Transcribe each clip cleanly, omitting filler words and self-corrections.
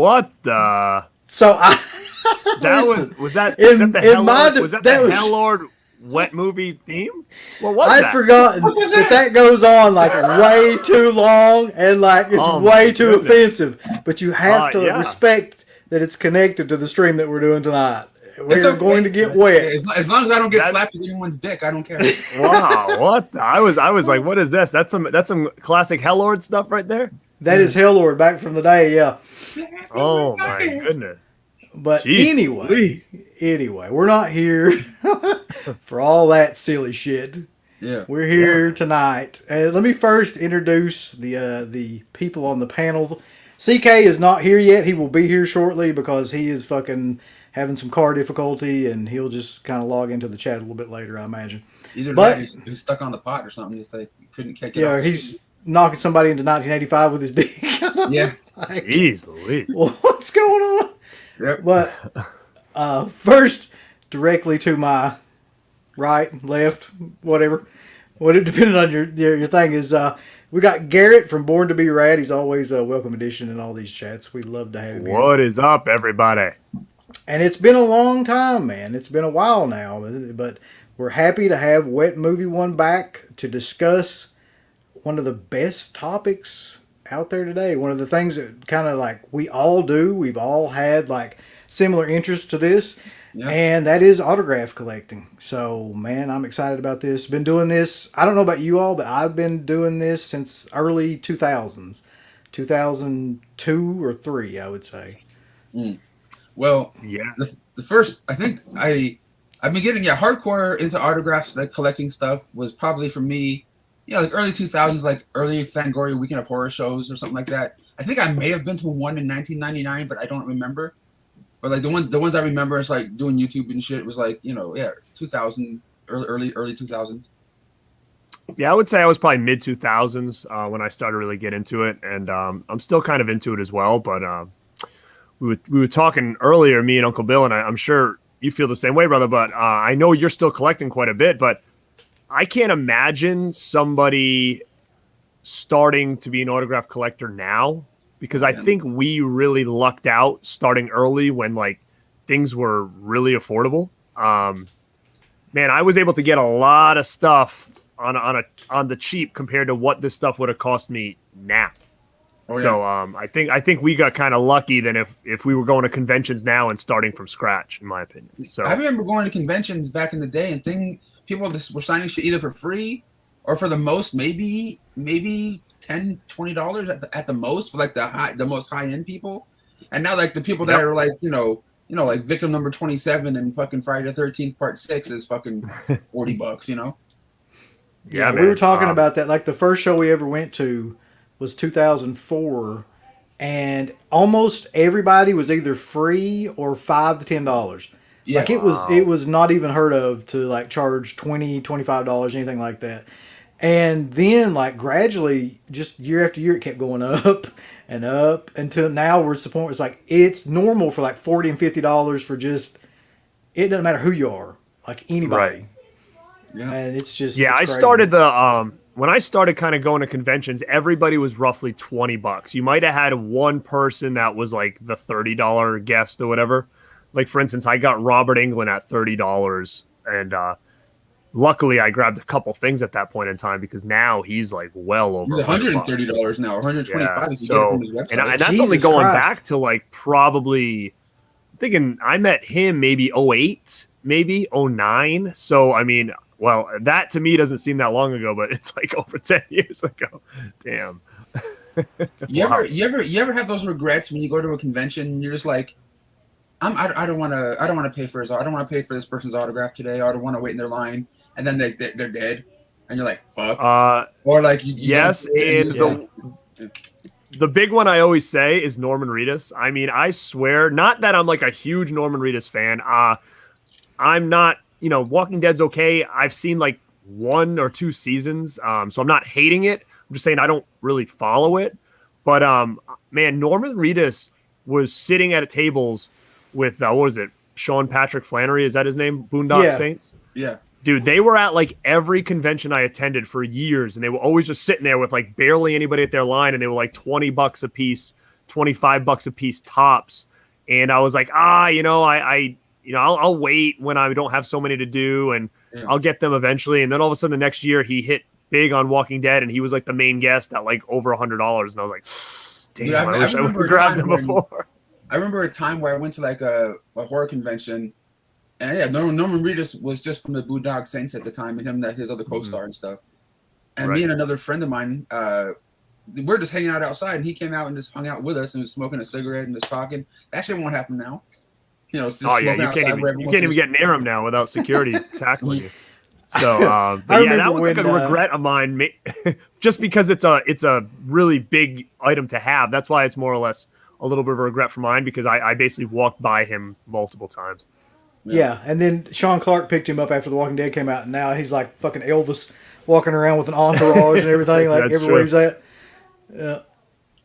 What the? So was that the Hell Lord Wet Movie theme? What was that? I'd forgotten that goes on like way too long and like it's way too offensive. But you have to respect that it's connected to the stream that we're doing tonight. We're going to get wet. As long as I don't get slapped with anyone's dick, I don't care. Wow, what? I was like, what is this? That's some classic Hell Lord stuff right there. That is Hell Lord back from the day, yeah. Oh my goodness. But anyway, we're not here for all that silly shit. Yeah, we're here tonight. Let me first introduce the people on the panel. CK is not here yet. He will be here shortly because he is fucking having some car difficulty, and he'll just kind of log into the chat a little bit later, I imagine. But he's stuck on the pot or something. Just like couldn't kick it. Yeah, he's knocking somebody into 1985 with his dick. Yeah. Like, jeez Louise. What's going on? Yep. But first, directly to my right, left, whatever. Depending on your thing is, we got Garrett from Born to Be Rad. He's always a welcome addition in all these chats. We'd love to have him. What is up, everybody? And it's been a long time, man. It's been a while now, but we're happy to have Wetmovie1 back to discuss one of the best topics out there today. One of the things that kind of like we all do. We've all had like similar interests to this, and that is autograph collecting. So, man, I'm excited about this. Been doing this. I don't know about you all, but I've been doing this since early 2000s, 2002 or 3, I would say. Well, yeah. The first, I think I've been getting hardcore into autographs, like collecting stuff was probably for me, like early 2000s, like early Fangoria Weekend of Horror shows or something like that. I think I may have been to one in 1999, but I don't remember. But like the ones I remember is like doing YouTube and shit was like 2000, early 2000s. Yeah, I would say I was probably mid 2000s when I started to really get into it, and I'm still kind of into it as well. But we were talking earlier, me and Uncle Bill, and I'm sure you feel the same way, brother. But I know you're still collecting quite a bit, but I can't imagine somebody starting to be an autograph collector now, because I think we really lucked out starting early when like things were really affordable. Man, I was able to get a lot of stuff on the cheap compared to what this stuff would have cost me now. So I think we got kind of lucky than if we were going to conventions now and starting from scratch, in my opinion. So I remember going to conventions back in the day and people just were signing shit either for free or for the most maybe $10, $20 at the most for like the most high end people. And now like the people that are like like victim number 27 and fucking Friday the 13th part 6 is fucking $40. Yeah, we were talking about that. Like the first show we ever went to was 2004, and almost everybody was either free or $5 to $10. Yeah, like it was not even heard of to like charge $20, $25, anything like that. And then like gradually, just year after year, it kept going up and up until now we're at the point where it's like it's normal for like $40 and $50 for just, it doesn't matter who you are, like anybody. Right. Yeah, and it's just I started when I started kind of going to conventions, everybody was roughly $20. You might have had one person that was like the $30 guest or whatever. Like for instance, I got Robert Englund at $30, and luckily I grabbed a couple things at that point in time because now he's like well over. He's $130 now, $125. Yeah, so and that's only going back to like probably. I'm thinking I met him maybe 08, maybe 09. So I mean. Well, that to me doesn't seem that long ago, but it's like over 10 years ago. Damn. You ever have those regrets when you go to a convention and you're just like, I don't want to pay for this person's autograph today. I don't want to wait in their line, and then they're dead, and you're like, fuck. Or like you yes, and the big one I always say is Norman Reedus. I mean, I swear, not that I'm like a huge Norman Reedus fan. I'm not. Walking Dead's okay. I've seen like 1 or 2 seasons, so I'm not hating it. I'm just saying I don't really follow it. But man, Norman Reedus was sitting at tables with what was it? Sean Patrick Flannery, is that his name? Boondock Saints. Yeah, dude, they were at like every convention I attended for years, and they were always just sitting there with like barely anybody at their line, and they were like $20 a piece $25 a piece tops. And I was like, I'll wait when I don't have so many to do, and I'll get them eventually. And then all of a sudden the next year he hit big on Walking Dead, and he was like the main guest at like over $100. And I was like, damn, Dude, I wish I would have grabbed them before. I remember a time where I went to like a horror convention, and yeah, Norman Reedus was just from the Boondock Saints at the time, and his other co-star and stuff. And me and another friend of mine, we're just hanging out outside, and he came out and just hung out with us and was smoking a cigarette and just talking. That shit won't happen now. You know, it's just you can't even get near him now without security tackling you. So, but yeah, that was like a regret of mine, just because it's a really big item to have. That's why it's more or less a little bit of a regret for mine, because I basically walked by him multiple times. Yeah, and then Sean Clark picked him up after The Walking Dead came out, and now he's like fucking Elvis, walking around with an entourage and everything, like everywhere he's at.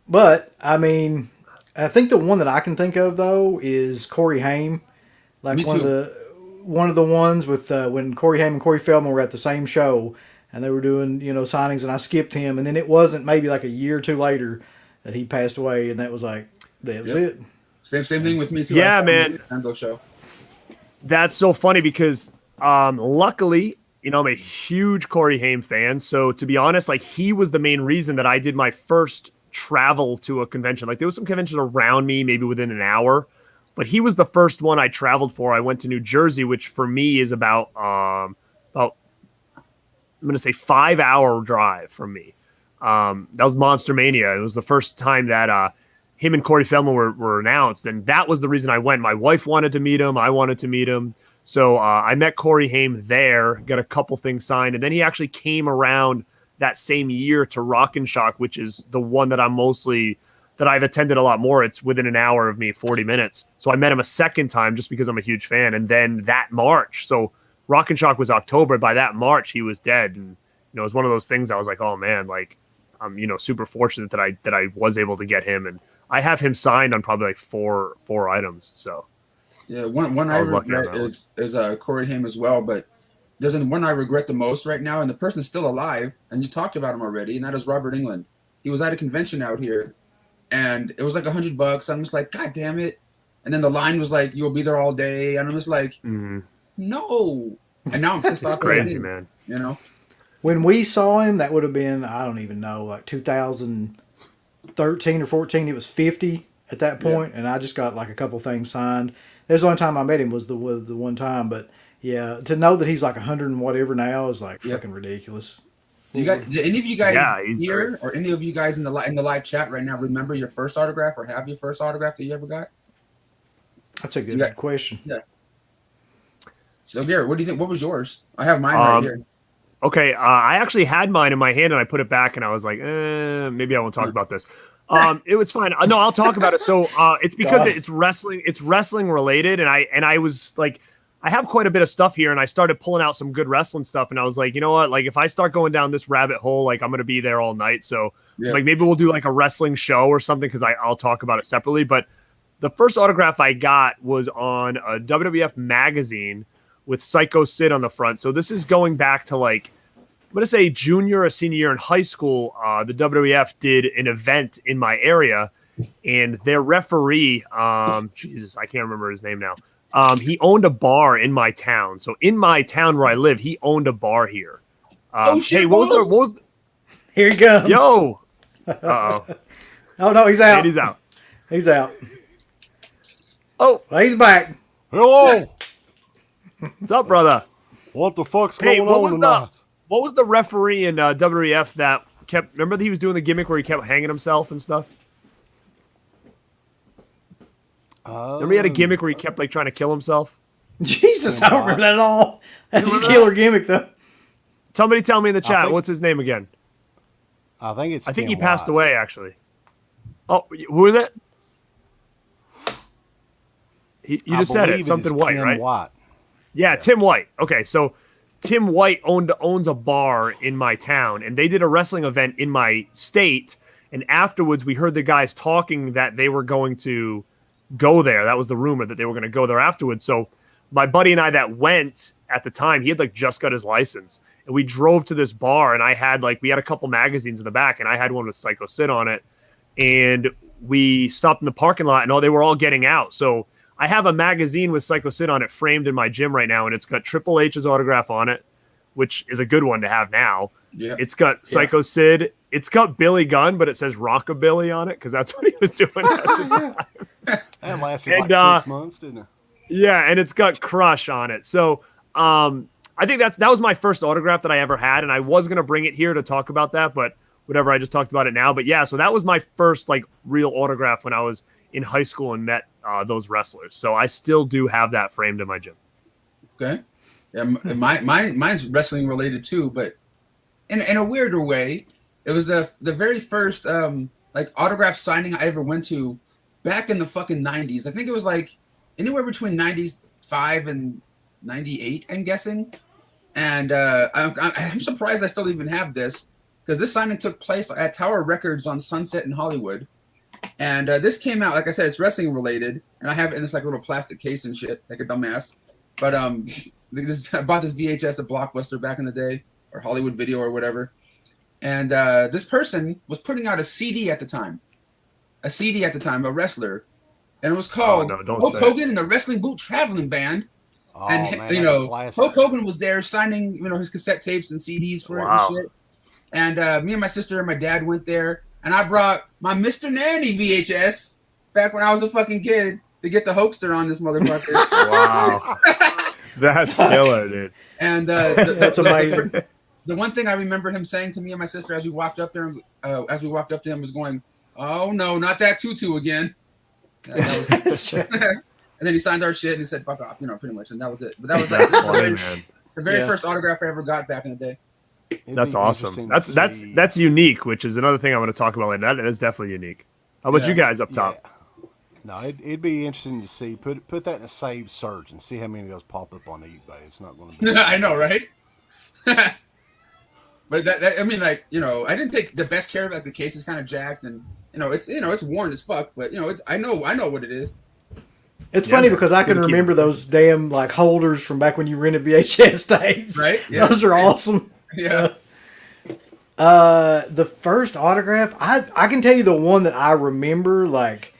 But I mean, I think the one that I can think of though is Corey Haim, like one of the ones with when Corey Haim and Corey Feldman were at the same show, and they were doing signings, and I skipped him, and then it wasn't maybe like a year or two later that he passed away, and that was like that was it. Same thing with me too. Yeah, man. Show. That's so funny because luckily, I'm a huge Corey Haim fan. So to be honest, like he was the main reason that I did my first travel to a convention. Like there was some conventions around me, maybe within an hour, but he was the first one I traveled for. I went to New Jersey, which for me is about I'm going to say 5-hour drive from me. That was Monster Mania. It was the first time that him and Corey Feldman were announced, and that was the reason I went. My wife wanted to meet him. I wanted to meet him. So I met Corey Haim there, got a couple things signed, and then he actually came around that same year to Rock and Shock, which is the one that I've attended a lot more. It's within an hour of me, 40 minutes. So I met him a second time just because I'm a huge fan. And then that March, so Rock and Shock was October. By that March, he was dead. And it was one of those things I was like, oh man, like I'm super fortunate that I was able to get him, and I have him signed on probably like four items. So yeah, one I regret is Corey Haim as well, but there's one I regret the most right now, and the person is still alive, and you talked about him already, and that is Robert Englund. He was at a convention out here, and it was like $100. I'm just like, God damn it! And then the line was like, "You'll be there all day," and I'm just like, no. And now I'm pissed off. It's crazy, man. When we saw him, that would have been, I don't even know, like 2013 or 14. It was 50 at that point, and I just got like a couple things signed. That's the only time I met him was the one time, but yeah, to know that he's like 100 and whatever now is like fucking ridiculous. Did any of you guys here, or any of you guys in the live chat right now, remember your first autograph or have your first autograph that you ever got? That's a good question. Yeah. So Garrett, what do you think? What was yours? I have mine right here. Okay, I actually had mine in my hand and I put it back and I was like, maybe I won't talk about this. It was fine. No, I'll talk about it. So it's because it's wrestling. It's wrestling related, and I was like, I have quite a bit of stuff here, and I started pulling out some good wrestling stuff, and I was like, you know what? Like if I start going down this rabbit hole, like I'm gonna be there all night. So like maybe we'll do like a wrestling show or something, because I'll talk about it separately. But the first autograph I got was on a WWF magazine with Psycho Sid on the front. So this is going back to like, I'm going to say junior or senior year in high school. The WWF did an event in my area, and their referee, Jesus, I can't remember his name now. He owned a bar in my town. So in my town where I live, he owned a bar here. Hey, what was Here he comes. Yo. Uh-oh. Oh, no, he's out. He's out. He's out. Oh. Well, he's back. Hello. What's up, brother? What the fuck's going on tonight? What was the referee in WWF that kept? Remember that he was doing the gimmick where he kept hanging himself and stuff. Remember he had a gimmick where he kept like trying to kill himself. Jesus, I don't remember that at all. That's a killer gimmick, though. Somebody tell me in the chat what's his name again. I think he passed away actually. Oh, who is it? You just said it. Something White, right? White. Yeah, Tim White. Okay, so Tim White owns a bar in my town, and they did a wrestling event in my state. And afterwards, we heard the guys talking that they were going to go there. That was the rumor, that they were going to go there afterwards. So my buddy and I that went at the time, he had like just got his license, and we drove to this bar, and we had a couple magazines in the back, and I had one with Psycho Sid on it. And we stopped in the parking lot, and they were all getting out. So I have a magazine with Psycho Sid on it framed in my gym right now, and it's got Triple H's autograph on it, which is a good one to have now. Yeah. It's got Psycho Sid. It's got Billy Gunn, but it says Rockabilly on it because that's what he was doing at the time. That lasted like 6 months, didn't it? Yeah, and it's got Crush on it. So I think that was my first autograph that I ever had, and I was going to bring it here to talk about that, but whatever, I just talked about it now. But yeah, so that was my first like real autograph when I was in high school and met those wrestlers. So I still do have that framed in my gym. Okay. Yeah, mine's wrestling related too, but in a weirder way. It was the very first like autograph signing I ever went to back in the fucking 90s. I think it was like anywhere between 95 and 98, I'm guessing. And I'm surprised I still even have this, because this signing took place at Tower Records on Sunset in Hollywood. And this came out, like I said, it's wrestling related, and I have it in this like little plastic case and shit, like a dumbass. But I bought this VHS at Blockbuster back in the day, or Hollywood Video or whatever. And this person was putting out a CD at the time, a wrestler, and it was called Hulk Hogan and the Wrestling Boot Traveling Band. Oh, And man, you know, that's Hulk Hogan was there signing, you know, his cassette tapes and CDs for it and shit. And me and my sister and my dad went there, and I brought my Mr. Nanny VHS back when I was a fucking kid to get the Hulkster on this motherfucker. Wow, that's killer, dude. And that's amazing. The one thing I remember him saying to me and my sister as we walked up there, to him, was going, "Oh no, not that tutu again." And then he signed our shit and he said, "Fuck off," you know, pretty much, and that was it. But that was like the very first autograph I ever got back in the day. That's awesome. That's unique, which is another thing I want to talk about later. That is definitely unique. How about you guys up top? Yeah. No, it'd be interesting to see. Put that in a saved search and see how many of those pop up on eBay. It's not going to be. I know, right? But that I mean, like, you know, I didn't take the best care of it. Like, the case is kind of jacked, and it's worn as fuck. But I know what it is. It's funny because I can remember those damn like holders from back when you rented VHS tapes. Right? Yeah. Those are awesome. Yeah. The first autograph, I can tell you the one that I remember like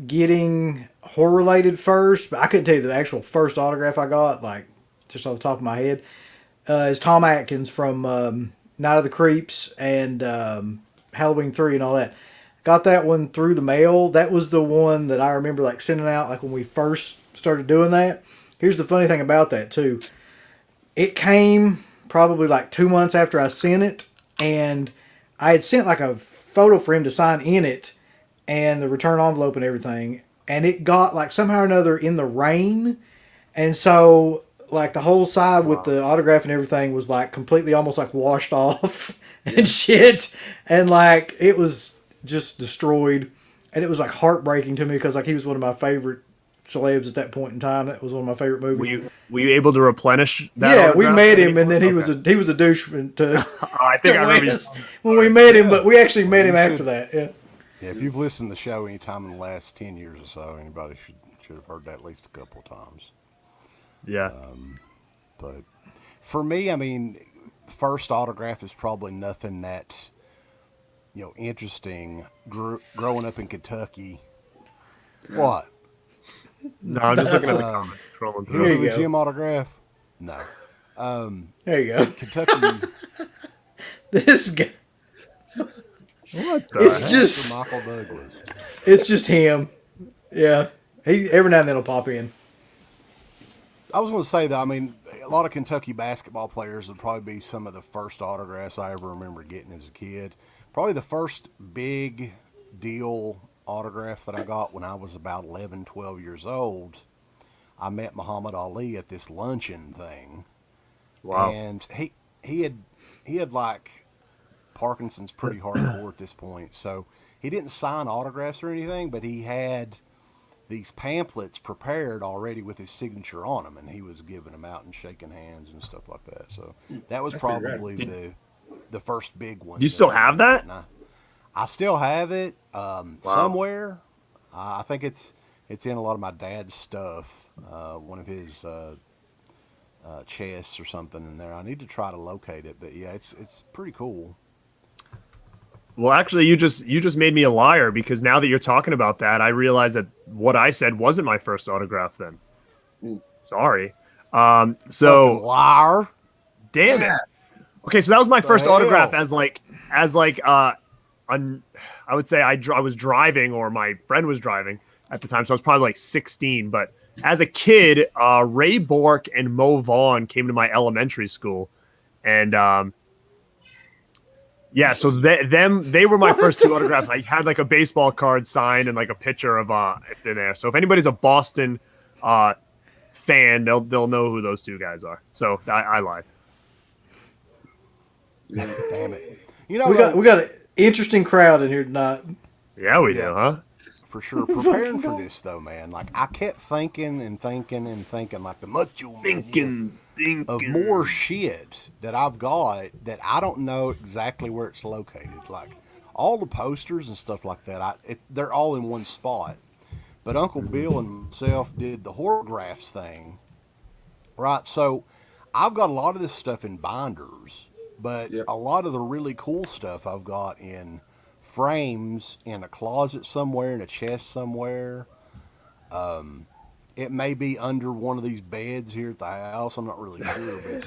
getting horror related first, but I couldn't tell you the actual first autograph I got, like just off the top of my head. Is Tom Atkins from Night of the Creeps and Halloween 3 and all that. Got that one through the mail. That was the one that I remember like sending out like when we first started doing that. Here's the funny thing about that too. It came probably like 2 months after I sent it, and I had sent like a photo for him to sign in it and the return envelope and everything, and it got like somehow or another in the rain, and so like the whole side with the autograph and everything was like completely almost like washed off and shit, and like it was just destroyed, and it was like heartbreaking to me because like he was one of my favorite celebs at that point in time. That was one of my favorite movies. Were you able to replenish that? Yeah, we met him, and then he was a douche to I think I remember when we met him, but we actually met him after that. Yeah. Yeah, if you've listened to the show any time in the last 10 years or so, anybody should have heard that at least a couple of times. Yeah. But for me, I mean, first autograph is probably nothing that, interesting. Growing up in Kentucky. What? No, I'm just looking at the comments, scrolling through. Here you The go. gym autograph? No. There you go. Kentucky. This guy. What the It's heck? just Michael Douglas. it's just him. Yeah. He every now and then he'll pop in. I was going to say, though, I mean, a lot of Kentucky basketball players would probably be some of the first autographs I ever remember getting as a kid. Probably the first big deal autograph that I got when I was about 11, 12 years old. I met Muhammad Ali at this luncheon thing. Wow. And he had like Parkinson's pretty hardcore at this point. So he didn't sign autographs or anything, but he had these pamphlets prepared already with his signature on them, and he was giving them out and shaking hands and stuff like that. So that was probably the first big one. Do you still have that? I still have it somewhere. I think it's in a lot of my dad's stuff. One of his chests or something in there. I need to try to locate it, but yeah, it's pretty cool. Well, actually, you just made me a liar because now that you're talking about that, I realize that what I said wasn't my first autograph. Then, sorry. Fucking So liar. damn it. Okay, so that was my first hell? autograph I would say I was driving, or my friend was driving at the time, so I was probably like 16. But as a kid, Ray Bork and Mo Vaughn came to my elementary school, and so they were my first two autographs. I had like a baseball card signed and like a picture of if they're there. So if anybody's a Boston fan, they'll know who those two guys are. So I lied. Damn it. You know, We got an interesting crowd in here tonight. Yeah, we do, huh? for sure. Preparing for this though, man. Like I kept thinking, like the Macho Man of more shit that I've got that I don't know exactly where it's located. Like all the posters and stuff like that, they're all in one spot. But Uncle Bill and myself did the horographs thing, right? So I've got a lot of this stuff in binders, but a lot of the really cool stuff I've got in frames in a closet somewhere, in a chest somewhere. It may be under one of these beds here at the house. I'm not really sure,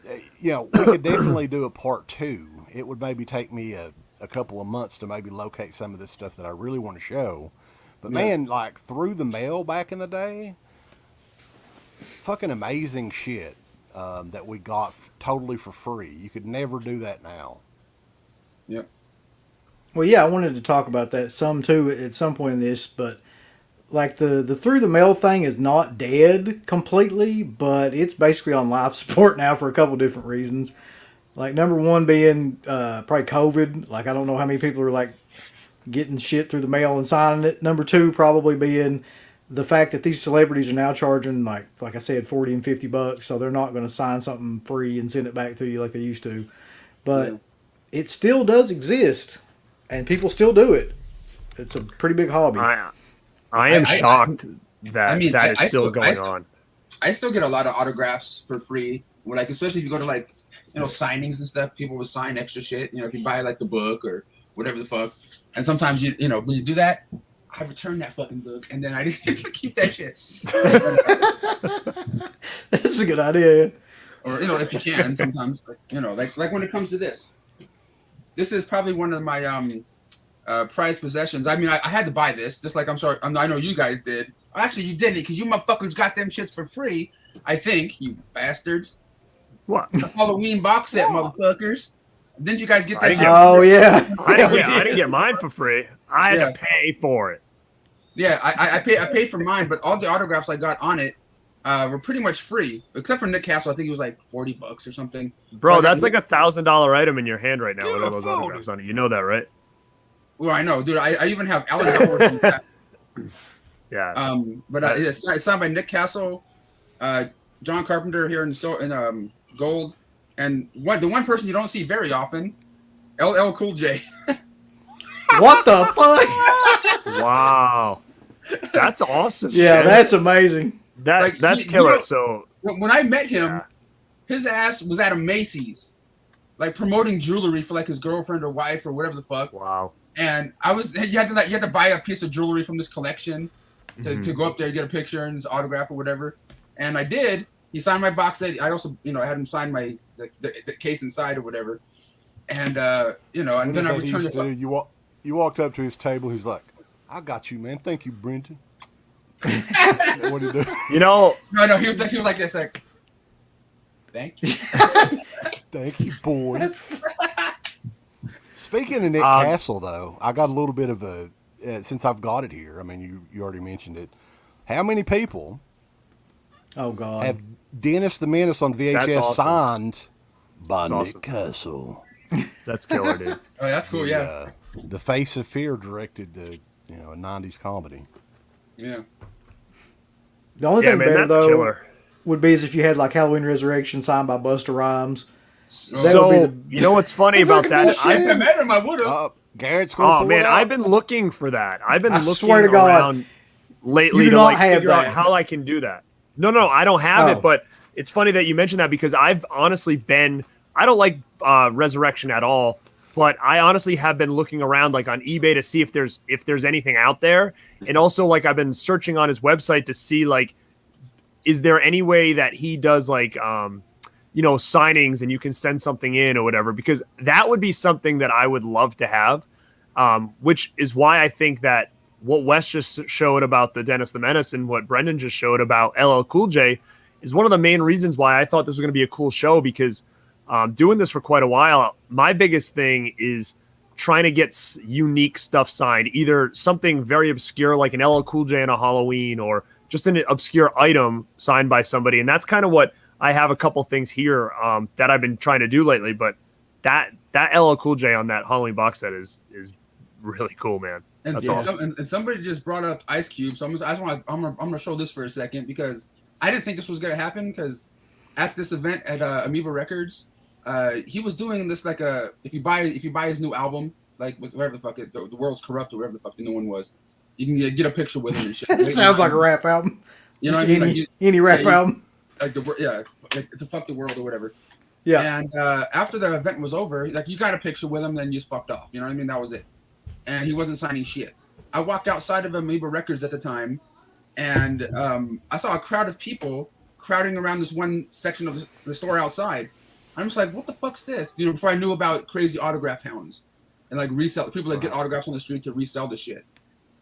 but you know, we could definitely do a part 2. It would maybe take me a couple of months to maybe locate some of this stuff that I really want to show. But man, like through the mail back in the day, fucking amazing shit that we got totally for free. You could never do that now. Yep. Well, yeah, I wanted to talk about that some too at some point in this, but like the through the mail thing is not dead completely, but it's basically on life support now for a couple different reasons. Like number one being probably COVID. Like I don't know how many people are like getting shit through the mail and signing it. Number two probably being the fact that these celebrities are now charging like I said, $40 and $50, so they're not going to sign something free and send it back to you like they used to. But it still does exist, and people still do it. It's a pretty big hobby. I am shocked that is still going on. I still get a lot of autographs for free. Like especially if you go to like signings and stuff, people will sign extra shit. If you buy like the book or whatever the fuck. And sometimes you when you do that, I return that fucking book and then I just keep that shit. That's a good idea. Or if you can, sometimes like when it comes to this is probably one of my prized possessions. I mean, I had to buy this, just like I know you guys did. Actually, you didn't, because you motherfuckers got them shits for free. I think you bastards. What? The Halloween box set, motherfuckers. Didn't you guys get that? I didn't get mine for free. I had to pay for it. Yeah, I paid for mine, but all the autographs I got on it were pretty much free, except for Nick Castle. I think it was like $40 or something. Bro, that's like $1,000 item in your hand right now with all those autographs on it. You know that, right? Well, I know, dude. I even have Alan Howard from that. Yeah. But it's signed by Nick Castle, John Carpenter here in gold, and the one person you don't see very often, LL Cool J. What the fuck? Wow. That's awesome. Yeah, that's amazing. That's killer. So when I met him, his ass was at a Macy's, like promoting jewelry for like his girlfriend or wife or whatever the fuck. Wow. And you had to buy a piece of jewelry from this collection to go up there and get a picture and his autograph or whatever. And I did. He signed my box set. I also, I had him sign my the case inside or whatever. And and then I returned it. You walked up to his table. He's like, "I got you, man. Thank you, Brenton." What did he do? No. He was like this, like, "Thank you, thank you, boy." Speaking of Nick Castle, though, I got a little bit of a since I've got it here. I mean, you already mentioned it. How many people? Oh God! Have Dennis the Menace on VHS signed by Nick awesome. Castle? That's killer, dude. Oh, that's cool. Yeah. The Face of Fear directed a '90s comedy. Yeah. The only thing better though killer. would be is if you had like Halloween Resurrection signed by Busta Rhymes. So you know what's funny about that? I met him. I would have. Garrett's going. Oh man, I've been looking for that. I've been looking swear to God, around lately to like figure out how I can do that. No, I don't have it. But it's funny that you mentioned that because I've honestly been. I don't like Resurrection at all. but I honestly have been looking around like on eBay to see if there's anything out there. And also like I've been searching on his website to see like, is there any way that he does like, signings and you can send something in or whatever, because that would be something that I would love to have. Which is why I think that what Wes just showed about the Dennis the Menace and what Brendan just showed about LL Cool J is one of the main reasons why I thought this was going to be a cool show, because doing this for quite a while, my biggest thing is trying to get unique stuff signed, either something very obscure like an LL Cool J in a Halloween or just an obscure item signed by somebody. And that's kind of what I have a couple things here that I've been trying to do lately. But that LL Cool J on that Halloween box set is really cool, man. And, that's awesome. And somebody just brought up Ice Cube, so I'm gonna show this for a second, because I didn't think this was gonna happen, because at this event at Amoeba Records, he was doing this like if you buy his new album, like whatever the fuck the World's Corrupt or whatever the fuck the new one was, you can get a picture with him and shit. It sounds like a rap album. You know what I mean? Any rap album. Like like to fuck the world or whatever. Yeah. And after the event was over, like you got a picture with him, then you just fucked off. You know what I mean? That was it. And he wasn't signing shit. I walked outside of Amoeba Records at the time, and I saw a crowd of people crowding around this one section of the store outside. I'm just like, what the fuck's this? You know, before I knew about crazy autograph hounds and like resell people that get autographs on the street to resell the shit.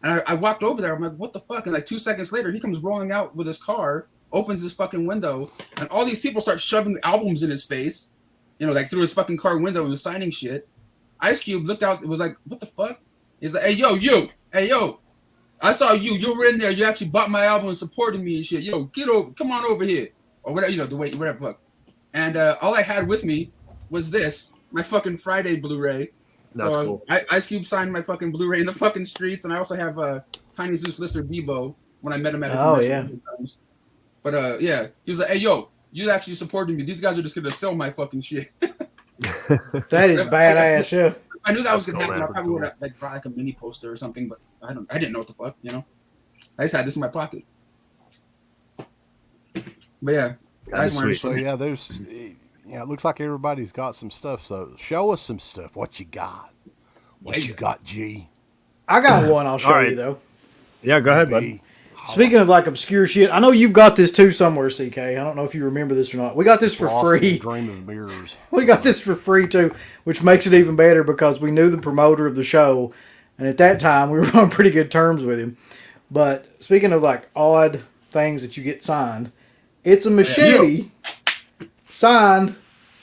And I walked over there. I'm like, what the fuck? And like 2 seconds later, he comes rolling out with his car, opens his fucking window, and all these people start shoving albums in his face, you know, like through his fucking car window and was signing shit. Ice Cube looked out. It was like, what the fuck? He's like, hey, yo, I saw you. You were in there. You actually bought my album and supported me and shit. Yo, come on over here. Or whatever, you know, whatever fuck. And all I had with me was this, my fucking Friday Blu-ray. That's so cool. Ice Cube signed my fucking Blu-ray in the fucking streets. And I also have Tiny Zeus Lister Bebo when I met him at a convention. But yeah, he was like, hey, yo, you actually supported me. These guys are just going to sell my fucking shit. That is badass, yeah. I knew that was gonna happen. I probably would have like brought like a mini poster or something, but I didn't know what the fuck, you know. I just had this in my pocket. But yeah, that's sweet. So yeah, it looks like everybody's got some stuff. So show us some stuff. What you got? What you got, G? I got one. I'll show you though. Yeah, go ahead, bud. Speaking of like obscure shit, I know you've got this too somewhere, CK. I don't know if you remember this or not. We got this for free. Dream of mirrors. We got this for free too, which makes it even better because we knew the promoter of the show, and at that time we were on pretty good terms with him. But speaking of like odd things that you get signed, it's a machete signed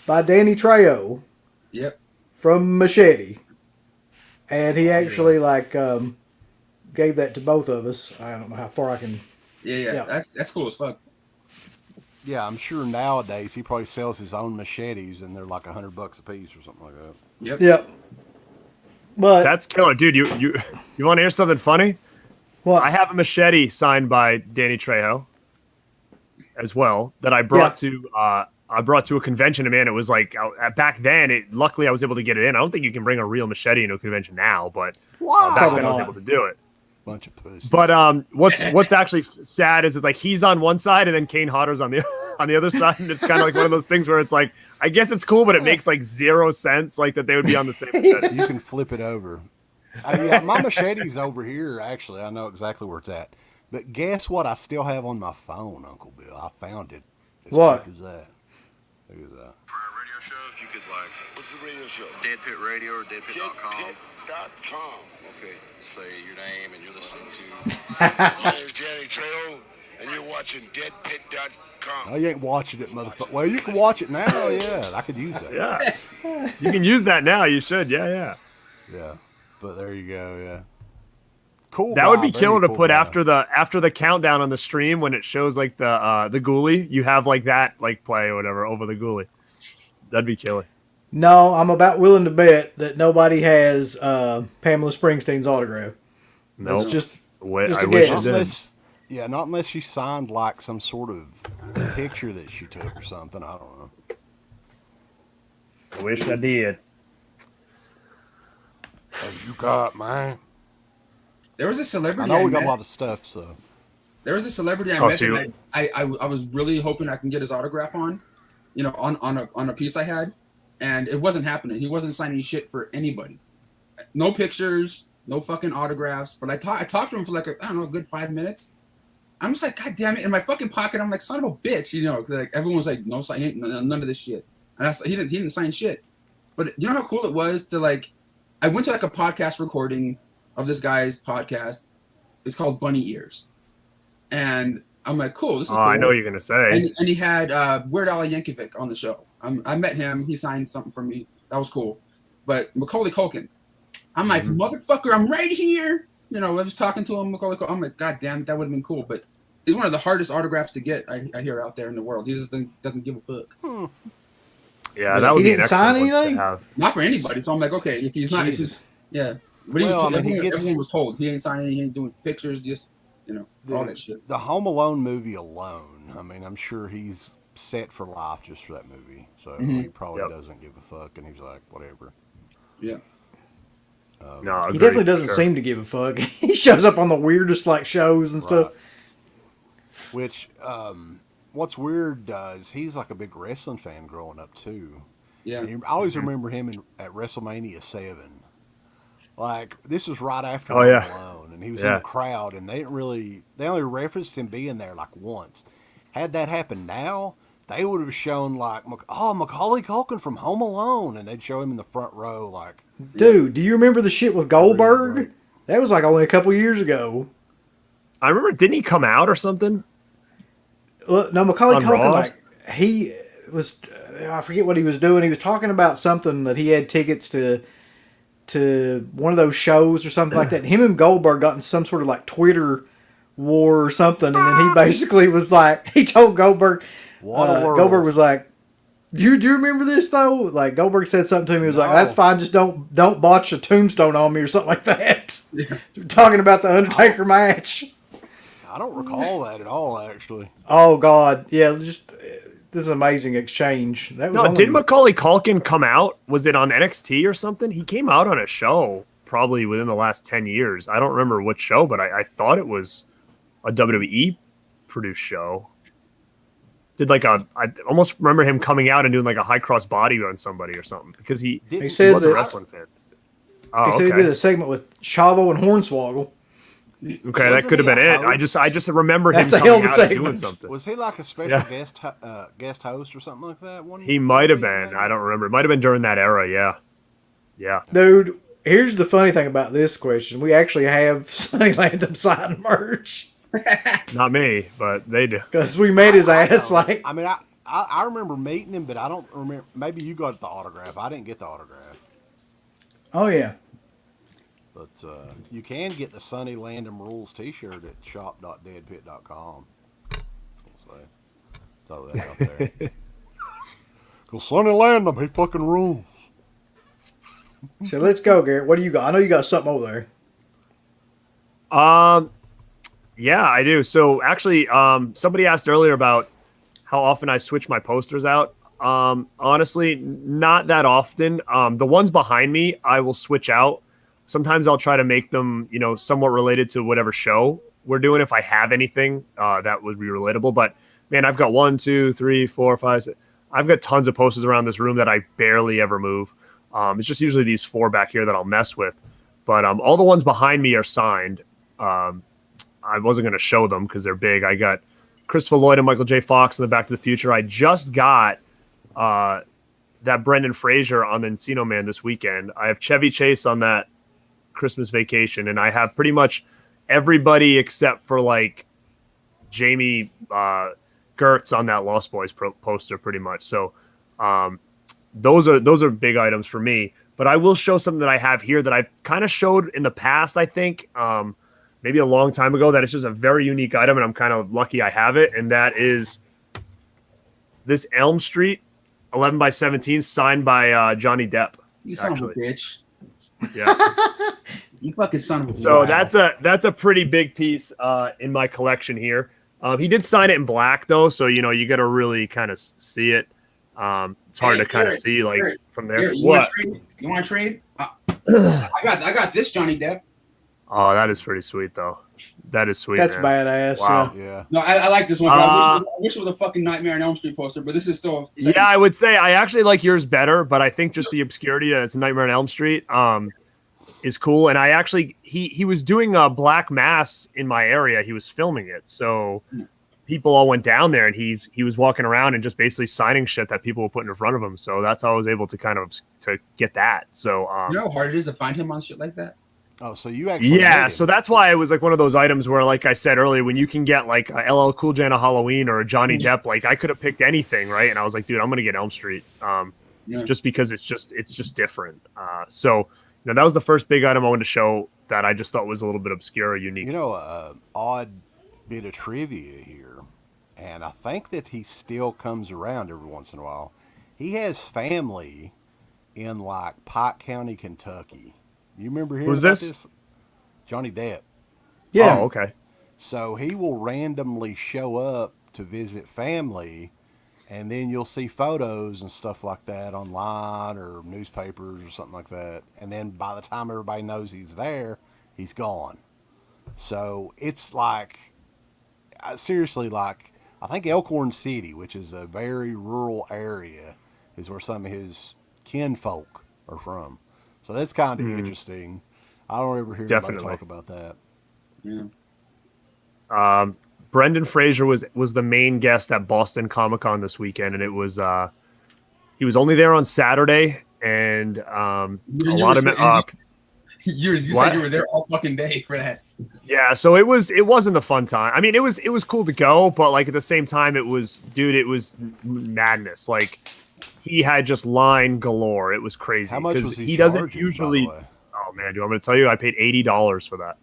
by Danny Trejo. Yep. From Machete, and he actually gave that to both of us. I don't know how far I can. Yeah. That's cool as fuck. Yeah, I'm sure nowadays he probably sells his own machetes, and they're like $100 a piece or something like that. Yep. But that's killer, dude. You want to hear something funny? What? I have a machete signed by Danny Trejo as well that I brought to a convention. And man, it was like back then. Luckily, I was able to get it in. I don't think you can bring a real machete into a convention now, but back then I was able to do it. Bunch of pussies. But what's actually sad is it's like he's on one side and then Kane Hodder's on the other side, and it's kind of like one of those things where it's like, I guess it's cool, but it makes like zero sense, like that they would be on the same side. You can flip it over. Yeah, my machete's over here. Actually, I know exactly where it's at. But guess what? I still have on my phone, Uncle Bill. I found it. What? Quick as that. Look at that. For a radio show, if you could what's the radio show? DEADPIT Radio or DEADPIT.com. DEADPIT.com. Okay. Say your name and you're listening to. My name is Danny Trejo, and you're watching DEADPIT.com. Oh, you ain't watching it, motherfucker. Well, you can watch it now. Yeah, I could use that. Yeah, you can use that now. You should. Yeah. But there you go. Yeah. Cool. That would be killer to put after the countdown on the stream when it shows like the ghoulie. You have like that like play or whatever over the ghoulie. That'd be killer. No, I'm about willing to bet that nobody has Pamela Springsteen's autograph. No, nope. Just I wish it did. Yeah, not unless she signed like some sort of picture that she took or something. I don't know. I wish I did. What you got, man? There was a celebrity. I know we got a lot of stuff, so. There was a celebrity I met that I was really hoping I can get his autograph on, you know, on a piece I had. and it wasn't happening. He wasn't signing shit for anybody. No pictures, no fucking autographs. But I talked to him for like a good 5 minutes. I'm just like, God damn it! In my fucking pocket, I'm like, son of a bitch, you know. Like everyone was like, no, none of this shit. And he didn't sign shit. But you know how cool it was to like, I went to like a podcast recording of this guy's podcast. It's called Bunny Ears, and I'm like, cool. This is cool. I know what you're gonna say. And he had Weird Al Yankovic on the show. I met him. He signed something for me. That was cool. But Macaulay Culkin, I'm like, motherfucker, I'm right here. You know, I was talking to him. Macaulay Culkin. I'm like, God damn it, that would have been cool. But he's one of the hardest autographs to get. I hear out there in the world. He just doesn't give a fuck. Yeah, that would be an sign excellent one anything? to have. Not for anybody. So I'm like, okay, if he's not, yeah. But everyone was told he ain't signing. He ain't doing pictures. Just all that shit. The Home Alone movie alone. I mean, I'm sure he's set for life just for that movie. So he probably doesn't give a fuck, and he's like, whatever. Yeah. No, he definitely doesn't seem to give a fuck. He shows up on the weirdest like shows and stuff. Which, what's weird is he's like a big wrestling fan growing up too. Yeah. And I always remember him at WrestleMania 7. Like this was right after Home Alone, and he was in the crowd, and they only referenced him being there like once. Had that happened now, they would have shown like, Macaulay Culkin from Home Alone, and they'd show him in the front row. Like, dude, do you remember the shit with Goldberg? Right. That was like only a couple years ago. I remember, didn't he come out or something? Well, no, Macaulay Culkin, like he was. I forget what he was doing. He was talking about something that he had tickets to one of those shows or something like that. And him and Goldberg got in some sort of like Twitter war or something, and then he basically was like, he told Goldberg, Goldberg was like, do you remember this though? Like Goldberg said something to him. He was like, that's fine, just don't botch a tombstone on me or something like that. Yeah. Talking about the Undertaker match. I don't recall that at all, actually. Oh God, yeah, just this is an amazing exchange. That was did Macaulay Culkin come out? Was it on NXT or something? He came out on a show probably within the last 10 years. I don't remember which show, but I thought it was a WWE produced show. I almost remember him coming out and doing like a high cross body on somebody or something because he was a wrestling fan. He said he did a segment with Chavo and Hornswoggle. Okay, that could have been it. I just remember him coming out and doing something. Was he like a special guest host or something like that? He might have been. I don't remember. It might have been during that era. Yeah. Dude, here's the funny thing about this question. We actually have Sonny Landham signed merch. Not me, but they do. Because we made his ass like. I mean, I remember meeting him, but I don't remember. Maybe you got the autograph. I didn't get the autograph. Oh yeah. But you can get the Sonny Landham Rules T-shirt at shop.deadpit.com. So throw that out there. Because Sonny Landham, he fucking rules. So let's go, Garrett. What do you got? I know you got something over there. Yeah, I do. So actually, somebody asked earlier about how often I switch my posters out. Honestly, not that often. The ones behind me, I will switch out. Sometimes I'll try to make them, somewhat related to whatever show we're doing if I have anything that would be relatable. But man, I've got 1, 2, 3, 4, 5, 6. I've got tons of posters around this room that I barely ever move. It's just usually these 4 back here that I'll mess with. But all the ones behind me are signed. I wasn't going to show them because they're big. I got Christopher Lloyd and Michael J. Fox in the Back to the Future. I just got that Brendan Fraser on the Encino Man this weekend. I have Chevy Chase on that Christmas Vacation, and I have pretty much everybody except for like Jamie Gertz on that Lost Boys poster pretty much. So those are big items for me. But I will show something that I have here that I kind of showed in the past, I think, maybe a long time ago, that it's just a very unique item, and I'm kind of lucky I have it, and that is this Elm Street 11x17 signed by Johnny Depp. You son of a bitch. Yeah. You fucking son of a bitch. So that's a pretty big piece in my collection here. He did sign it in black though, so you got to really kind of see it. It's hard to kind of see like from there. You want to trade? I got this Johnny Depp. Oh, that is pretty sweet though. That is sweet. That's man. badass. Wow. Yeah. No, I like this one. But I wish it was a fucking Nightmare on Elm Street poster, but this is still. Yeah, I would say I actually like yours better, but I think just the obscurity that it's Nightmare on Elm Street is cool. And I actually he was doing a Black Mass in my area. He was filming it, so people all went down there, and he was walking around and just basically signing shit that people were putting in front of him. So that's how I was able to kind of to get that. So you know how hard it is to find him on shit like that. Oh, so you actually yeah, so that's why it was like one of those items where, like I said earlier, when you can get like a LL Cool J on a Halloween or a Johnny Depp, like I could have picked anything, right? And I was like, dude, I'm gonna get Elm Street, just because it's just different. So that was the first big item I wanted to show that I just thought was a little bit obscure or unique. You know, odd bit of trivia here, and I think that he still comes around every once in a while. He has family in like Pike County, Kentucky. You remember hearing Who's about this? Johnny Depp. Yeah. Oh, okay. So he will randomly show up to visit family, and then you'll see photos and stuff like that online or newspapers or something like that. And then by the time everybody knows he's there, he's gone. So it's like, seriously, like, I think Elkhorn City, which is a very rural area, is where some of his kinfolk are from. So that's kind of interesting. I don't ever hear anybody talk about that. Yeah. Brendan Fraser was the main guest at Boston Comic Con this weekend, and it was he was only there on Saturday, and a lot of you said you were there all fucking day for that. Yeah, so it wasn't the fun time. I mean, it was cool to go, but like at the same time, it was madness. Like he had just line galore. It was crazy. How much was he doesn't charging, usually. by the way? Oh man, do you want me to tell you? I paid $80 for that.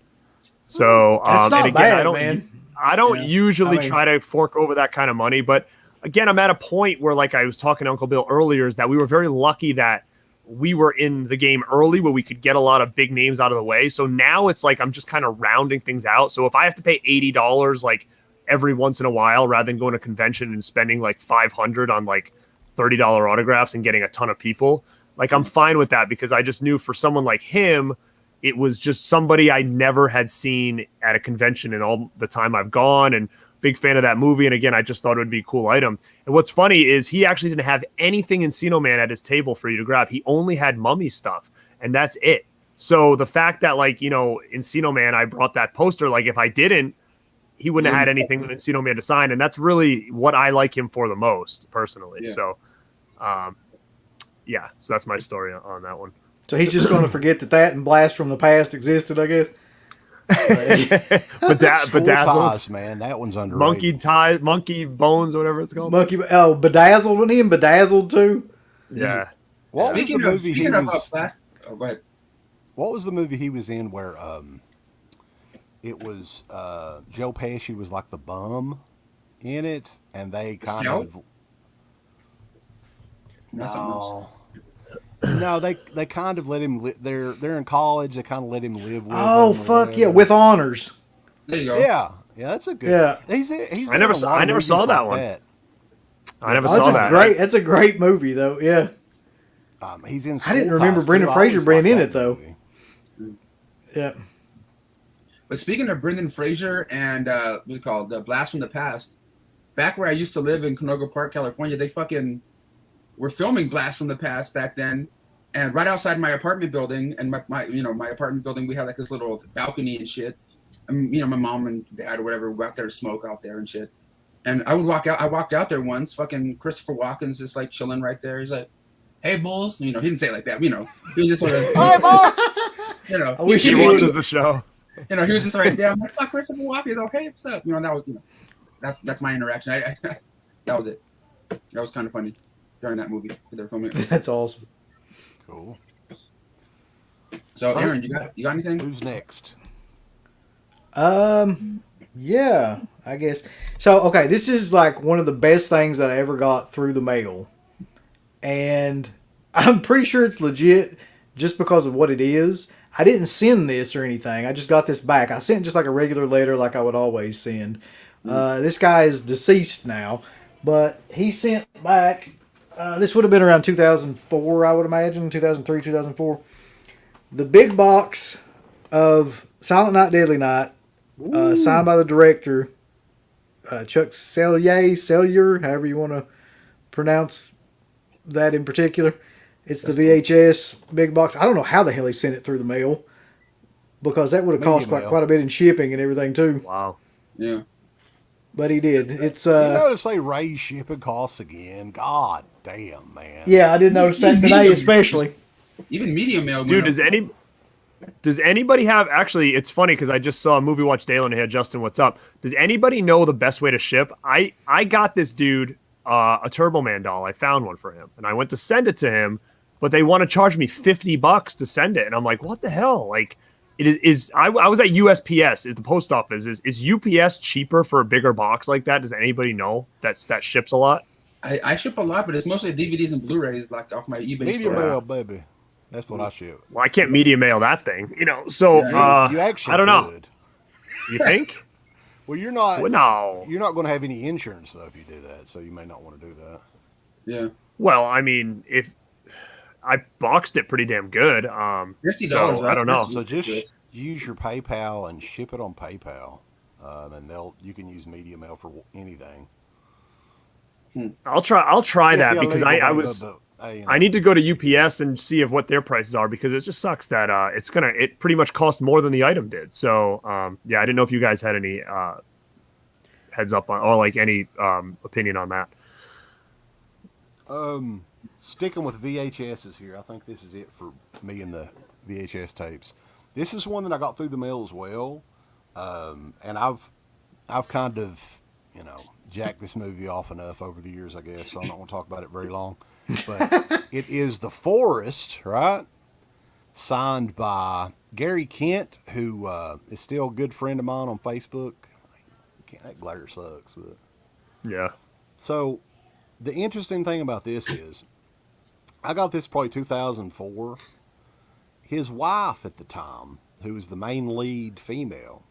So That's not and again, bad, man. I don't usually try to fork over that kind of money, but again, I'm at a point where, like I was talking to Uncle Bill earlier, is that we were very lucky that we were in the game early where we could get a lot of big names out of the way. So now it's like I'm just kind of rounding things out. So if I have to pay $80 like every once in a while rather than going to a convention and spending like $500 on like $30 autographs and getting a ton of people, like I'm fine with that, because I just knew for someone like him, it was just somebody I never had seen at a convention in all the time I've gone, and big fan of that movie. And again, I just thought it would be a cool item. And what's funny is he actually didn't have anything Encino Man at his table for you to grab. He only had Mummy stuff, and that's it. So the fact that, like, Encino Man, I brought that poster, like if I didn't, he wouldn't have had anything with Encino Man to sign. And that's really what I like him for the most personally. Yeah. So, so that's my story on that one. So he's just going to forget that and Blast from the Past existed, I guess. Bedazzled, man, that one's underrated. Monkey Bones, or whatever it's called. Bedazzled, wasn't he in Bedazzled too? Yeah. Speaking of Blast, go ahead. What was the movie he was in where it was Joe Pesci was like the bum in it, and they kind of No, they kind of let him. They're in college. They kind of let him live with. Oh fuck yeah, with honors. There you go. Yeah, that's a good. Yeah, he's. I never saw that one. I never saw that. That's a great movie though. Yeah. He's in. I didn't remember Brendan Fraser being in it though. Yeah. But speaking of Brendan Fraser and what's it called, the Blast from the Past, back where I used to live in Canoga Park, California, they fucking were filming Blast from the Past back then, and right outside my apartment building, and my apartment building, we had like this little balcony and shit. And my mom and dad or whatever would go out there to smoke out there and shit. And I would walk out. I walked out there once. Fucking Christopher Walken's just like chilling right there. He's like, "Hey, bulls." He didn't say it like that. He was just sort of. Hey, bulls. I wish he watches the show. He was just right there. I'm like, "Fuck, Christopher Walken." He's like, "Hey, what's up?" That was that's my interaction. That was it. That was kind of funny during that movie. They were filming it. That's awesome. Cool. So, Aaron, you got anything? Who's next? Yeah, I guess. So, okay, this is like one of the best things that I ever got through the mail. And I'm pretty sure it's legit just because of what it is. I didn't send this or anything. I just got this back. I sent just like a regular letter like I would always send. This guy is deceased now, but he sent back, this would have been around 2004, I would imagine, 2003, 2004. The big box of Silent Night, Deadly Night signed by the director, Chuck Sellier, however you want to pronounce that in particular. It's the VHS big box. I don't know how the hell he sent it through the mail, because that would have cost quite a bit in shipping and everything too. Wow. Yeah. But he did. It's You notice they raise shipping costs again. God damn, man. Yeah, I did notice that today, especially. Even medium mail. Dude, does anybody have, actually, it's funny because I just saw a Movie Watch Daily and I had Justin, what's up? Does anybody know the best way to ship? I got this dude a Turbo Man doll. I found one for him and I went to send it to him, but they want to charge me $50 to send it. And I'm like, what the hell? Like, I was at USPS, at the post office. Is UPS cheaper for a bigger box like that? Does anybody know that ships a lot? I ship a lot, but it's mostly DVDs and Blu-rays, like off my eBay Medium store. mail, baby. That's what I ship. Well, I can't media mail that thing, So You actually I don't know. could. You think? Well, you're not. Well, no. You're not going to have any insurance though if you do that, so you may not want to do that. Yeah. Well, I mean, if I boxed it pretty damn good, $50. so, I don't know. So just use your PayPal and ship it on PayPal, and you can use media mail for anything. I'll try that because I need to go to UPS and see what their prices are, because it just sucks that it pretty much cost more than the item did. So I didn't know if you guys had any heads up on, or like any opinion on that. Sticking with VHSs here, I think this is it for me and the VHS tapes. This is one that I got through the mail as well, and I've kind of jacked this movie off enough over the years, I guess, so I'm not going to talk about it very long. But it is The Forest, right? Signed by Gary Kent, who is still a good friend of mine on Facebook. That glare sucks, but yeah. So the interesting thing about this is, I got this probably 2004. His wife at the time, who was the main lead female,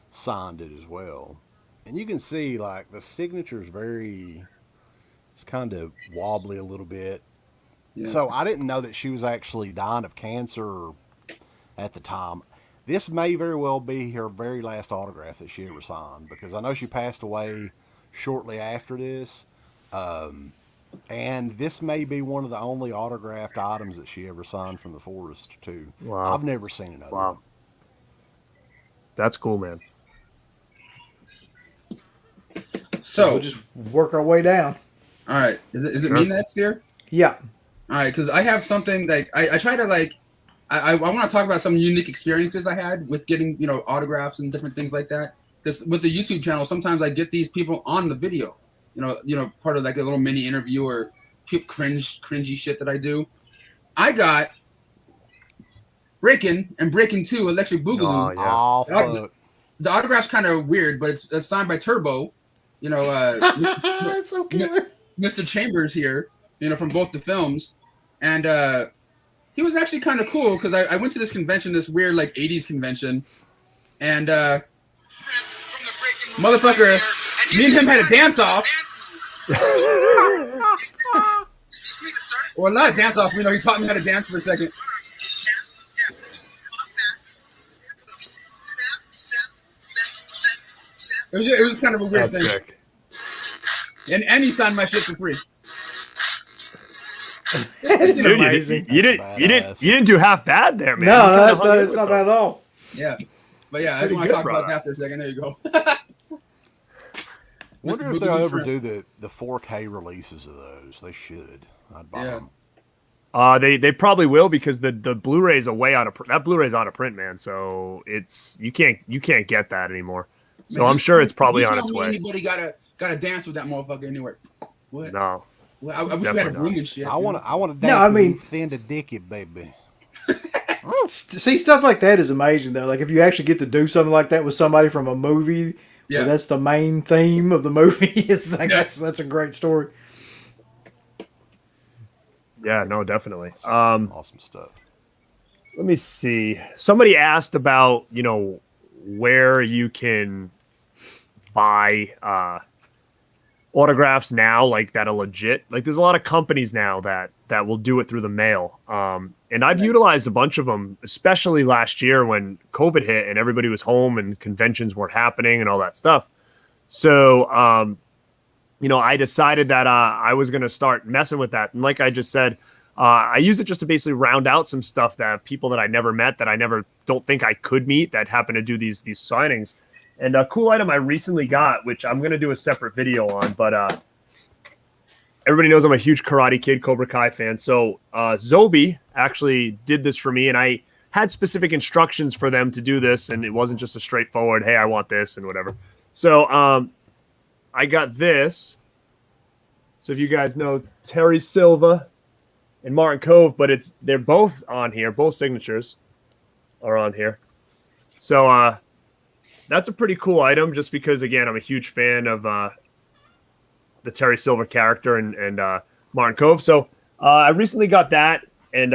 signed it as well. And you can see, like, the signature is it's kind of wobbly a little bit. Yeah. So I didn't know that she was actually dying of cancer at the time. This may very well be her very last autograph that she ever signed, because I know she passed away shortly after this. And this may be one of the only autographed items that she ever signed from The Forest, too. Wow. I've never seen another one. That's cool, man. So we'll just work our way down. All right. Is it me next here? Yeah. All right, because I have something like I try to like I want to talk about some unique experiences I had with getting autographs and different things like that. Because with the YouTube channel, sometimes I get these people on the video, part of like a little mini interview or cringy shit that I do. I got Breakin' and Breakin' 2 Electric Boogaloo. Oh, yeah. Fuck. The autograph's kind of weird, but it's signed by Turbo. That's so killer. Mr. Chambers here, from both the films. And he was actually kind of cool because I went to this convention, this weird like 80s convention. And motherfucker, me and him had a dance off. Well, not a dance off. He taught me how to dance for a second. It was kind of a weird thing. Sick. And he signed my shit for free. It's amazing. You didn't do half bad there, man. No, that's not bad at all. Yeah, but yeah, I just want to talk about that for a second. There you go. Wonder if they'll ever do the 4K releases of those. They should. I'd buy them. They probably will, because the Blu-rays are way out of that Blu-ray's out of print, man. So you can't get that anymore. So man, I'm sure it's probably on its way. Anybody gotta dance with that motherfucker anywhere? What? No. Well, I wish we had a room and shit. I want to dance with thin to dicky, baby. See, stuff like that is amazing, though. Like, if you actually get to do something like that with somebody from a movie, where that's the main theme of the movie, it's like that's a great story. Yeah, no, definitely. Awesome stuff. Let me see. Somebody asked about, where you can buy autographs now like that are legit. Like there's a lot of companies now that will do it through the mail. And I've utilized a bunch of them, especially last year when COVID hit and everybody was home and conventions weren't happening and all that stuff. So, I decided that I was going to start messing with that. And like I just said, I use it just to basically round out some stuff that people that I never met, that I never don't think I could meet, that happen to do these signings. And a cool item I recently got, which I'm going to do a separate video on, but everybody knows I'm a huge Karate Kid Cobra Kai fan. So Zobi actually did this for me, and I had specific instructions for them to do this, and it wasn't just a straightforward, hey, I want this and whatever. So I got this. So if you guys know Terry Silva and Martin Cove, but they're both on here. Both signatures are on here. So that's a pretty cool item, just because, again, I'm a huge fan of the Terry Silver character and Martin Cove. So I recently got that, and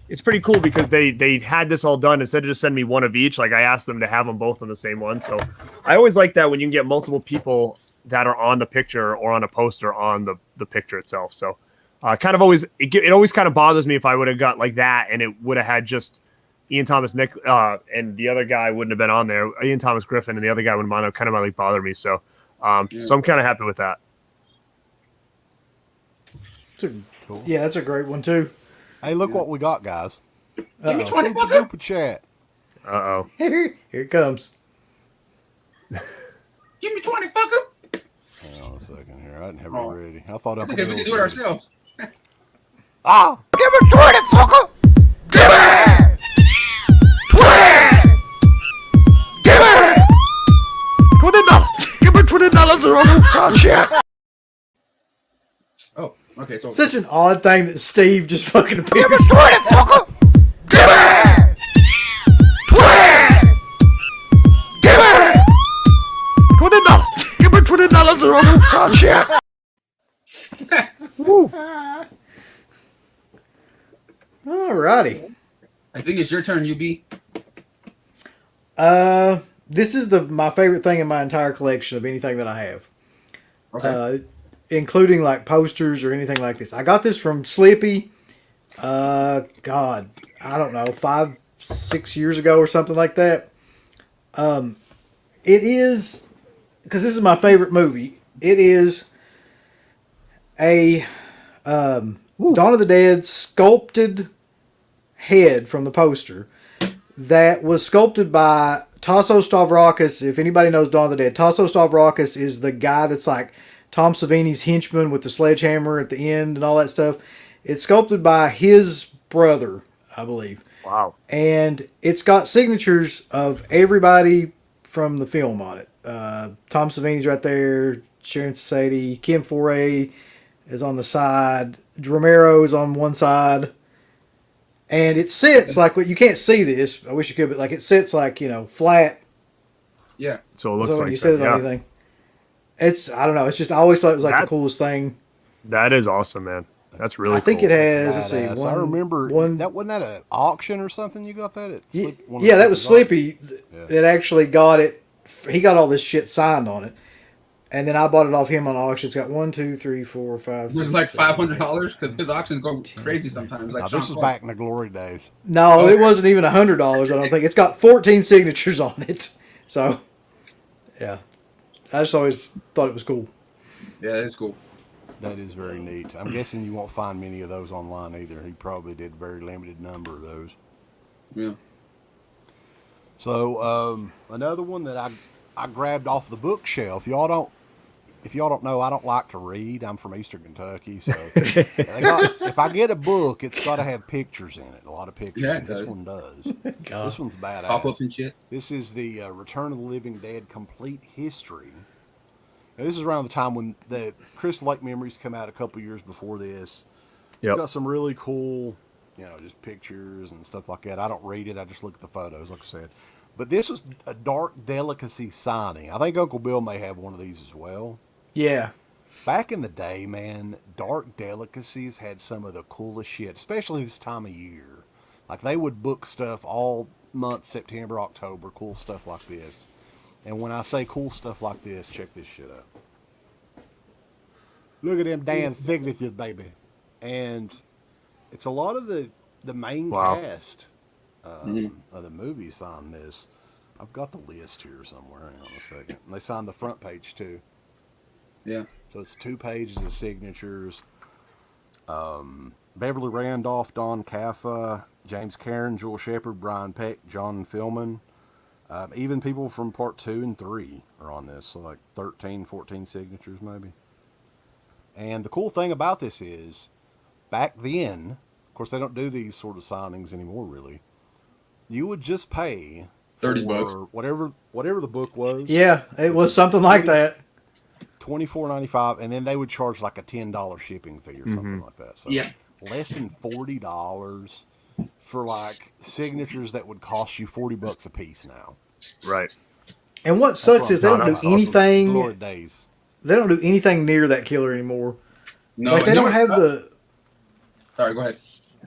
it's pretty cool because they had this all done. Instead of just sending me one of each, like I asked them to have them both on the same one. So I always like that when you can get multiple people that are on the picture or on a poster on the picture itself. So kind of always, it always kind of bothers me if I would have got like that and it would have had just Ian Thomas Nick and the other guy wouldn't have been on there. Ian Thomas Griffin and the other guy wouldn't have kind of like bother me. So so I'm kind of happy with that. Cool. Yeah, that's a great one too. Hey, look what we got, guys. Give me 20 fucker. Super chat. Uh-oh. Here it comes. Give me 20 fucker. Hang on a second here. I didn't have it ready. I thought That's okay. We can do it ourselves. Give me 20, fucker. Give me 20. Give me $20. Give me $20 or I'll chat. Oh, okay. So Such an odd thing that Steve just fucking appears. Give me 20, fucker. Give me 20. Give me $20. Give me $20 or I'll chat. Alrighty. I think it's your turn, UB. This is my favorite thing in my entire collection of anything that I have. Okay. Including like posters or anything like this. I got this from Slippy. God, I don't know, 5-6 years ago or something like that. It is, because this is my favorite movie. It is a Dawn of the Dead sculpted head from the poster that was sculpted by Tasso Stavrakis. If anybody knows Dawn of the Dead, Tasso Stavrakis is the guy that's like Tom Savini's henchman with the sledgehammer at the end and all that stuff. It's sculpted by his brother, I believe. Wow. And it's got signatures of everybody from the film on it. Tom Savini's right there, Sharon Sadie, Ken Foray is on the side, Romero is on one side. And it sits like, you can't see this, I wish you could, but like it sits like, flat. Yeah. So it looks So when like you sit it that, on anything. It's, I don't know, it's just, I always thought it was like the coolest thing. That is awesome, man. That's really cool. I think it has, let's see. Badass. I remember that wasn't that an auction or something you got that at? Yeah, that was Slippy that actually got it. He got all this shit signed on it. And then I bought it off him on auction. It's got 1, 2, 3, 4, 5, 6. Was it like $500? Because his auctions go crazy sometimes. Like this was back in the glory days. No, it wasn't even $100. I don't think. It's got 14 signatures on it. So, yeah, I just always thought it was cool. Yeah, it's cool. That is very neat. I'm guessing you won't find many of those online either. He probably did a very limited number of those. Yeah. So another one that I grabbed off the bookshelf. If y'all don't know, I don't like to read. I'm from Eastern Kentucky, so if I get a book, it's got to have pictures in it. A lot of pictures. Yeah, and this one does. This one's badass. Pop up and shit. This is the Return of the Living Dead Complete History. Now, this is around the time when the Crystal Lake Memories come out a couple years before this. Yep. It's got some really cool, just pictures and stuff like that. I don't read it. I just look at the photos, like I said. But this was a Dark Delicacy signing. I think Uncle Bill may have one of these as well. Yeah. Back in the day, man, Dark Delicacies had some of the coolest shit, especially this time of year. Like, they would book stuff all month, September, October, cool stuff like this. And when I say cool stuff like this, check this shit out. Look at them damn signatures, baby. And it's a lot of the main cast of the movie signed this. I've got the list here somewhere. Hang on a second. And they signed the front page too. Yeah. So it's 2 pages of signatures. Beverly Randolph, Don Caffa, James Cairn, Joel Shepard, Brian Peck, John Fillman. Even people from part 2 and 3 are on this. So like 13, 14 signatures maybe. And the cool thing about this is, back then, of course they don't do these sort of signings anymore really. You would just pay $30, whatever the book was. Yeah, it was something like that. $24.95, and then they would charge like a $10 shipping fee or something like that. So less than $40 for like signatures that would cost you $40 a piece now. Right. And what sucks is they don't do anything. Glory days. They don't do anything near that killer anymore. No, like they don't have the. Sorry, go ahead.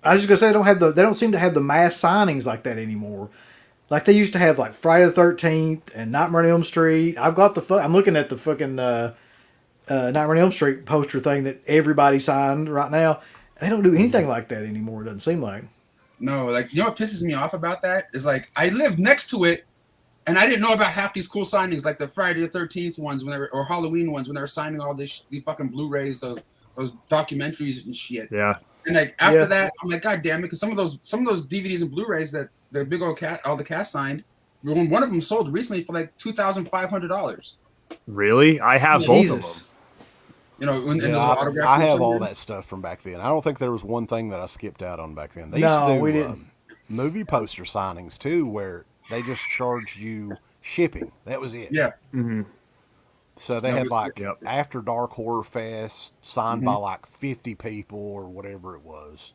I was just gonna say they don't seem to have the mass signings like that anymore. Like they used to have like Friday the 13th and Nightmare on Elm Street. I'm looking at the fucking Nightmare on Elm Street poster thing that everybody signed right now. They don't do anything like that anymore. It doesn't seem like. No, like, you know what pisses me off about that is, like, I lived next to it, and I didn't know about half these cool signings, like the Friday the 13th ones or Halloween ones when they were signing all the fucking Blu-rays, those documentaries and shit. Yeah. And like after that, I'm like, God damn it, because some of those DVDs and Blu-rays that the big old all the cast signed, one of them sold recently for like $2,500. Really? I have both of them. You know, in the autograph. I have all that stuff from back then. I don't think there was one thing that I skipped out on back then. They used to do we didn't. Movie poster signings too, where they just charged you shipping. That was it. Yeah. Mm-hmm. So they had like After Dark Horror Fest signed by like 50 people or whatever it was.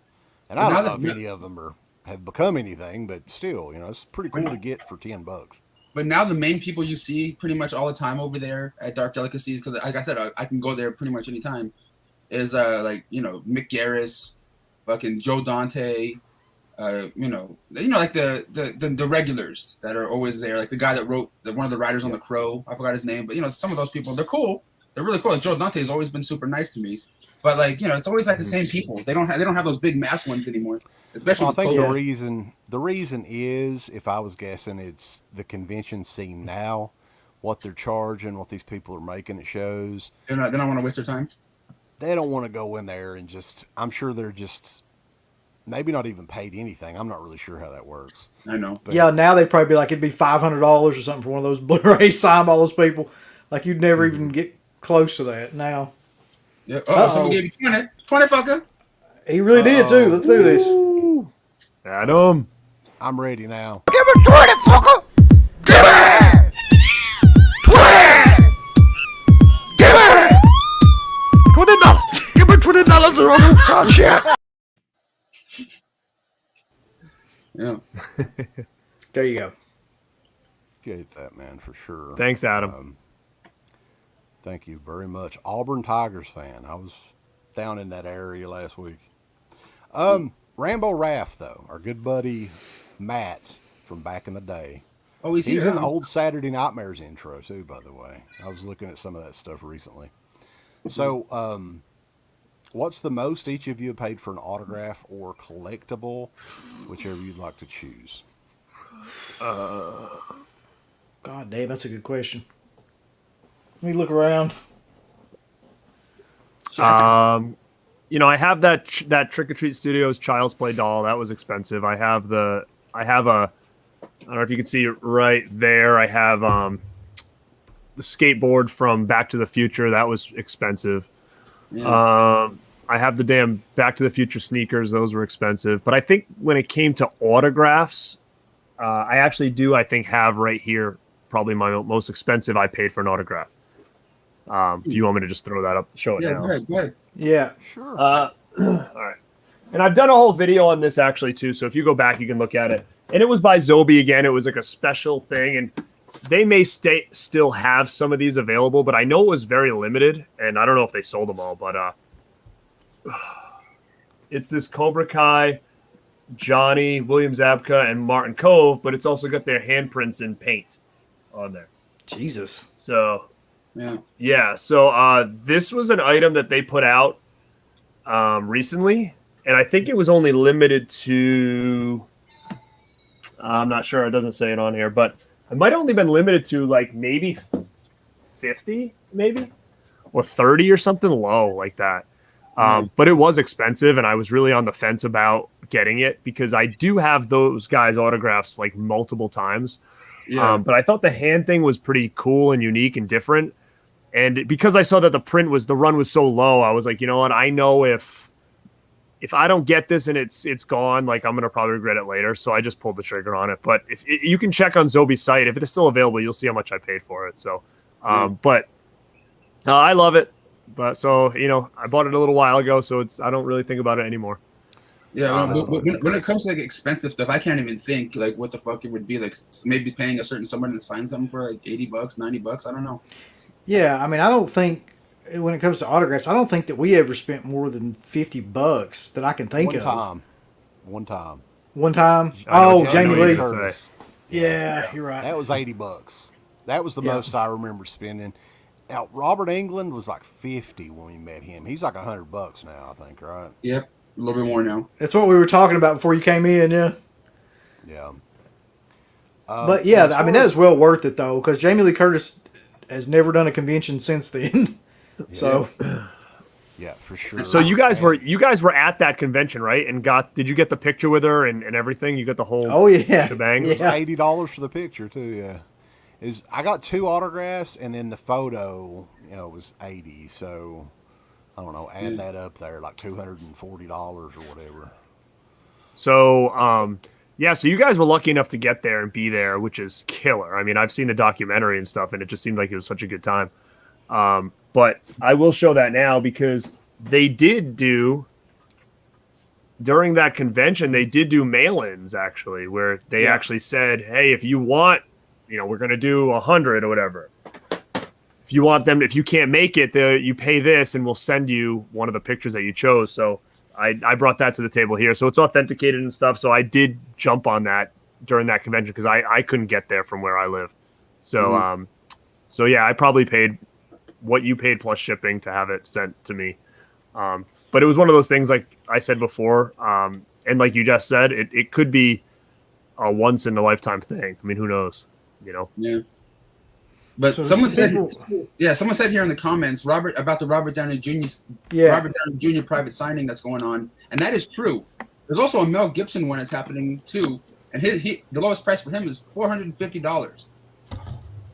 And I don't know if any of them have become anything, but still, you know, it's pretty cool to get for $10. But now the main people you see pretty much all the time over there at Dark Delicacies, because like I said, I can go there pretty much anytime, is like, you know, Mick Garris, fucking Joe Dante, you know, like the regulars that are always there, like the guy that wrote one of the writers on The Crow. I forgot his name, but you know, some of those people, they're cool. They're really cool. Like Joe Dante has always been super nice to me, but like, you know, it's always like the same people. They don't have those big mass ones anymore. Especially I think the reason is, if I was guessing, it's the convention scene now, what they're charging, what these people are making at shows. They don't want to waste their time. They don't want to go in there and I'm sure they're just maybe not even paid anything. I'm not really sure how that works. I know. But yeah, now they'd probably be like, it'd be $500 or something for one of those Blu-ray signed by those people. Like you'd never even get close to that now. Yeah. Someone gave you 20 fucker. He really did too. Let's do this. Adam. I'm ready now. Give me 20, fucker! Give me! 20! Give me! $20! Give me $20 or I'm gonna shit! Yeah. There you go. Appreciate that, man, for sure. Thanks, Adam. Thank you very much. Auburn Tigers fan. I was down in that area last week. Rambo Raff, though, our good buddy Matt from back in the day. Oh, he's in the old Saturday Nightmares intro, too, by the way. I was looking at some of that stuff recently. So, what's the most each of you have paid for an autograph or collectible, whichever you'd like to choose? God damn, that's a good question. Let me look around. You know, I have that Trick or Treat Studios Child's Play doll. That was expensive. I have a, I don't know if you can see it right there. I have the skateboard from Back to the Future. That was expensive. Yeah. I have the damn Back to the Future sneakers. Those were expensive. But I think when it came to autographs, I actually I think have right here probably my most expensive I paid for an autograph. If you want me to just throw that up, show it now. Go ahead. Yeah, sure. All right. And I've done a whole video on this actually too. So if you go back, you can look at it. And it was by Zobi again. It was like a special thing, and they may still have some of these available, but I know it was very limited, and I don't know if they sold them all. But it's this Cobra Kai, Johnny, William Zabka, and Martin Cove, but it's also got their handprints in paint on there. Jesus. So Yeah. So this was an item that they put out recently, and I think it was only limited to. I'm not sure. It doesn't say it on here, but it might only been limited to like maybe 50, maybe, or 30 or something low like that. But it was expensive, and I was really on the fence about getting it because I do have those guys' autographs like multiple times. Yeah. But I thought the hand thing was pretty cool and unique and different. And because I saw that the run was so low, I was like, you know what? I know if I don't get this and it's gone, like I'm gonna probably regret it later. So I just pulled the trigger on it. But if you can check on Zobi's site, if it is still available, you'll see how much I paid for it. So, but I love it. But so I bought it a little while ago, so I don't really think about it anymore. Yeah, when it comes to like expensive stuff, I can't even think like what the fuck it would be like. Maybe paying a certain someone to sign something for like $80, $90. I don't know. Yeah, I mean, I don't think when it comes to autographs, I don't think that we ever spent more than $50 that I can think of. One time. Jamie Lee Curtis. Yeah, you're right. That was $80. That was the most I remember spending. Now Robert Englund was like 50 when we met him. He's like $100 now, I think, right? Yep, a little bit more now. That's what we were talking about before you came in, yeah. Yeah. But yeah, I mean that is well worth it though, because Jamie Lee Curtis has never done a convention since then. So. Yeah, for sure. So you guys were at that convention, right? And did you get the picture with her and everything? You got the whole shebang? It was $80 for the picture too, yeah. I got 2 autographs and then the photo, was $80. So I don't know, add that up there, like $240 or whatever. So so you guys were lucky enough to get there and be there, which is killer. I mean, I've seen the documentary and stuff, and it just seemed like it was such a good time. But I will show that now because they did during that convention, they did do mail-ins actually, where they actually said, hey, if you want, we're going to do 100 or whatever. If you want them, if you can't make it, you pay this and we'll send you one of the pictures that you chose. So I brought that to the table here. So it's authenticated and stuff. So I did jump on that during that convention because I couldn't get there from where I live. So, I probably paid what you paid plus shipping to have it sent to me. But it was one of those things, like I said before, and like you just said, it could be a once in a lifetime thing. I mean, who knows? Yeah. But someone said here in the comments, about the Robert Downey Jr. private signing that's going on, and that is true. There's also a Mel Gibson one that's happening too, and the lowest price for him is $450.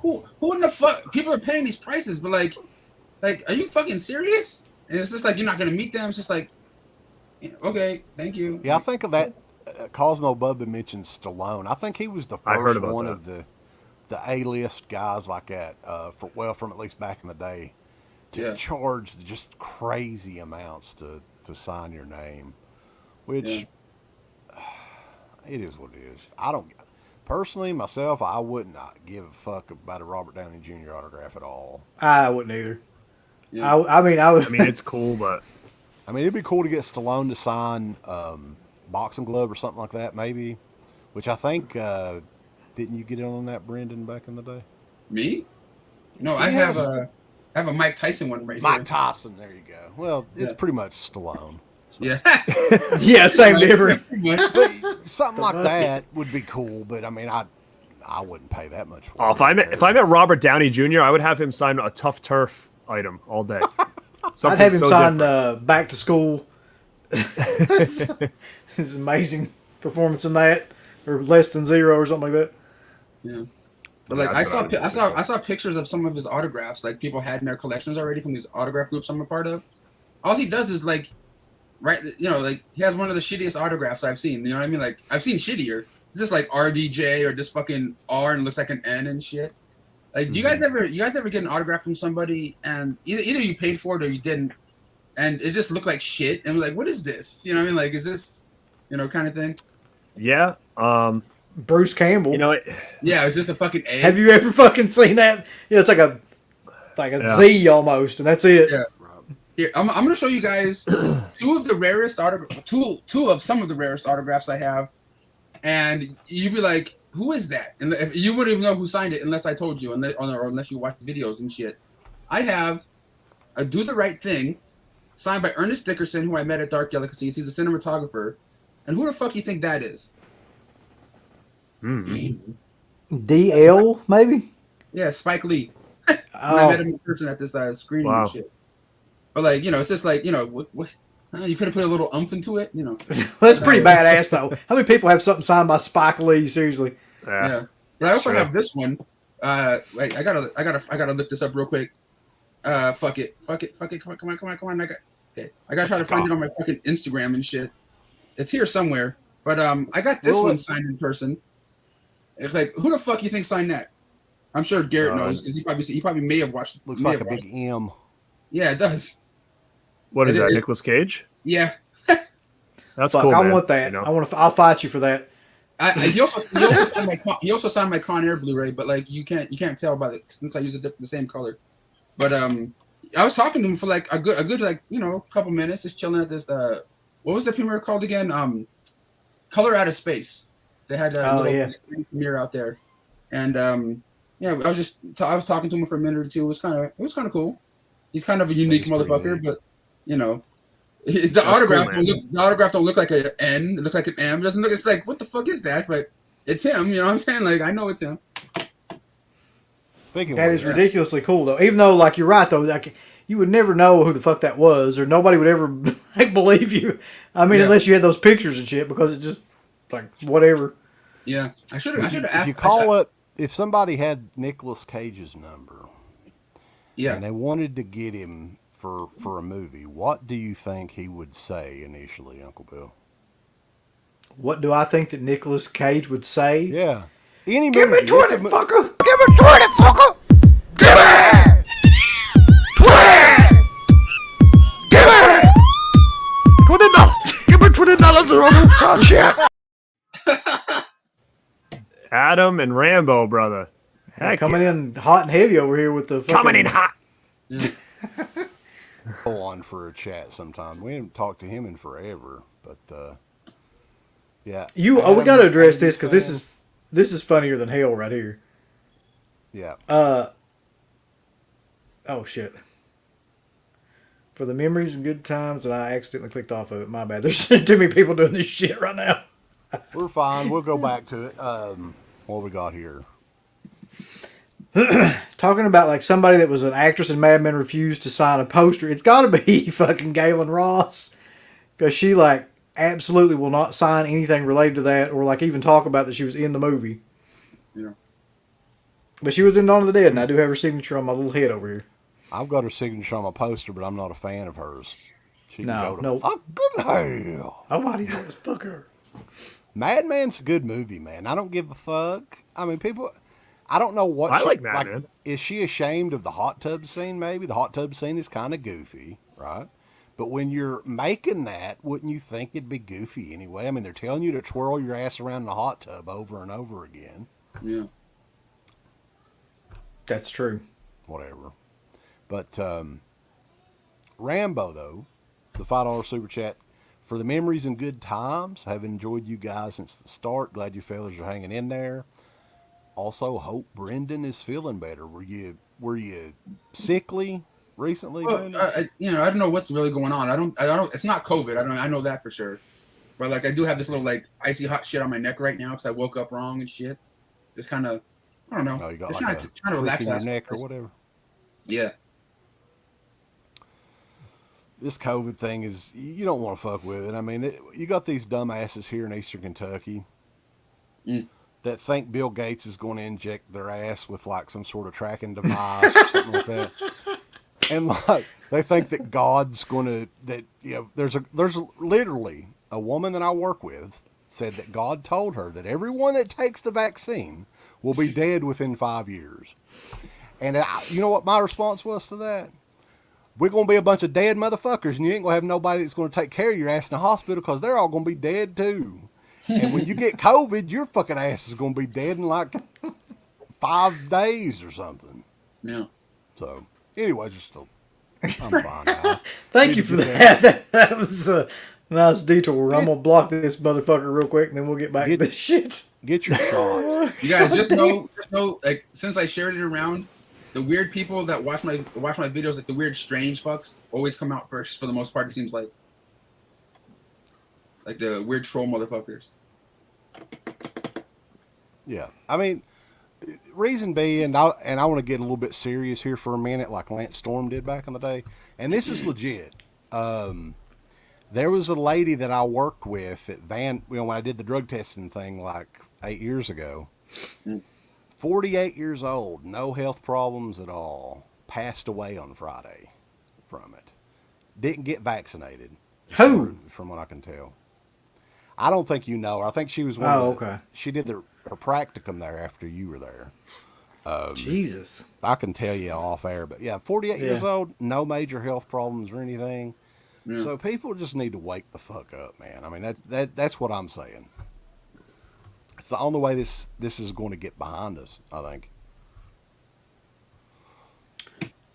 Who in the fuck? People are paying these prices, but like, are you fucking serious? And it's just like you're not gonna meet them. It's just like, okay, thank you. Yeah, I think of that. Cosmo Bubba mentioned Stallone. I think he was the first one of the A-list guys like that. From at least back in the day, to charge just crazy amounts to sign your name, which it is what it is. I don't. Personally, myself, I would not give a fuck about a Robert Downey Jr. autograph at all. I wouldn't either. Yeah. I mean, it's cool, but it'd be cool to get Stallone to sign Boxing Glove or something like that, maybe. Which I think didn't you get in on that, Brendan, back in the day? Me? No, I have a Mike Tyson one right here. Mike Tyson, there you go. Well, it's pretty much Stallone. So. Yeah. Yeah, same difference. But something like that would be cool, but I mean, I wouldn't pay that much for it. If I met Robert Downey Jr., I would have him sign a Tough Turf item all day. I'd have him sign Back to School. His amazing performance in that, or Less Than Zero, or something like that. Yeah. But like I saw pictures of some of his autographs, like people had in their collections already from these autograph groups I'm a part of. All he does is like, like he has one of the shittiest autographs I've seen. You know what I mean? Like I've seen shittier. It's just like RDJ or just fucking R and it looks like an N and shit. Like, do you guys ever get an autograph from somebody and either you paid for it or you didn't, and it just looked like shit and we're like, what is this? You know what I mean? Like, is this, kind of thing? Yeah. Bruce Campbell. Yeah, it's just a fucking A. Have you ever fucking seen that? Yeah, it's like a Z almost, and that's it. Yeah. Here, I'm gonna show you guys two of some of the rarest autographs I have, and you'd be like, "Who is that?" And if you wouldn't even know who signed it unless I told you, unless you watch videos and shit. I have a Do the Right Thing signed by Ernest Dickerson, who I met at Dark Delicacies. He's a cinematographer. And who the fuck do you think that is? DL, maybe? Yeah, Spike Lee. Oh. I met him in person at this screening Wow. and shit. But, like, you know, it's just like, you know, you could have put a little umph into it, you know. That's pretty badass, though. How many people have something signed by Spike Lee? Seriously. Yeah. But I also have this one. Like, I gotta look this up real quick. Fuck it. Come on. I gotta try to find it on my fucking Instagram and shit. It's here somewhere. But I got this one signed in person. It's like, who the fuck you think signed that? I'm sure Garrett knows because he probably may have watched. Looks like a big M. Yeah, it does. What is that? Nicolas Cage? Yeah. That's Fuck, cool. I man. want that. You know? I'll fight you for that. He also signed my Con Air Blu-ray, but like you can't tell by since I use the same color. But I was talking to him for like a good like couple minutes, just chilling at this. What was the premiere called again? Color Out of Space. They had a little premiere out there, and I was talking to him for a minute or two. It was kind of cool. He's kind of a unique motherfucker, but the autograph don't look like an N. It looks like an M. It doesn't look. It's like, what the fuck is that? But it's him. You know what I'm saying? Like, I know it's him. That is ridiculously cool, though. Even though, like, you're right, though. Like, you would never know who the fuck that was, or nobody would ever like believe you. I mean, unless you had those pictures and shit, because it's just like whatever. Yeah, I should have asked. If you call up, if somebody had Nicolas Cage's number, and they wanted to get him for a movie, what do you think he would say initially, Uncle Bill? What do I think that Nicolas Cage would say? Yeah. Any Give movie. me 20, fucker! Give me 20, fucker! Give me! 20! Give me! $20! Give me $20 or I'm gonna shit! Adam and Rambo, brother. Heck coming in hot and heavy over here with the fucking... Coming in hot! Go on for a chat sometime. We haven't talked to him in forever, but yeah. We got to address this because this is funnier than hell right here. Yeah. Oh shit. For the memories and good times, and I accidentally clicked off of it. My bad. There's too many people doing this shit right now. We're fine. We'll go back to it. What we got here? Talking about like somebody that was an actress in Mad Men refused to sign a poster. It's got to be fucking Galen Ross, because she like absolutely will not sign anything related to that, or like even talk about that she was in the movie. Yeah. But she was in Dawn of the Dead, and I do have her signature on my little head over here. I've got her signature on my poster, but I'm not a fan of hers. She can No. fucking hell. Nobody knows. Fuck her. Mad Men's a good movie, man. I don't give a fuck. I mean, people. I don't know what. I like Mad Men. Is she ashamed of the hot tub scene? Maybe the hot tub scene is kind of goofy, right? But when you're making that, wouldn't you think it'd be goofy anyway? I mean, they're telling you to twirl your ass around in the hot tub over and over again. Yeah. That's true. Whatever. But Rambo, though, the $5 super chat, for the memories and good times, have enjoyed you guys since the start. Glad you fellas are hanging in there. Also, hope Brendan is feeling better. Were you sickly recently? Well, I don't know what's really going on. I don't. It's not COVID. I know that for sure. But like, I do have this little like icy hot shit on my neck right now because I woke up wrong and shit. It's kind of, I don't know. Oh, you got it's like trying to relax in your neck or whatever. Yeah. This COVID thing is, you don't want to fuck with it. I mean, you got these dumbasses here in Eastern Kentucky that think Bill Gates is going to inject their ass with like some sort of tracking device or something like that. And like, they think that God's going to, there's literally a woman that I work with said that God told her that everyone that takes the vaccine will be dead within 5 years. And you know what my response was to that? We're going to be a bunch of dead motherfuckers, and you ain't going to have nobody that's going to take care of your ass in the hospital because they're all going to be dead too. And when you get COVID, your fucking ass is going to be dead in like 5 days or something. Yeah. So, anyway, I'm fine now. Thank you for that. That was a nice detour. I'm going to block this motherfucker real quick, and then we'll get back to this shit. Get your shot. You guys just know, like, since I shared it around, the weird people that watch my videos, like the weird strange fucks, always come out first for the most part. It seems like the weird troll motherfuckers. Yeah, I mean, reason being, I want to get a little bit serious here for a minute, like Lance Storm did back in the day, and this is legit. There was a lady that I worked with at when I did the drug testing thing like 8 years ago. 48 years old, no health problems at all, passed away on Friday from it. Didn't get vaccinated. Who? From what I can tell. I don't think you know her. I think she was okay. She did her practicum there after you were there. Jesus. I can tell you off air, but yeah, 48 years old, no major health problems or anything. Yeah. So people just need to wake the fuck up, man. I mean, that's what I'm saying. It's the only way this is going to get behind us, I think.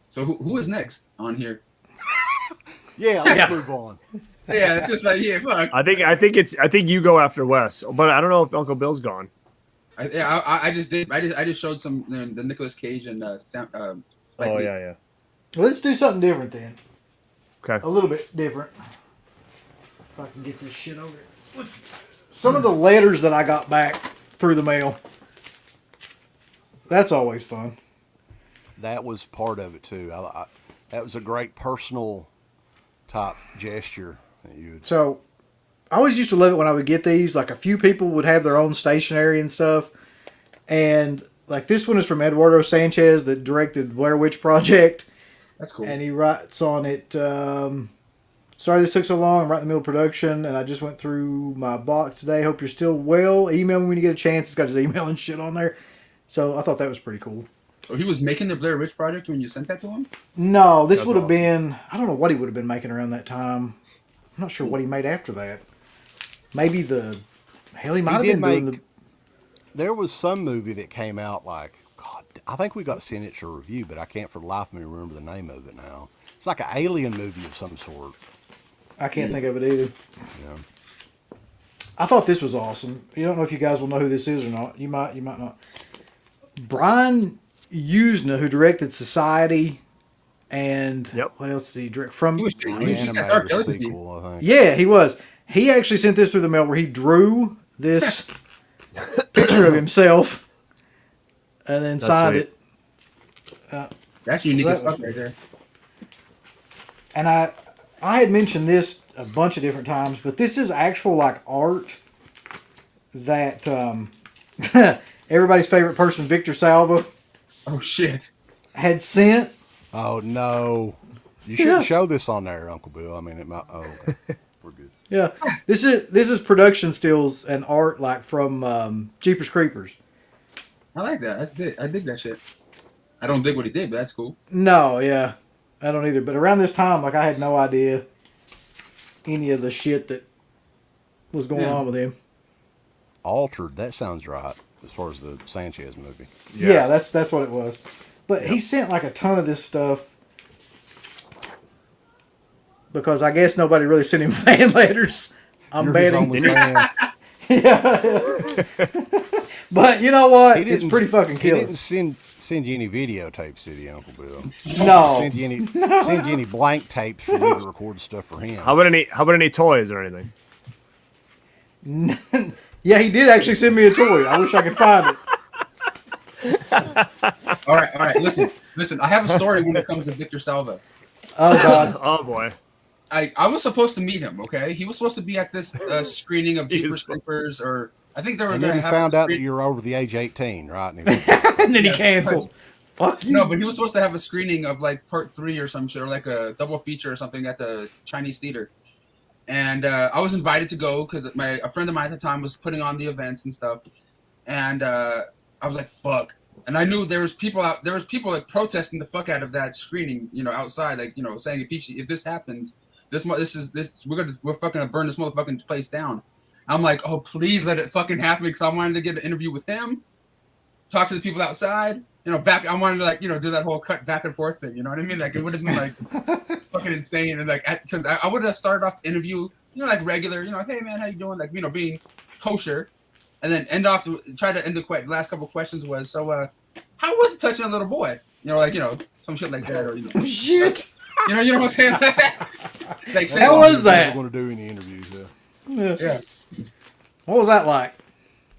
So who is next on here? Let's move on. Yeah, it's just like fuck. I think you go after Wes, but I don't know if Uncle Bill's gone. I just showed some the Nicolas Cage and Spike Lee. Yeah. Let's do something different then. Okay. A little bit different. If I can get this shit over here. Some of the letters that I got back through the mail. That's always fun. That was part of it too. That was a great personal type gesture that you would. So, I always used to love it when I would get these. Like, a few people would have their own stationery and stuff. And, like, this one is from Eduardo Sanchez that directed Blair Witch Project. That's cool. And he writes on it, sorry this took so long. I'm right in the middle of production, and I just went through my box today. Hope you're still well. Email me when you get a chance. It's got his email and shit on there. So, I thought that was pretty cool. So, he was making the Blair Witch Project when you sent that to him? No, this would have been, I don't know what he would have been making around that time. I'm not sure what he made after that. Maybe he might have been doing the... There was some movie that came out like, God, I think we got sent it to review, but I can't for the life of me remember the name of it now. It's like an alien movie of some sort. I can't think of it either. Yeah. I thought this was awesome. You don't know if you guys will know who this is or not. You might not. Brian Usna, who directed Society, and what else did he direct? He was just got Dark Delicacy. Yeah, he was. He actually sent this through the mail where he drew this picture of himself and then signed it. That's unique as fuck right there. And I had mentioned this a bunch of different times, but this is actual like art that everybody's favorite person, Victor Salva. Oh shit! Had sent. Oh no! You shouldn't show this on there, Uncle Bill. I mean, it might. Oh, we're good. Yeah, this is production stills and art like from Jeepers Creepers. I like that. I dig that shit. I don't dig what he did, but that's cool. No, yeah, I don't either. But around this time, like I had no idea any of the shit that was going on with him. Altered. That sounds right. As far as the Sanchez movie. Yeah, that's what it was. But he sent like a ton of this stuff because I guess nobody really sent him fan letters. I'm betting. Yeah. But you know what? It's pretty fucking killer. He didn't send you any videotapes, did he, Uncle Bill? No. Send you any blank tapes for you to record stuff for him. How about any toys or anything? Yeah, he did actually send me a toy. I wish I could find it. All right. Listen. I have a story when it comes to Victor Salva. Oh God. Oh boy. I was supposed to meet him. Okay, he was supposed to be at this screening of Jeepers Creepers, or I think they were. And then he found out that you were over the age 18, right? And then he canceled. Fuck you. No, but he was supposed to have a screening of like part 3 or some shit, or like a double feature or something at the Chinese theater. And I was invited to go because a friend of mine at the time was putting on the events and stuff. And I was like, "Fuck!" And I knew there was people like protesting the fuck out of that screening, outside, like saying if this happens, we're fucking gonna burn this motherfucking place down. I'm like, oh please let it fucking happen because I wanted to get an interview with him, talk to the people outside. I wanted to do that whole cut back and forth thing. You know what I mean? Like it would have been like fucking insane, and like because I would have started off the interview, like regular, hey man, how you doing? Like being kosher, and then try to end the last couple of questions was so how was it touching a little boy? some shit like that, or Shit. you know what I'm saying? Like, How was that? I'm going to do any interviews. Yeah. Yeah. What was that like?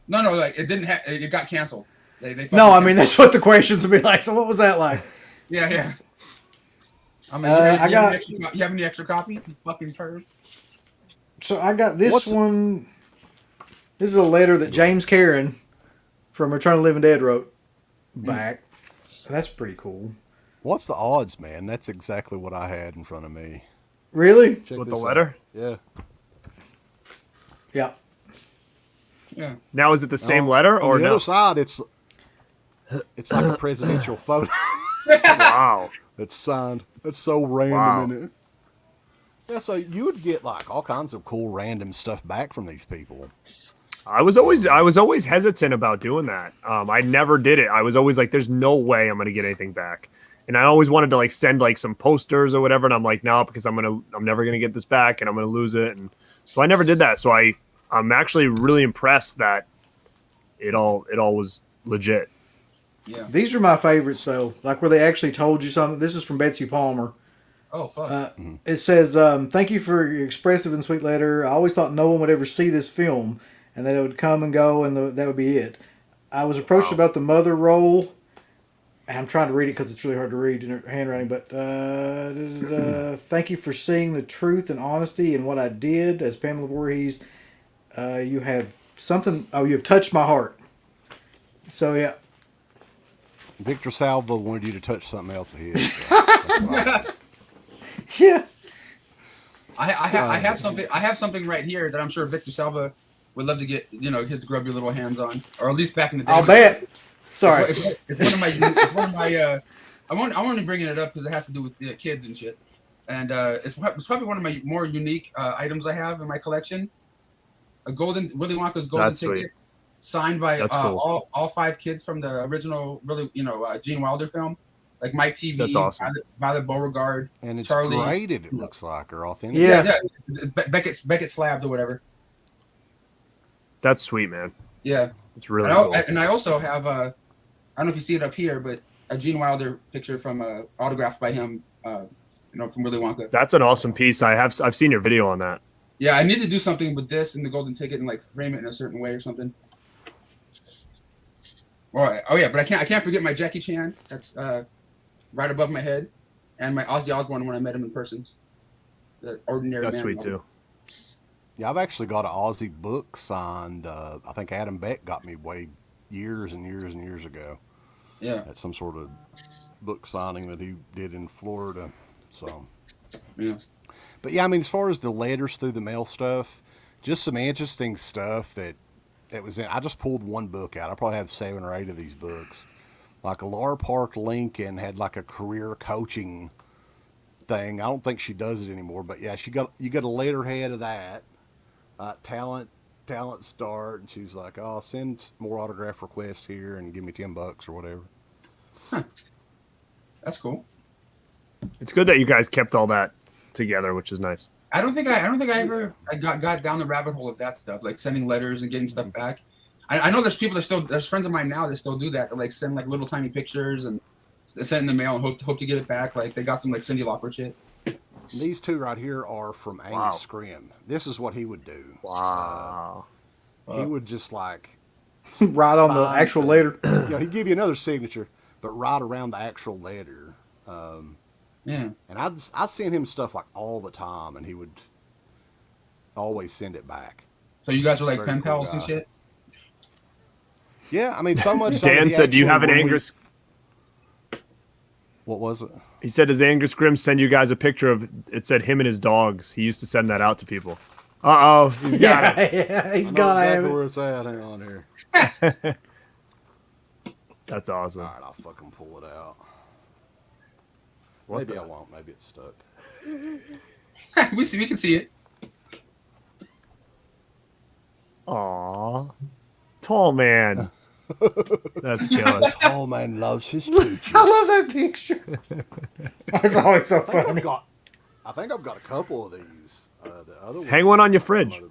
No, like it didn't. It got canceled. They No, I mean that's what the questions would be like. So what was that like? Yeah. I mean, you have any extra copies? You fucking turd. So I got this one. This is a letter that James Karen from Return of the Living Dead wrote back. That's pretty cool. What's the odds, man? That's exactly what I had in front of me. Really? Check With the this letter? out. Yeah. Yeah. Now, is it the same letter or on the no? other side? It's like a presidential photo. Wow. That's signed. That's so random, Wow. isn't it? Yeah, so you would get like all kinds of cool random stuff back from these people. I was always hesitant about doing that. I never did it. I was always like, "There's no way I'm gonna get anything back," and I always wanted to like send like some posters or whatever. And I'm like, no, because I'm never gonna get this back, and I'm gonna lose it. And so I never did that. So I'm actually really impressed that it all was legit. Yeah. These are my favorites, though. Like where they actually told you something. This is from Betsy Palmer. Oh, fuck. It says, "Thank you for your expressive and sweet letter. I always thought no one would ever see this film, and that it would come and go, and that would be it. I was approached about the mother role." I'm trying to read it because it's really hard to read in her handwriting. But thank you for seeing the truth and honesty in what I did as Pamela Voorhees. You have something. Oh, you have touched my heart. So yeah. Victor Salva wanted you to touch something else of his. So that's why. Yeah. I have something. I have something right here that I'm sure Victor Salva would love to get his grubby little hands on, or at least back in the day. I'll bet. Sorry. It's one of my. It's one of my. I'm only bringing it up because it has to do with kids and shit, and it's probably one of my more unique items I have in my collection. A Willy Wonka's golden ticket, signed by cool. all 5 kids from the original Gene Wilder film, like Mike TV. That's awesome. Violet Beauregard, and it's Charlie. graded. It looks like, or authentic. Yeah. It's Beckett slabbed or whatever. That's sweet, man. Yeah, it's really cool. And I also have I don't know if you see it up here, but a Gene Wilder picture from autographed by him, from Willy Wonka. That's an awesome piece. I've seen your video on that. Yeah, I need to do something with this and the golden ticket and like frame it in a certain way or something. But I can't forget my Jackie Chan. That's right above my head, and my Ozzy Osbourne when I met him in person. The Ordinary That's Man. sweet too. Yeah, I've actually got an Ozzy book signed. I think Adam Beck got me years and years and years ago. Yeah. At some sort of book signing that he did in Florida. So. Yeah. But yeah, I mean, as far as the letters through the mail stuff, just some interesting stuff that was in. I just pulled one book out. I probably have 7 or 8 of these books. Like Laura Park Lincoln had like a career coaching thing. I don't think she does it anymore, but yeah, you got a letterhead of that. Talent start, and she was like, "Oh, send more autograph requests here and give me $10 or whatever." Huh. That's cool. It's good that you guys kept all that together, which is nice. I don't think I ever got down the rabbit hole of that stuff, like sending letters and getting stuff back. I know there's friends of mine now that still do that. They like send like little tiny pictures and send in the mail and hope to get it back. Like they got some like Cyndi Lauper shit. These 2 right here are from Angus Scrim. This is what he would do. Wow. He would just like write on the actual letter. He'd give you another signature, but write around the actual letter. Yeah. And I'd send him stuff like all the time, and he would always send it back. So you guys were like pen pals and shit? Yeah, I mean, so much. Dan said, "Do you have an Angus?" What was it? He said, "Does Angus Grimm send you guys a picture of?" It said him and his dogs. He used to send that out to people. He's got it. Yeah, he's got exactly where it's at. Hang on here. That's awesome. All right, I'll fucking pull it out. Maybe I won't. Maybe it's stuck. We can see it. Aw, tall man. That's killer. Tall man loves his pooches. I love that picture. That's always so funny. I think I've got a couple of these. The other Hang one on your fridge.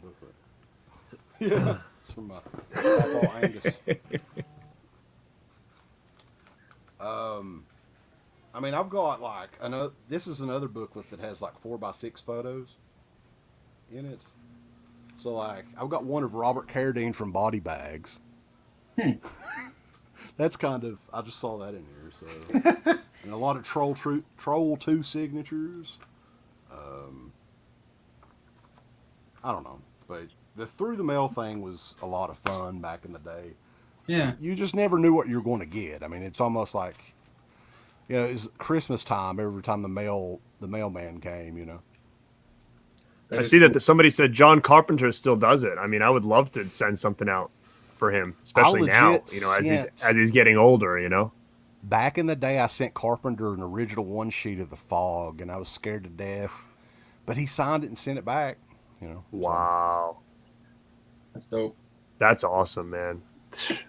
Yeah, it's from my Papa Angus. I mean, I've got like another. This is another booklet that has like 4x6 photos in it. So like, I've got one of Robert Carradine from Body Bags. That's kind of. I just saw that in here. So, and a lot of Troll 2 signatures. I don't know, but the through the mail thing was a lot of fun back in the day. Yeah. You just never knew what you were going to get. I mean, it's almost like, it's Christmas time every time the mailman came, I see that somebody said John Carpenter still does it. I mean, I would love to send something out for him, especially now, as he's getting older, Back in the day, I sent Carpenter an original one sheet of The Fog, and I was scared to death. But he signed it and sent it back, Wow. That's dope. That's awesome, man.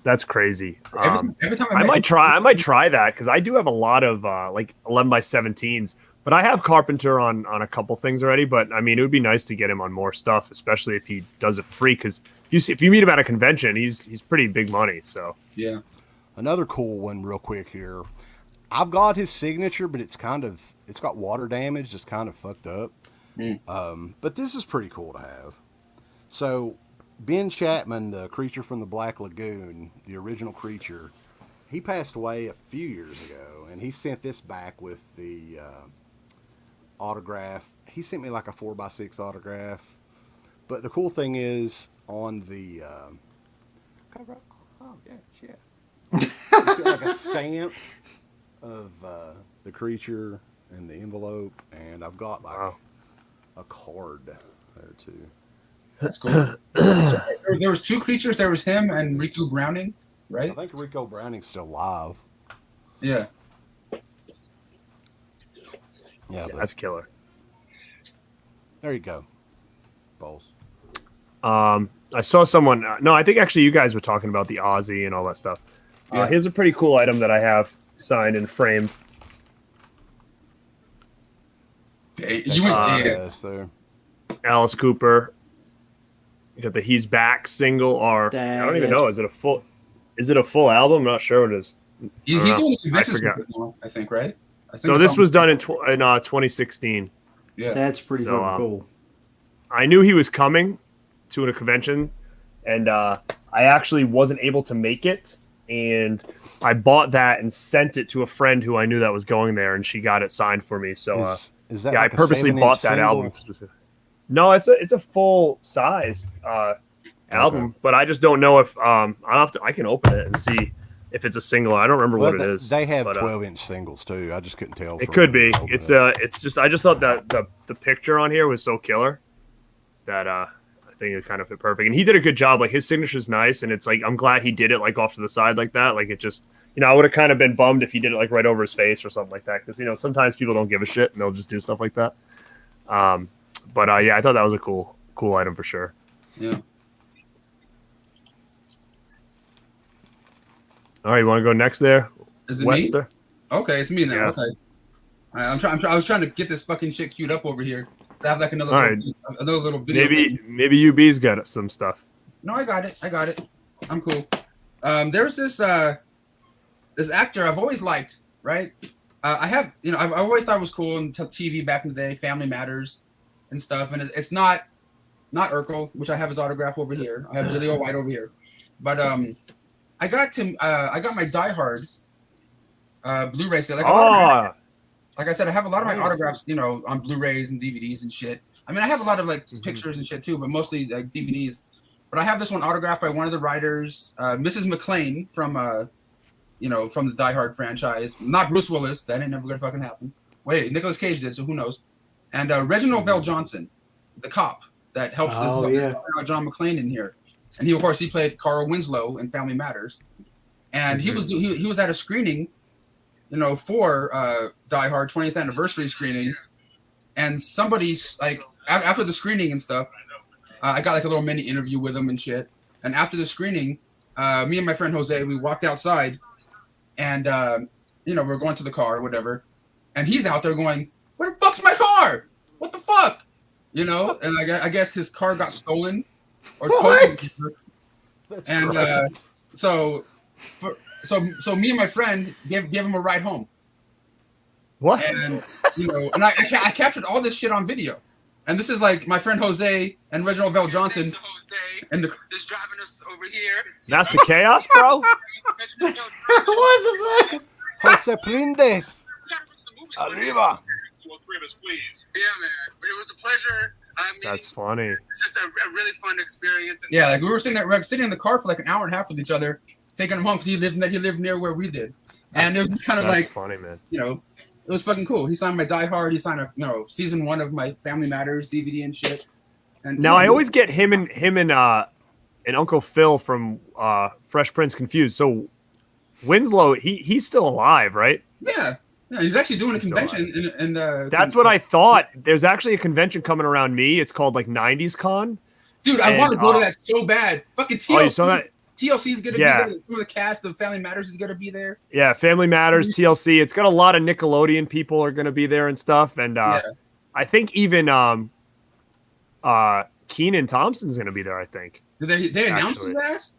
That's crazy. Every time I might try that because I do have a lot of like 11x17s, but I have Carpenter on a couple things already. But I mean, it would be nice to get him on more stuff, especially if he does it free. Because if you meet him at a convention, he's pretty big money. So yeah. Another cool one, real quick here. I've got his signature, but it's got water damage. It's kind of fucked up. But this is pretty cool to have. So Ben Chapman, the creature from the Black Lagoon, the original creature, he passed away a few years ago, and he sent this back with the autograph. He sent me like a 4x6 autograph. But the cool thing is on the like a stamp of the creature and the envelope, and I've got like a card there too. That's cool. There was 2 creatures. There was him and Riku Browning, right? I think Rico Browning's still alive. Yeah. Yeah, but that's killer. There you go. Balls. I saw someone. No, I think actually you guys were talking about the Aussie and all that stuff. Yeah. Here's a pretty cool item that I have signed and framed. Yes, there. Alice Cooper. You got the "He's Back" single, or I don't even know. Is it a full album? I'm not sure what it is. He's doing the conventions now, I think, right? So this was done in 2016. Yeah, that's pretty cool. I knew he was coming to a convention, and I actually wasn't able to make it. And I bought that and sent it to a friend who I knew that was going there, and she got it signed for me. So is that yeah, like I purposely bought that album. No, it's a full size album, but I just don't know if I can open it and see if it's a single. I don't remember what it is. They have 12-inch singles too. I just couldn't tell. It could be. It's just I just thought that the picture on here was so killer that I think it kind of fit perfect. And he did a good job. Like his signature's nice, and it's like I'm glad he did it like off to the side like that. Like it just I would have kind of been bummed if he did it like right over his face or something like that, because sometimes people don't give a shit and they'll just do stuff like that. But yeah, I thought that was a cool item for sure. Yeah. All right, you want to go next there? Is it Webster? me? Okay, it's me now. Yes. Okay. I was trying to get this fucking shit queued up over here. I have like another little video. Maybe UB's got some stuff. No, I got it. I'm cool. There's this actor I've always liked, right? I've always thought it was cool until TV back in the day, Family Matters and stuff. And it's not Urkel, which I have his autograph over here. I have Jaleel White over here. But I got my Die Hard Blu-ray sale. Like I said, I have a lot of my autographs, on Blu-rays and DVDs and shit. I mean, I have a lot of like pictures and shit too, but mostly like DVDs. But I have this one autographed by one of the writers, Mrs. McClane from the Die Hard franchise. Not Bruce Willis. That ain't never gonna fucking happen. Wait, Nicolas Cage did, so who knows? And Reginald Vell Johnson, the cop that helps John McClane in here. And he played Carl Winslow in Family Matters. And he was at a screening, for Die Hard 20th anniversary screening. And somebody's like, after the screening and stuff, I got like a little mini interview with him and shit. And after the screening, me and my friend Jose, we walked outside, and we're going to the car or whatever. And he's out there going, "Where the fuck's my car? What the fuck?" And I guess his car got stolen or what? And so me and my friend gave him a ride home. What? And and I captured all this shit on video. And this is like my friend Jose and Reginald Bell Johnson. And is driving us over here. That's the chaos, bro. What the fuck? Jose Prindes. Arriba. Yeah, man. It was a pleasure. That's funny. It's just a really fun experience. Yeah, like we were sitting in the car for like an hour and a half with each other, taking him home because he lived near where we did. And it was just kind of That's like funny, man. It was fucking cool. He signed my Die Hard. He signed season 1 of my Family Matters DVD and shit. And now I always get him and Uncle Phil from Fresh Prince confused. So Winslow, he's still alive, right? Yeah, he's actually doing a convention. And that's what I thought. There's actually a convention coming around me. It's called like 90s Con. Dude, I want to go to that so bad. Fucking TLC. Oh, you saw that? TLC is going to be there. Some of the cast of Family Matters is going to be there. Yeah, Family Matters, TLC. It's got a lot of Nickelodeon people are going to be there and stuff. And I think even Kenan Thompson's going to be there, I think. Did they announce his ass?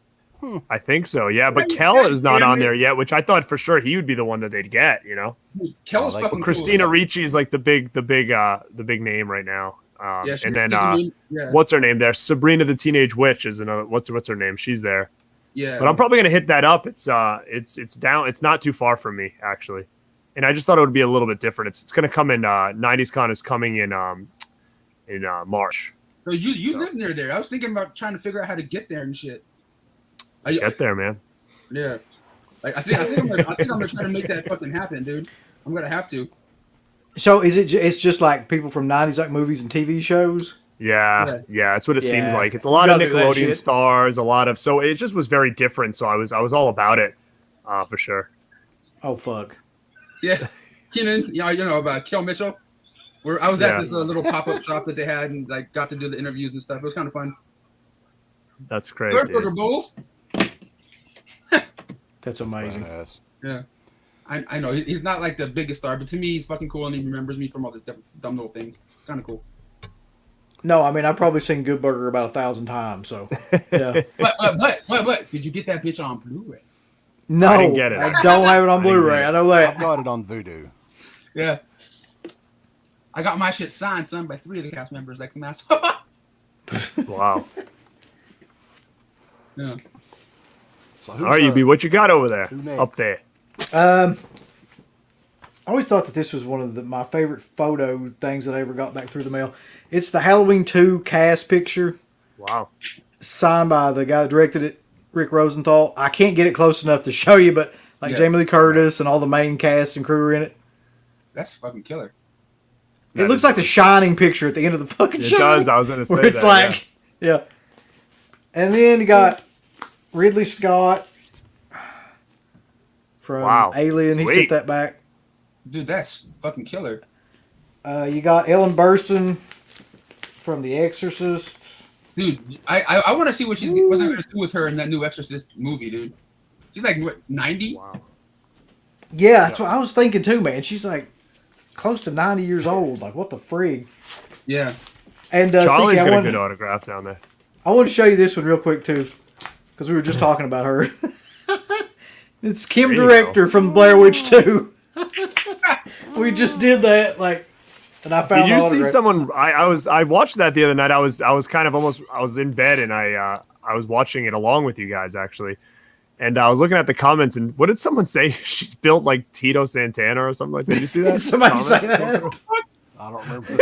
I think so, yeah. But Kel is not on there yet, which I thought for sure he would be the one that they'd get, Dude, Kel's fucking Christina cool. Ricci is like the big name right now. And then yeah. What's her name there? Sabrina the Teenage Witch is another. What's her name? She's there. Yeah. But I'm probably gonna hit that up. It's down. It's not too far from me actually, and I just thought it would be a little bit different. It's gonna come in. 90s Con is coming in March. So you live near there. I was thinking about trying to figure out how to get there and shit. Get there, man. Yeah. Like I think I'm gonna try to make that fucking happen, dude. I'm gonna have to. So it's just like people from 90s like movies and TV shows? Yeah, that's what it seems like. It's a lot of Nickelodeon stars, a lot of so it just was very different. So I was all about it, for sure. Oh fuck. Yeah, Kenan, about Kel Mitchell. Where I was at this little pop-up shop that they had and like got to do the interviews and stuff. It was kind of fun. That's great. Burger Bowls. That's amazing. Yeah. I know he's not like the biggest star, but to me he's fucking cool and he remembers me from all the dumb little things. It's kind of cool. No, I mean I've probably seen Good Burger about 1,000 times. So yeah. but did you get that bitch on Blu-ray? No, I didn't get it. I don't have it on Blu-ray. I know that. I've got it on Vudu. Yeah. I got my shit signed by 3 of the cast members, like some asshole. Wow. Yeah. So All right, UB, what you got over there? next? Up there. I always thought that this was one of my favorite photo things that I ever got back through the mail. It's the Halloween 2 cast picture. Wow. Signed by the guy that directed it, Rick Rosenthal. I can't get it close enough to show you, but Jamie Lee Curtis and all the main cast and crew are in it. That's fucking killer. It looks like the Shining picture at the end of the fucking show. It does. I was going to say where it's that, like, yeah. And then you got Ridley Scott from Alien. Sweet. He sent that back. Dude, that's fucking killer. You got Ellen Burstyn from The Exorcist. Dude, I want to see what they're gonna do with her in that new Exorcist movie, dude. She's like what, 90? Wow. Yeah, that's what I was thinking too, man. She's like close to 90 years old. Like, what the frig? Yeah. And Charlie's CK, got a good autograph down there. I want to show you this one real quick too, because we were just talking about her. It's Kim Director from Blair Witch 2. We just did that, and I found. Did you see someone? I watched that the other night. I was kind of almost. I was in bed and I was watching it along with you guys actually, and I was looking at the comments and what did someone say? She's built like Tito Santana or something like that. Did you see that? Did somebody say that? I don't remember.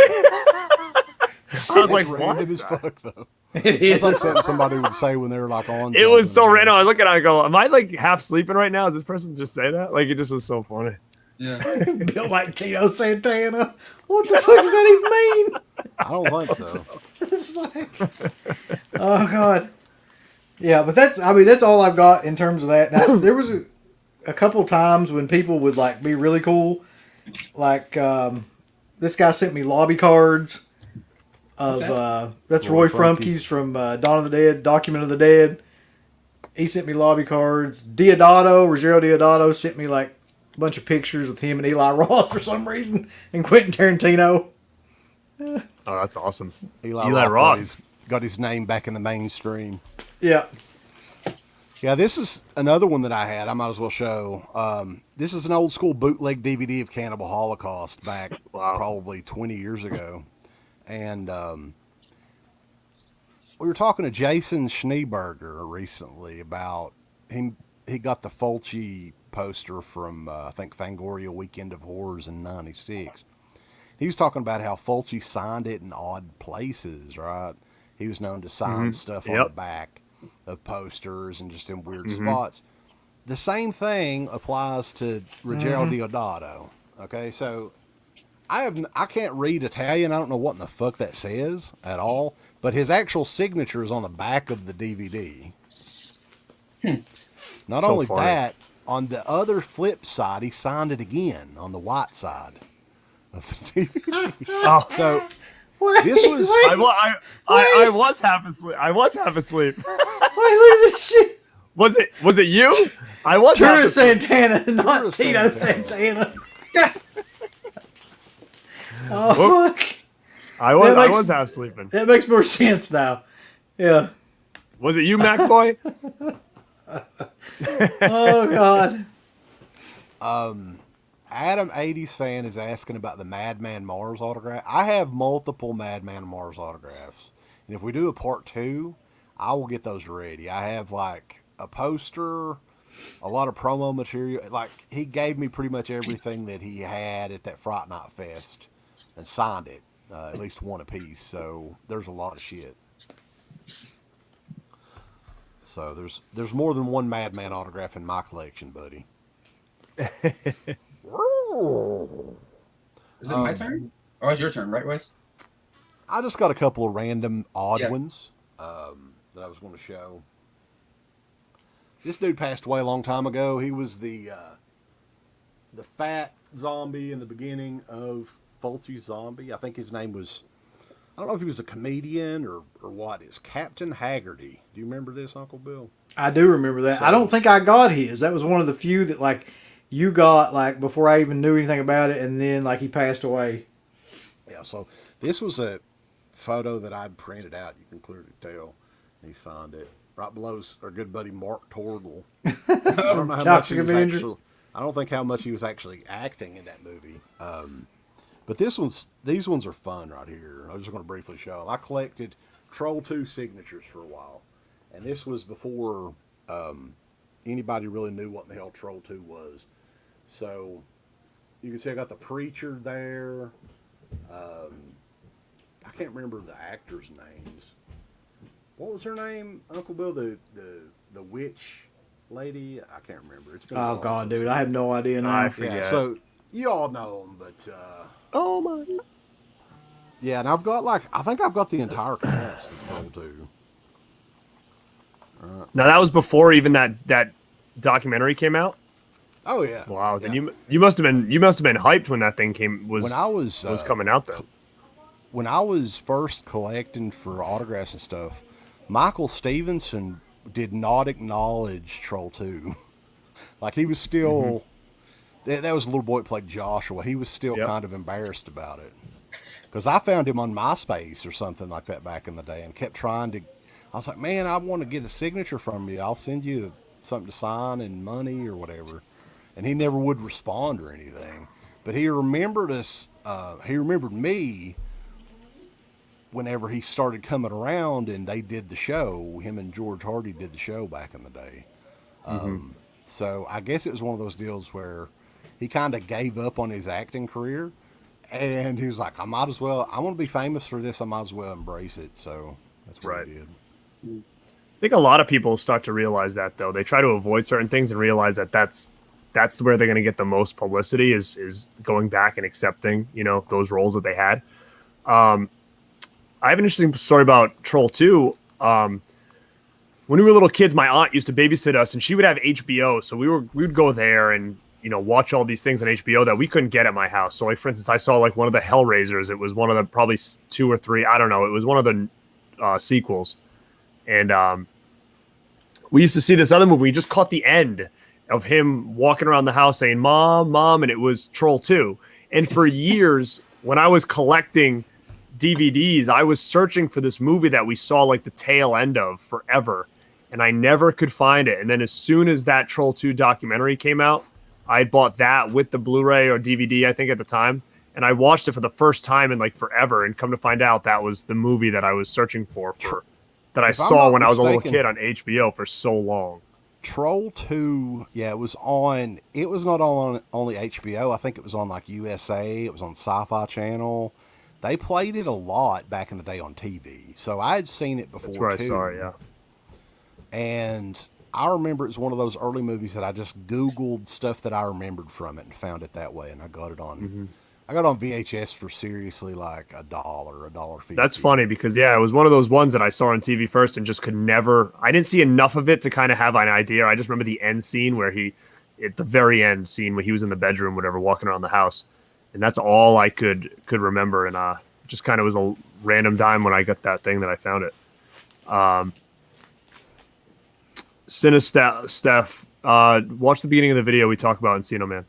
I was like, random what? as fuck though. It is. That's like something somebody would say when they were like on. It was so random. I look at it, I go, am I like half sleeping right now? Is this person just say that? Like, it just was so funny. Yeah. Built like Tito Santana. What the fuck does that even mean? I don't think so. It's like, oh god. Yeah, but that's all I've got in terms of that. Now, there was a couple times when people would like be really cool. Like this guy sent me lobby cards of that's Roy Frumkes from Dawn of the Dead, Document of the Dead. He sent me lobby cards. Rogerio Diodato sent me like a bunch of pictures with him and Eli Roth for some reason, and Quentin Tarantino. Oh, that's awesome. Eli Roth got his name back in the mainstream. Yeah. Yeah, this is another one that I had. I might as well show. This is an old school bootleg DVD of Cannibal Holocaust back probably 20 years ago. And we were talking to Jason Schneeberger recently about him. He got the Fulci poster from, I think, Fangoria Weekend of Horrors in 96. He was talking about how Fulci signed it in odd places, right? He was known to sign stuff on the back of posters and just in weird spots. The same thing applies to Ruggero Deodato. Okay, so I can't read Italian. I don't know what in the fuck that says at all, but his actual signature is on the back of the DVD. Not only that, on the other flip side, he signed it again on the white side of the DVD. Oh. So this was. I was half asleep. I was half asleep. Wait, look at this shit. Was it you? I was Turo half asleep. Santana, not Turo Tito Santana. Oh, fuck. I was half sleeping. That makes more sense now. Yeah. Was it you, Mac Boy? Oh, God. Adam 80s fan is asking about the Madman Mars autograph. I have multiple Madman Mars autographs. And if we do a part 2, I will get those ready. I have like a poster, a lot of promo material. Like he gave me pretty much everything that he had at that Fright Night Fest and signed it, at least one apiece. So there's a lot of shit. So there's more than one Madman autograph in my collection, buddy. Is it my turn? Oh, it's your turn, right, Wes? I just got a couple of random odd ones that I was going to show. This dude passed away a long time ago. He was the fat zombie in the beginning of Fulci Zombie. I think his name was, I don't know if he was a comedian or what. It's Captain Haggerty. Do you remember this, Uncle Bill? I do remember that. I don't think I got his. That was one of the few that, like, you got, like, before I even knew anything about it, and then, like, he passed away. Yeah, so this was a photo that I'd printed out. You can clearly tell. He signed it. Right below our good buddy Mark Torgel. I don't know how much he was actually, I don't think how much he was actually acting in that movie. But these ones are fun right here. I was just going to briefly show them. I collected Troll 2 signatures for a while. And this was before anybody really knew what the hell Troll 2 was. So you can see I got the Preacher there. I can't remember the actors' names. What was her name, Uncle Bill? The witch lady? I can't remember. It's been Oh, God, dude. I have no idea now. I forget. yeah, so you all know them, but Oh my. yeah, and I've got I think I've got the entire cast of Troll 2. Now that was before even that documentary came out. Oh yeah. Wow. Yeah. Then you must have been hyped when that thing was coming out then. When I was first collecting for autographs and stuff, Michael Stevenson did not acknowledge Troll 2. Like he was still, that was a little boy that played Joshua. He was still kind of embarrassed about it. Because I found him on MySpace or something like that back in the day and kept trying to, I was like, man, I want to get a signature from you. I'll send you something to sign and money or whatever. And he never would respond or anything. But he remembered us, he remembered me whenever he started coming around and they did the show. Him and George Hardy did the show back in the day. So I guess it was one of those deals where he kind of gave up on his acting career and he was like, I want to be famous for this. I might as well embrace it. So that's what he did. I think a lot of people start to realize that though. They try to avoid certain things and realize that that's where they're going to get the most publicity is going back and accepting, those roles that they had. I have an interesting story about Troll 2. When we were little kids, my aunt used to babysit us, and she would have HBO. So we would go there and watch all these things on HBO that we couldn't get at my house. So, like for instance, I saw like one of the Hellraisers. It was one of the probably 2 or 3. I don't know. It was one of the sequels, and we used to see this other movie. We just caught the end of him walking around the house saying "Mom, Mom," and it was Troll 2. And for years, when I was collecting DVDs, I was searching for this movie that we saw like the tail end of forever. and I never could find it. And then as soon as that Troll 2 documentary came out, I bought that with the Blu-ray or DVD, I think at the time, and I watched it for the first time in like forever. And come to find out, that was the movie that I was searching for that I saw when I was a little kid on HBO for so long. Troll 2, yeah, it was not on only HBO. I think it was on like USA. It was on Sci-Fi Channel. They played it a lot back in the day on TV. So I had seen it before. That's where too. I saw it, yeah. And I remember it was one of those early movies that I just Googled stuff that I remembered from it and found it that way. And I got it on I got on VHS for seriously like $1.50. That's funny because, yeah, it was one of those ones that I saw on TV first and just could never, I didn't see enough of it to kind of have an idea. I just remember the end scene where at the very end scene where he was in the bedroom, whatever, walking around the house. And that's all I could remember. And just kind of was a random dime when I got that thing that I found it. Steph, watch the beginning of the video we talked about Encino Man.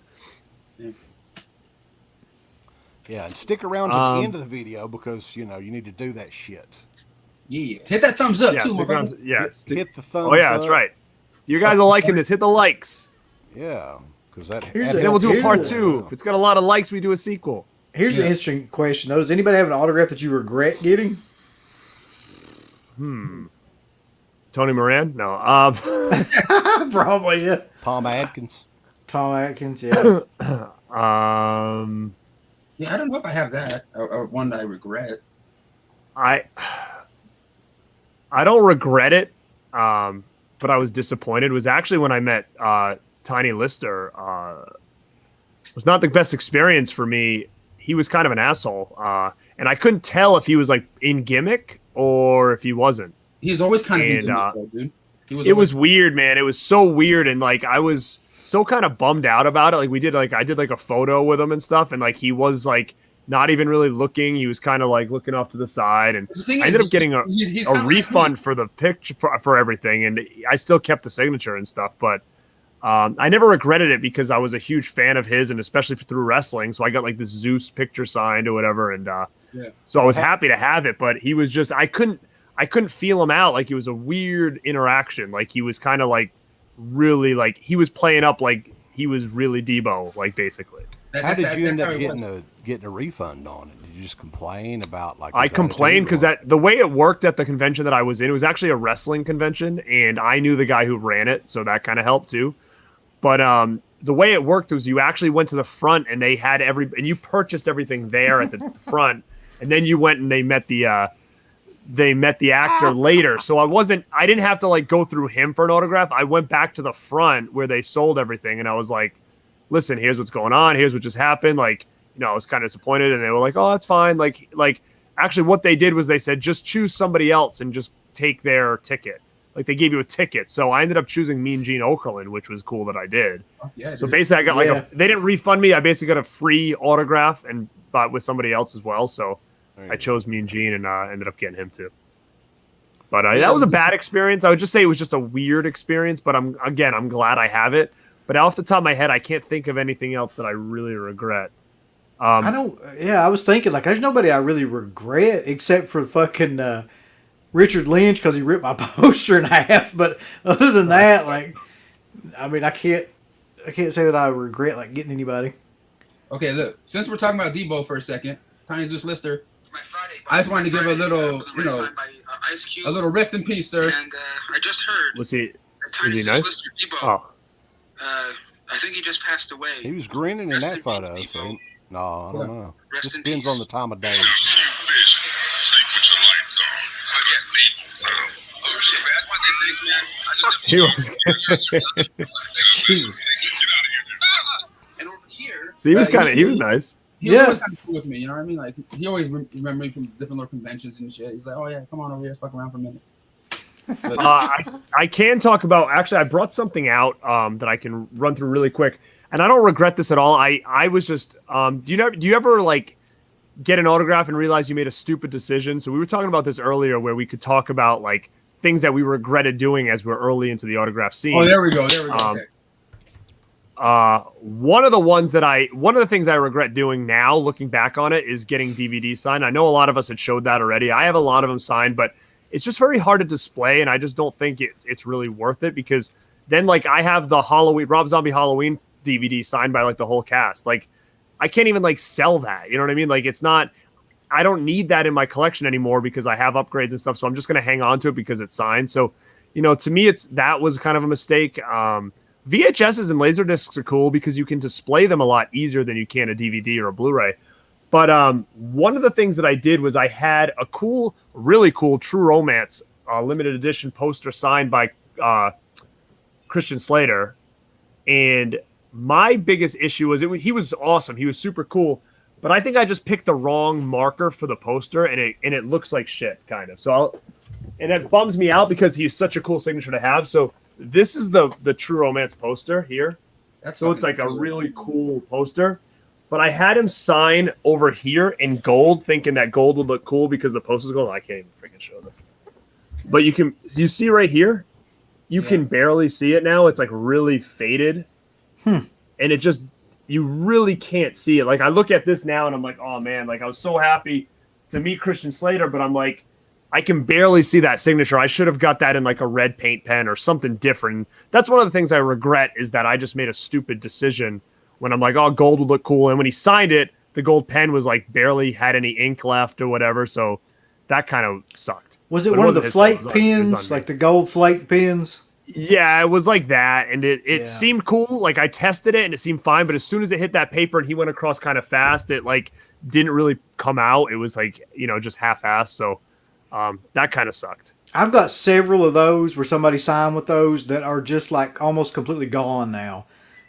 Yeah, and stick around to the end of the video because, you need to do that shit. Yeah, hit that thumbs up, too, hit the thumbs up. Oh, yeah, that's right. You guys are liking this. Hit the likes. Yeah, because that. Then we'll do a part 2. If it's got a lot of likes, we do a sequel. Here's an interesting question, though. Does anybody have an autograph that you regret getting? Tony Moran? No. Probably, yeah. Tom Atkins, yeah. Yeah, I don't know if I have that or one that I regret. I don't regret it, but I was disappointed. It was actually when I met Tiny Lister. It was not the best experience for me. He was kind of an asshole, and I couldn't tell if he was like in gimmick or if he wasn't. He's always kind of in gimmick, though, dude. It was weird, man. It was so weird, and like I was so kind of bummed out about it. Like I did like a photo with him and stuff, and like he was like not even really looking. He was kind of like looking off to the side, and I ended up getting a refund for the picture for everything, and I still kept the signature and stuff. But I never regretted it because I was a huge fan of his, and especially through wrestling. So I got like this Zeus picture signed or whatever, and so I was happy to have it. But he was just I couldn't feel him out. Like it was a weird interaction. Like he was kind of like really like he was playing up like he was really Debo, like basically. How did you end up getting a refund on it? Did you just complain about like? I complained because the way it worked at the convention that I was in, it was actually a wrestling convention, and I knew the guy who ran it, so that kind of helped too. But the way it worked was you actually went to the front and they had and you purchased everything there at the front, and then you went and they met the actor later. So I didn't have to like go through him for an autograph. I went back to the front where they sold everything, and I was like, listen, here's what's going on. Here's what just happened. Like, I was kind of disappointed, and they were like, oh, that's fine. Like actually what they did was they said, just choose somebody else and just take their ticket. Like they gave you a ticket. So I ended up choosing Mean Gene Okerlund, which was cool that I did. Yeah, so basically I got they didn't refund me. I basically got a free autograph and bought with somebody else as well. So I chose Mean Gene and ended up getting him too. But that was a bad experience. I would just say it was just a weird experience, but I'm glad I have it. But off the top of my head, I can't think of anything else that I really regret. I was thinking, like, there's nobody I really regret except for fucking Richard Lynch because he ripped my poster in half. But other than that, like, I mean, I can't say that I regret, like, getting anybody. Okay, look, since we're talking about Debo for a second, Tiny Zeus Lister, I just wanted to give a little, a little rest in peace, sir. And I just heard. Was he? Is he nice? Lister, Debo, oh. I think he just passed away. He was grinning in that photo. So no, I don't know. It depends on the time of day. Sleep with your lights on. Oh shit, man! That's one of the things, man. Jesus. And over here. So he was nice. He was always kind of cool with me, you know what I mean? Like he always remembered me from different little conventions and shit. He's like, oh yeah, come on over here, let's fuck around for a minute. I can talk about, actually, I brought something out that I can run through really quick, and I don't regret this at all. I was just, do you ever like get an autograph and realize you made a stupid decision? So we were talking about this earlier, where we could talk about like things that we regretted doing as we're early into the autograph scene. Oh, there we go. Okay. One of the things I regret doing now, looking back on it, is getting DVD signed. I know a lot of us had showed that already. I have a lot of them signed, but it's just very hard to display, and I just don't think it's really worth it, because then like I have the Rob Zombie Halloween DVD signed by like the whole cast. Like I can't even like sell that. You know what I mean? Like it's not. I don't need that in my collection anymore because I have upgrades and stuff. So I'm just going to hang on to it because it's signed. So, you know, to me, that was kind of a mistake. VHSs and Laserdiscs are cool because you can display them a lot easier than you can a DVD or a Blu-ray. But one of the things that I did was I had a really cool True Romance limited edition poster signed by Christian Slater. And my biggest issue was he was awesome. He was super cool. But I think I just picked the wrong marker for the poster, and it looks like shit, kind of. So and it bums me out because he's such a cool signature to have. So this is the True Romance poster here. So it's like a really cool poster. But I had him sign over here in gold, thinking that gold would look cool because the poster's gold. I can't even freaking show this. But you see right here? You can barely see it now. It's like really faded. And it just... You really can't see it. Like I look at this now and I'm like, oh man, like I was so happy to meet Christian Slater, but I'm like, I can barely see that signature. I should have got that in like a red paint pen or something different. That's one of the things I regret, is that I just made a stupid decision when I'm like, oh, gold would look cool. And when he signed it, the gold pen was like barely had any ink left or whatever. So that kind of sucked. Was it one of the flake pens, like the gold flake pens? Yeah, it was like that, and it seemed cool. Like I tested it, and it seemed fine. But as soon as it hit that paper, and he went across kind of fast, it like didn't really come out. It was like, you know, just half-assed. So that kind of sucked. I've got several of those where somebody signed with those that are just like almost completely gone now.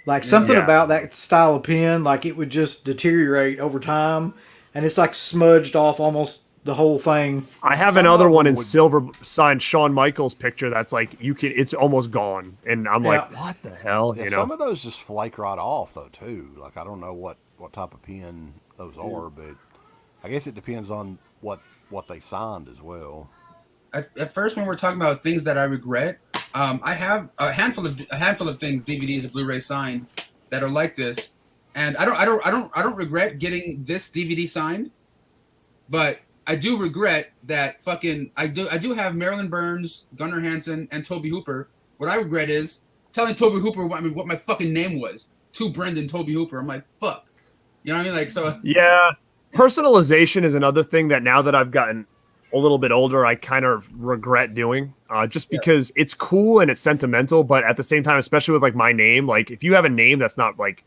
Like something about that style of pen, like it would just deteriorate over time, and it's like smudged off almost the whole thing. I have another one in silver signed Shawn Michaels picture that's like it's almost gone, and I'm like, what the hell? Yeah, you know, some of those just flake right off though too. Like I don't know what type of pen those are, but I guess it depends on what they signed as well. At first, when we're talking about things that I regret, I have a handful of things, DVDs and Blu-ray signed, that are like this, and I don't regret getting this DVD signed, but I do regret that I do have Marilyn Burns, Gunnar Hansen, and Toby Hooper. What I regret is telling Toby Hooper what my fucking name was to Brendan Toby Hooper. I'm like, fuck. You know what I mean? Like, so. Yeah. Personalization is another thing that now that I've gotten a little bit older, I kind of regret doing, just because it's cool and it's sentimental, but at the same time, especially with like my name, like if you have a name that's not like,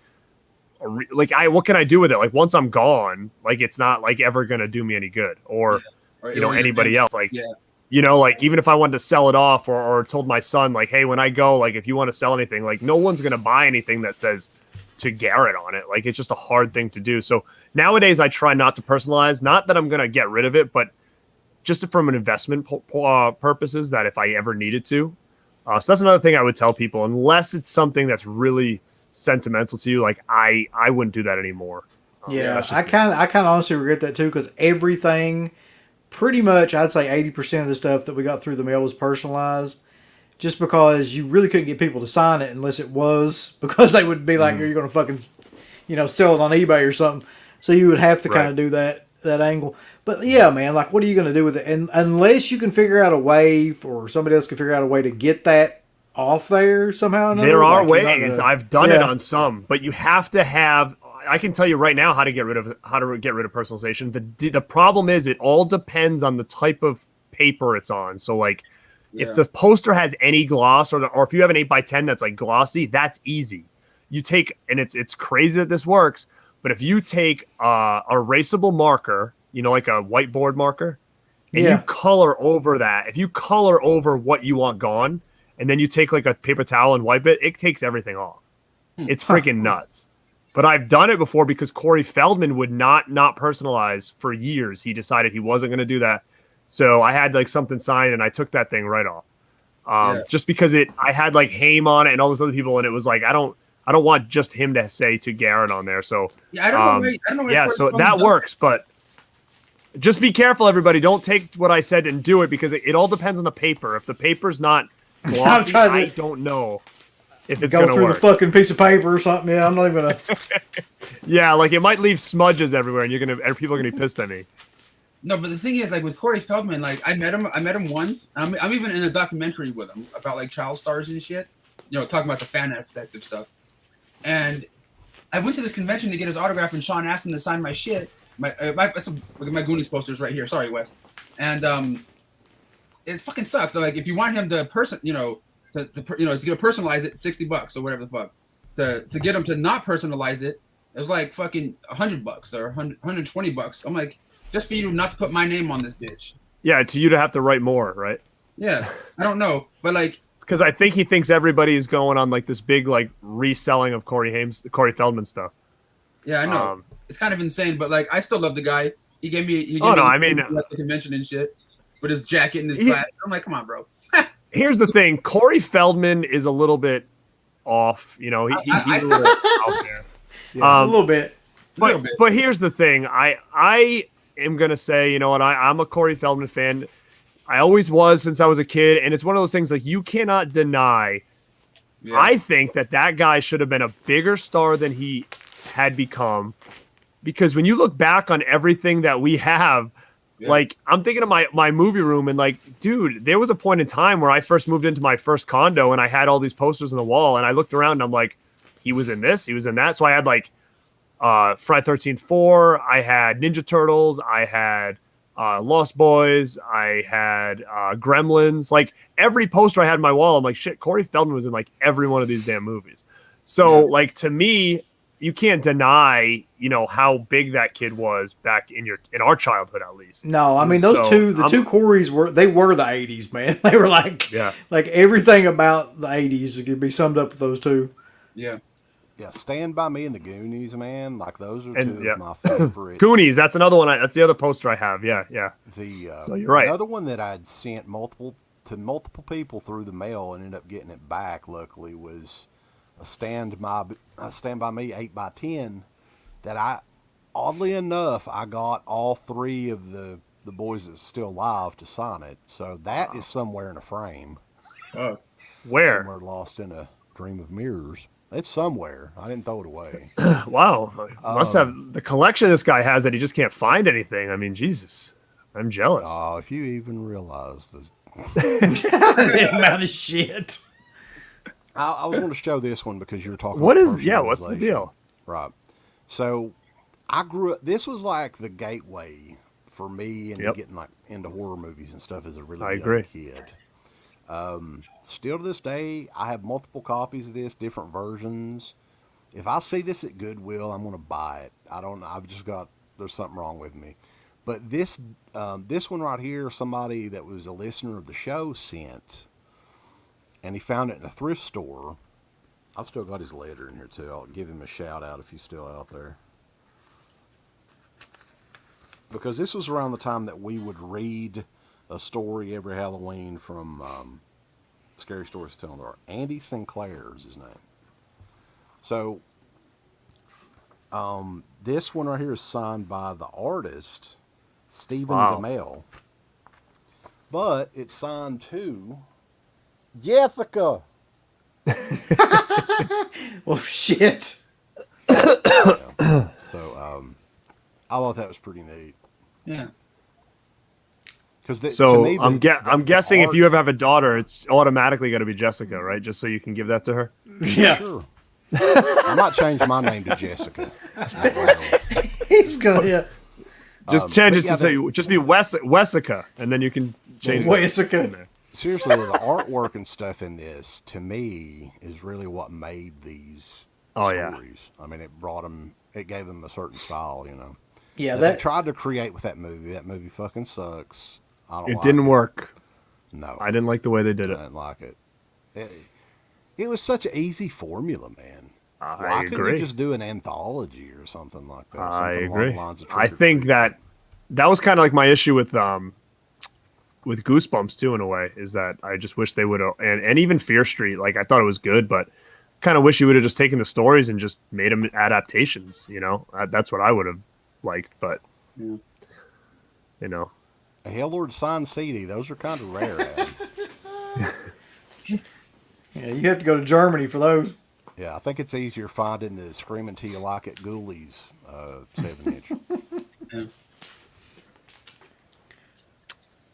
what can I do with it? Like once I'm gone, like it's not like ever gonna do me any good, or you know, anybody else. Like you know, like even if I wanted to sell it off, or told my son like, hey, when I go, like if you want to sell anything, like no one's gonna buy anything that says to Garrett on it. Like it's just a hard thing to do. So nowadays I try not to personalize. Not that I'm gonna get rid of it, but just from an investment purposes, that if I ever needed to. So that's another thing I would tell people, unless it's something that's really sentimental to you, like I wouldn't do that anymore. I kind of honestly regret that too, because everything, pretty much I'd say 80% of the stuff that we got through the mail was personalized, just because you really couldn't get people to sign it unless it was, because they would be like, you're gonna fucking, you know, sell it on eBay or something. So you would have to kind of do that angle. But yeah, man, like what are you gonna do with it? And unless you can figure out a way, or somebody else can figure out a way to get that off there somehow or another. There are ways. I've done it on some, but you have to have. I can tell you right now how to get rid of personalization. The problem is it all depends on the type of paper it's on. So like, if the poster has any gloss, or if you have an 8x10 that's like glossy, that's easy. You take, and it's crazy that this works, but if you take a erasable marker, you know, like a whiteboard marker, and you color over that, if you color over what you want gone, and then you take like a paper towel and wipe it, it takes everything off. It's freaking nuts. But I've done it before because Corey Feldman would not personalize for years. He decided he wasn't going to do that. So I had like something signed and I took that thing right off. Just because I had like Haim on it and all those other people, and it was like, I don't want just him to say to Garrett on there. So I don't know where so that works, but just be careful, everybody. Don't take what I said and do it, because it all depends on the paper. If the paper's not glossy, I don't know if it's going to work. Go through the fucking piece of paper or something. Yeah, I'm not even going to. Yeah, like it might leave smudges everywhere, and people are going to be pissed at me. No, but the thing is, like with Corey Feldman, like I met him once. I'm even in a documentary with him about like child stars and shit. You know, talking about the fan aspect of stuff. And I went to this convention to get his autograph, and Sean asked him to sign my shit. My Goonies posters right here. Sorry, Wes. And it fucking sucks. So, like, if you want him to to get to personalize it, $60 or whatever the fuck. To get him to not personalize it, it's like fucking $100 or $120. I'm like, just for you not to put my name on this bitch. Yeah, to you to have to write more, right? Yeah, I don't know, but like, because I think he thinks everybody is going on like this big like reselling of Corey Feldman stuff. Yeah, I know. It's kind of insane, but like, I still love the guy. He gave me at the convention and shit with his jacket and his glass. I'm like, come on, bro. Here's the thing: Corey Feldman is a little bit off. You know, he's a little out there. Yeah, a little bit. But here's the thing: I am gonna say, you know what? I'm a Corey Feldman fan. I always was since I was a kid, and it's one of those things like you cannot deny. Yeah. I think that guy should have been a bigger star than he had become, because when you look back on everything that we have, like I'm thinking of my movie room, and like, dude, there was a point in time where I first moved into my first condo, and I had all these posters on the wall, and I looked around, and I'm like, he was in this, he was in that. So I had like Friday 13th 4, I had Ninja Turtles, I had Lost Boys, I had Gremlins. Like every poster I had on my wall, I'm like, shit, Corey Feldman was in like every one of these damn movies. So like, to me, you can't deny, you know, how big that kid was back in our childhood, at least. No, I mean, the two Coreys were the 80s, man. They were like, like everything about the 80s could be summed up with those two. Yeah. Yeah, Stand By Me and the Goonies, man. Like, those are two of my favorite. Goonies, that's another one. That's the other poster I have. Yeah. So you're right. Another one that I'd sent multiple people through the mail and ended up getting it back, luckily, was a Stand By Me 8x10 that oddly enough, I got all three of the boys that's still alive to sign it. So that is somewhere in a frame. Where? Somewhere lost in a dream of mirrors. It's somewhere. I didn't throw it away. Wow. Must have the collection this guy has that he just can't find anything. I mean, Jesus. I'm jealous. Oh, if you even realize this. The amount of shit. I was going to show this one because you were talking about what's the deal? Right. So I grew up, this was like the gateway for me and getting like into horror movies and stuff as a really young kid. Still to this day, I have multiple copies of this, different versions. If I see this at Goodwill, I'm going to buy it. There's something wrong with me. But this one right here, somebody that was a listener of the show sent, and he found it in a thrift store. I've still got his letter in here too. I'll give him a shout out if he's still out there. Because this was around the time that we would read a story every Halloween from Scary Stories to Tell in the Dark. Andy Sinclair is his name. So, this one right here is signed by the artist, Stephen DeMille. But it's signed to Jessica. Well, shit. So, I thought that was pretty neat. Yeah. I'm guessing if you ever have a daughter, it's automatically going to be Jessica, right? Just so you can give that to her. Yeah. Sure. I might change my name to Jessica. He's going just change it to say just be Wesica, and then you can change Wesica. Seriously, the artwork and stuff in this, to me, is really what made these stories. I mean, it gave them a certain style, you know. Yeah, they tried to create with that movie. That movie fucking sucks. It didn't work. No. I didn't like the way they did it. I didn't like it. It was such an easy formula, man. Why couldn't you just do an anthology or something like that? I agree. I think that was kind of like my issue with Goosebumps too, in a way, is that I just wish they would have, and even Fear Street, like I thought it was good, but kind of wish you would have just taken the stories and just made them adaptations, you know? That's what I would have liked, but you know. A Hellord signed CD, those are kind of rare. Yeah, you have to go to Germany for those. Yeah, I think it's easier finding the Screaming Till You Like It Ghoulies 7-inch.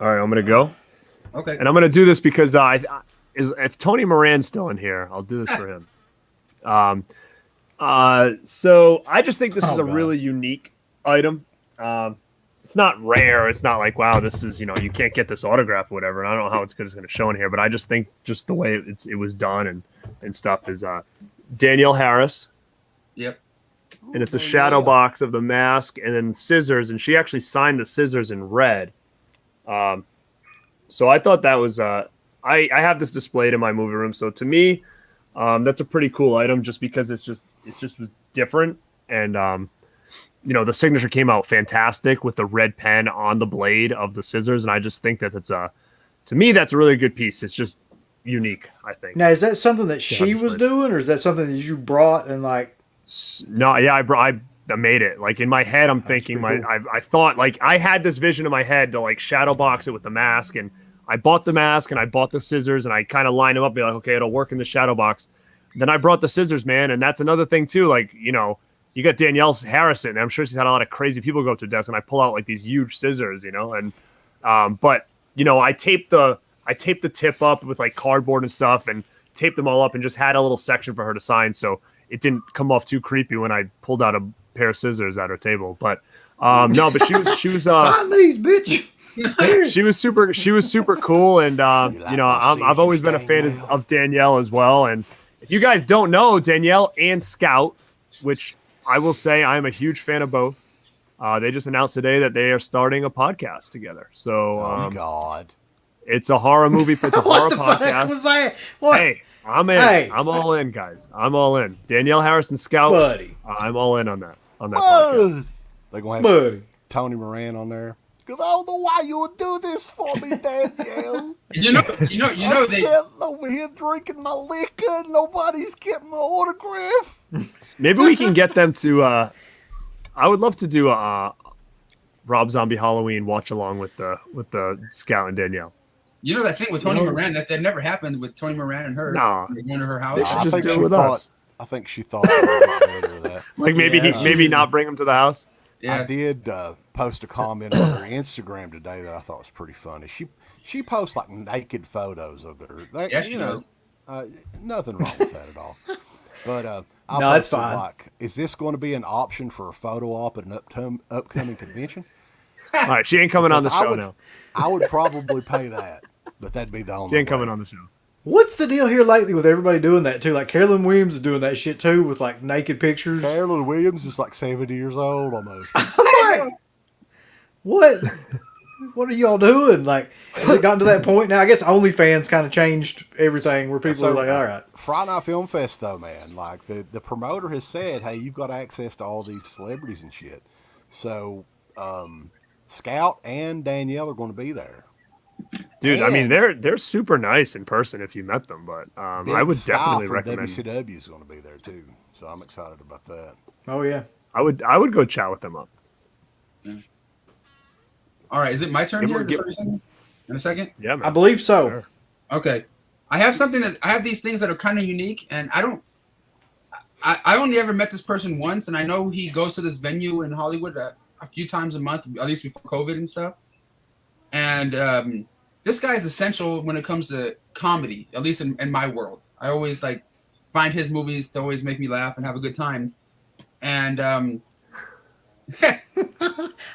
All right, I'm gonna go, Okay. and I'm gonna do this because if Tony Moran's still in here, I'll do this for him. So I just think this is a really unique item. It's not rare. It's not like, wow, this is, you can't get this autograph or whatever. And I don't know how it's going to show in here, but I just think just the way it was done and stuff is Danielle Harris. Yep. And it's a shadow box of the mask and then scissors. And she actually signed the scissors in red. So I thought that was, I have this displayed in my movie room. So to me, that's a pretty cool item just because it just was different. And, the signature came out fantastic with the red pen on the blade of the scissors. And I just think that to me, that's a really good piece. It's just unique, I think. Now, is that something that she was doing, or is that something that you brought and like? No, yeah, I made it. Like in my head, I'm thinking cool. I thought like I had this vision in my head to like shadow box it with the mask, and I bought the mask and I bought the scissors and I kind of lined them up, be like, okay, it'll work in the shadow box. Then I brought the scissors, man, and that's another thing too. Like you got Danielle Harris, and I'm sure she's had a lot of crazy people go up to the desk, and I pull out like these huge scissors, and but I taped the tip up with like cardboard and stuff, and taped them all up, and just had a little section for her to sign, so it didn't come off too creepy when I pulled out a pair of scissors at her table. But no, but she was sign these, bitch. she was super cool, and I've always been a fan of Danielle as well. And if you guys don't know, Danielle and Scout, which I will say I'm a huge fan of both. They just announced today that they are starting a podcast together. So, God, it's a horror movie. It's a horror podcast. Fuck was that? What? Hey, I'm in. Hey. I'm all in, guys. I'm all in. Danielle Harris and Scout, buddy. I'm all in on that podcast. They're gonna have Tony Moran on there. Because I don't know why you would do this for me, Danielle. I'm sitting over here drinking my liquor and nobody's getting my autograph. Maybe we can get them to. I would love to do a Rob Zombie Halloween watch along with the Scout and Danielle. You know that thing with Tony Moran that never happened with Tony Moran and her. No, going to her house. I just do it with us. I think she thought that. Like maybe not bring him to the house. Yeah. I did post a comment on her Instagram today that I thought was pretty funny. She posts like naked photos of her. Yes, she does. Nothing wrong with that at all. But no, it's fine. Like, is this going to be an option for a photo op at an upcoming convention? All right, she ain't coming on the show now. I would probably pay that, but that'd be the only. She ain't coming on the show. What's the deal here lately with everybody doing that too? Like Carolyn Williams is doing that shit too with like naked pictures. Carolyn Williams is like 70 years old almost. What? What are y'all doing? Like, has it gotten to that point now? I guess OnlyFans kind of changed everything where people are like, all right. Friday Night Film Fest, though, man. Like, the promoter has said, hey, you've got access to all these celebrities and shit. So, Scout and Danielle are going to be there. Dude, I mean, they're super nice in person if you met them, but I would definitely recommend. WCW is going to be there, too. So, I'm excited about that. Oh, yeah. I would go chat with them up. Yeah. All right, is it my turn here in a second? Yeah, man. I believe so. Sure. Okay. I have these things that are kind of unique, and I only ever met this person once, and I know he goes to this venue in Hollywood a few times a month, at least before COVID and stuff. And this guy is essential when it comes to comedy, at least in my world. I always find his movies to always make me laugh and have a good time. And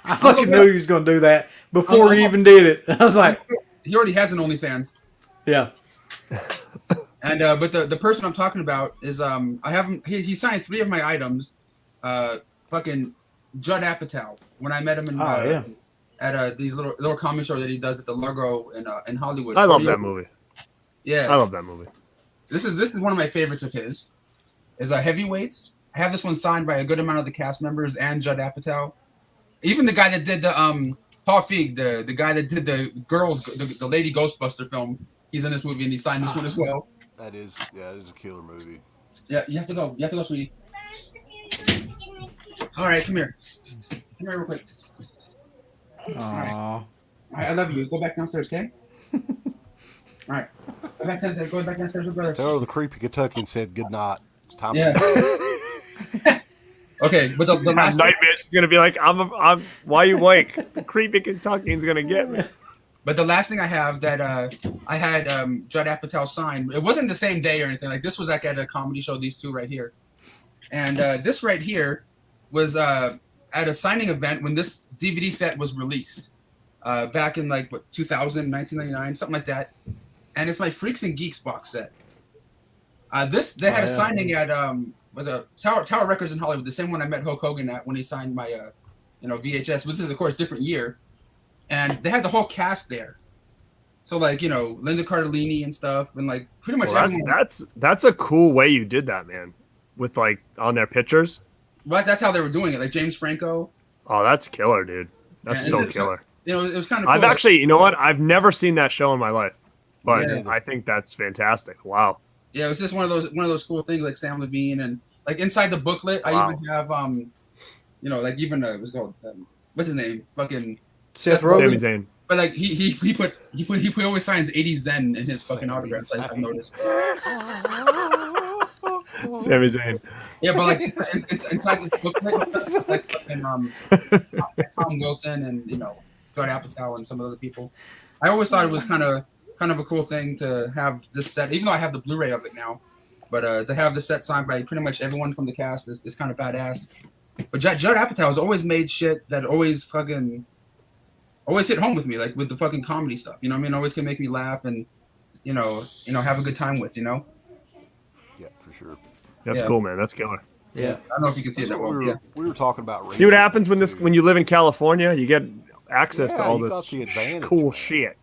I fucking knew he was going to do that before he even did it. I was like, he already has an OnlyFans. Yeah. And but the person I'm talking about is I have him. He signed 3 of my items. Fucking Judd Apatow when I met him in at these little comedy show that he does at the Largo in Hollywood. I love that movie. Yeah, I love that movie. This is one of my favorites of his. Is Heavyweights. I have this one signed by a good amount of the cast members and Judd Apatow. Even the guy that did the Paul Feig, the guy that did the Lady Ghostbuster film, he's in this movie and he signed this one as well. That is a killer movie. Yeah, you have to go, sweetie. All right, come here. Come here real quick. Aww. All right, I love you. Go back downstairs, okay? All right. Go back downstairs with brother. Tell her the creepy Kentuckian said good night. It's time. Yeah. Okay, but the last nightmare is gonna be like, I'm why you awake? The creepy Kentuckian's gonna get me. But the last thing I have that I had Judd Apatow sign. It wasn't the same day or anything. Like this was like at a comedy show. These two right here, and this right here was at a signing event when this DVD set was released back in like 2000, 1999, something like that. And it's my Freaks and Geeks box set. They had a signing at was a Tower Records in Hollywood, the same one I met Hulk Hogan at when he signed my VHS. This is of course different year, and they had the whole cast there. So like Linda Cardellini and stuff, and like pretty much everyone. That's a cool way you did that, man. With like on their pictures. Well, that's how they were doing it. Like James Franco. Oh, that's killer, dude. That's so killer. It was kind of. Cool. I've actually, you know what? I've never seen that show in my life, but I think that's fantastic. Wow. Yeah, it was just one of those cool things like Sam Levine and like inside the booklet. I even have like even what's called what's his name? Fucking Seth Rogen. Sami Zayn. But like he always signs 80 Zen in his fucking autographs. I've noticed. Sami Zayn. Yeah, but like inside this booklet, and stuff, like fucking, Tom Wilson and Judd Apatow and some other people. I always thought it was kind of a cool thing to have this set, even though I have the Blu-ray of it now. But to have the set signed by pretty much everyone from the cast is kind of badass. But Judd Apatow has always made shit that always hit home with me, like with the fucking comedy stuff. You know what I mean? Always can make me laugh and have a good time with. Yeah, for sure. That's cool, man. That's killer. Yeah. I don't know if you can see it that well. We were talking about. See what happens when you live in California? You get access to all this cool shit.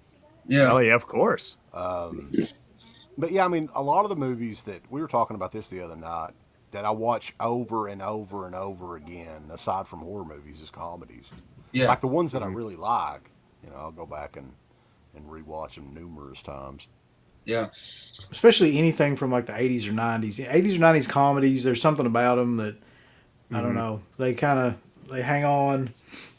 Yeah. Oh yeah, of course. But yeah, I mean, a lot of the movies that we were talking about this the other night that I watch over and over and over again, aside from horror movies, is comedies. Yeah. Like the ones that I really like, I'll go back and rewatch them numerous times. Yeah. Especially anything from like the 80s or 90s. 80s or 90s comedies, there's something about them that, I don't know, they hang on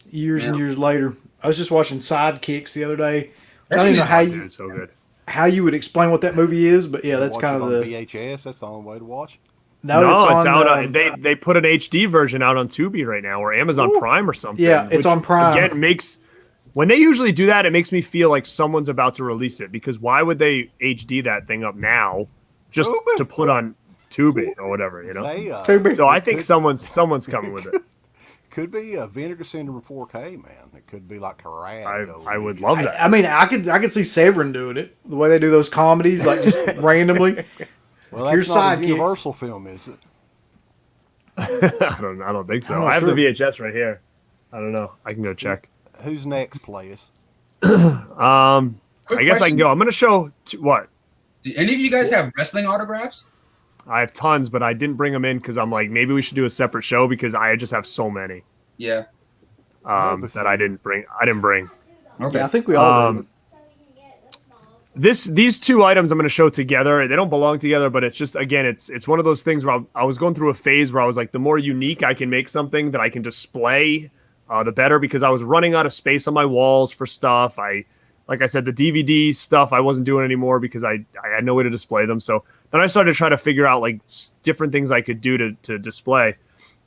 years and years later. I was just watching Sidekicks the other day. I don't even know how you would explain what that movie is, but yeah, that's kind of the VHS. That's the only way to watch it. No, it's out. They put an HD version out on Tubi right now, or Amazon Prime or something. Yeah, it's on Prime. Again, when they usually do that, it makes me feel like someone's about to release it, because why would they HD that thing up now just to put on Tubi or whatever, So I think someone's coming with it. Could be a Vinegar Syndrome 4K, man. It could be like Karad. I would love that. I mean, I could see Severin doing it. The way they do those comedies, like just randomly. Well, that's not a Universal film, is it? I don't think so. I have the VHS right here. I don't know. I can go check. Who's next, players? I guess I can go. I'm going to show what? Do any of you guys have wrestling autographs? I have tons, but I didn't bring them in because I'm like, maybe we should do a separate show because I just have so many. Yeah. That I didn't bring. Okay. Yeah, I think we all do. These two items I'm going to show together. They don't belong together, but it's just, again, it's one of those things where I was going through a phase where I was like, the more unique I can make something that I can display, the better, because I was running out of space on my walls for stuff. Like I said, the DVD stuff I wasn't doing anymore because I had no way to display them. So then I started to try to figure out like different things I could do to display.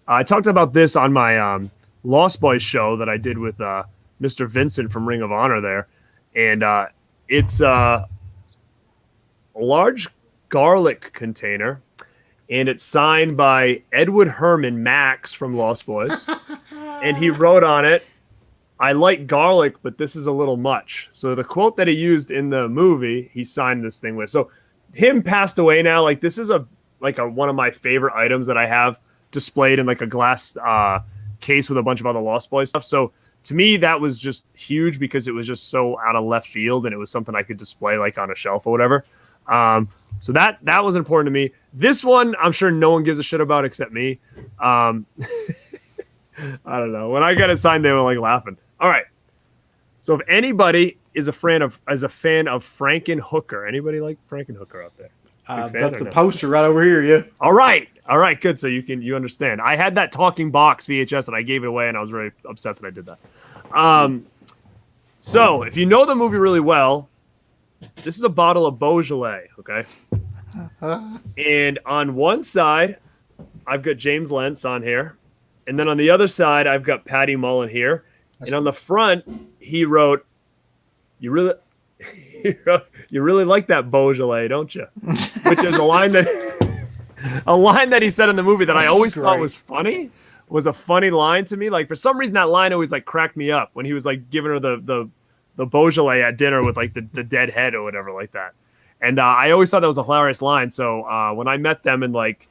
I talked about this on my Lost Boys show that I did with Mr. Vincent from Ring of Honor there. And it's a large garlic container, and it's signed by Edward Herman Max from Lost Boys. And he wrote on it, "I like garlic, but this is a little much." So the quote that he used in the movie, he signed this thing with. So him passed away now. Like, this is one of my favorite items that I have displayed in like a glass case with a bunch of other Lost Boys stuff. So to me, that was just huge because it was just so out of left field, and it was something I could display like on a shelf or whatever. So that was important to me. This one, I'm sure no one gives a shit about except me. I don't know. When I got it signed, they were like laughing. All right. So if anybody is a fan of Frankenhooker, anybody like Frankenhooker out there? I've got the poster right over here. Yeah. All right. Good. So you understand. I had that talking box VHS and I gave it away, and I was very upset that I did that. So if you know the movie really well, this is a bottle of Beaujolais. Okay. And on one side, I've got James Lentz on here. And then on the other side, I've got Patty Mullen here. And on the front, he wrote, You really, you really like that Beaujolais, don't you? Which is a line that he said in the movie that I always thought was funny. Was a funny line to me. Like for some reason, that line always like cracked me up when he was like giving her the Beaujolais at dinner with like the dead head or whatever like that. And I always thought that was a hilarious line. So when I met them in like,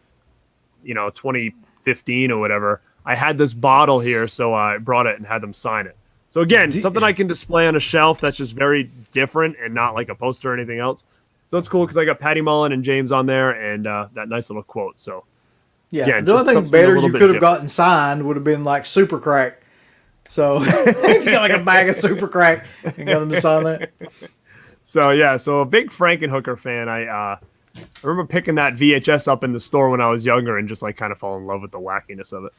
2015 or whatever, I had this bottle here, so I brought it and had them sign it. So again, something I can display on a shelf that's just very different and not like a poster or anything else. So it's cool because I got Patty Mullen and James on there and that nice little quote. So yeah, again, the only thing better you could have gotten signed would have been like Super Crack. So if you got like a bag of Super Crack and got them to sign that. So yeah, so a big Frankenhooker fan. I remember picking that VHS up in the store when I was younger and just like kind of fall in love with the wackiness of it.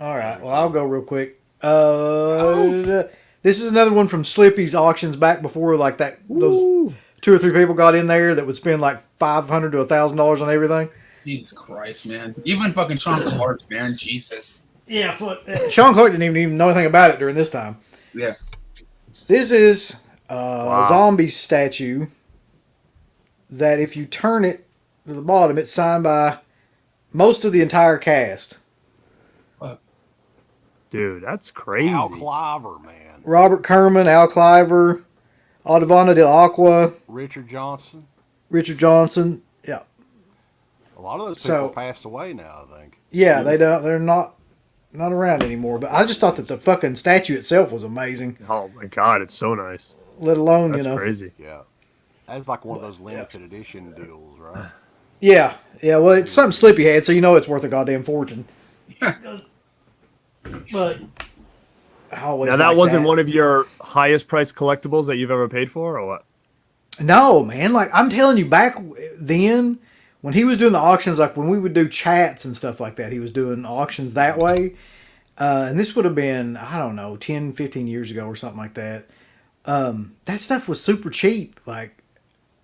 All right, well I'll go real quick. This is another one from Slippy's auctions back before like that. Those 2 or 3 people got in there that would spend like $500 to $1,000 on everything. Jesus Christ, man! Even fucking Sean Clark, man, Jesus. Yeah, Sean Clark didn't even know anything about it during this time. Yeah. This is a zombie statue that if you turn it to the bottom, it's signed by most of the entire cast. Dude, that's crazy. Al Cliver, man. Robert Kerman, Al Cliver, Audavana Del Aqua, Richard Johnson. Yeah. A lot of those people passed away now, I think. Yeah, they're not around anymore. But I just thought that the fucking statue itself was amazing. Oh my god, it's so nice. Let alone, that's crazy. Yeah. That's like one of those limited edition deals, right? Yeah. Yeah, well, it's something Slippy had, so you know it's worth a goddamn fortune. But I always now that wasn't one of your highest priced collectibles that you've ever paid for, or what? No, man. Like I'm telling you, back then when he was doing the auctions, like when we would do chats and stuff like that, he was doing auctions that way. And this would have been, I don't know, 10, 15 years ago or something like that. That stuff was super cheap. Like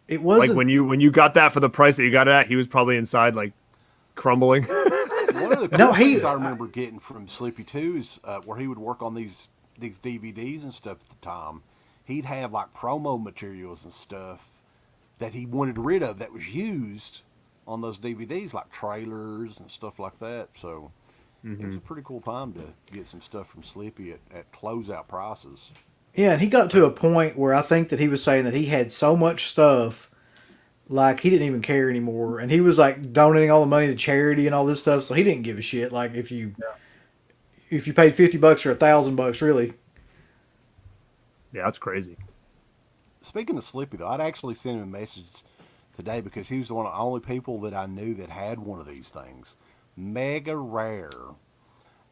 it wasn't like when you got that for the price that you got it at, he was probably inside like crumbling. One of the cool things I remember getting from Sleepy too is where he would work on these DVDs and stuff at the time. He'd have like promo materials and stuff that he wanted rid of that was used on those DVDs, like trailers and stuff like that. So it was a pretty cool time to get some stuff from Sleepy at closeout prices. Yeah, and he got to a point where I think that he was saying that he had so much stuff, like he didn't even care anymore, and he was like donating all the money to charity and all this stuff. So he didn't give a shit. Like if you paid $50 or $1,000, really. Yeah, that's crazy. Speaking of Sleepy, though, I'd actually sent him a message today because he was one of the only people that I knew that had one of these things. Mega rare.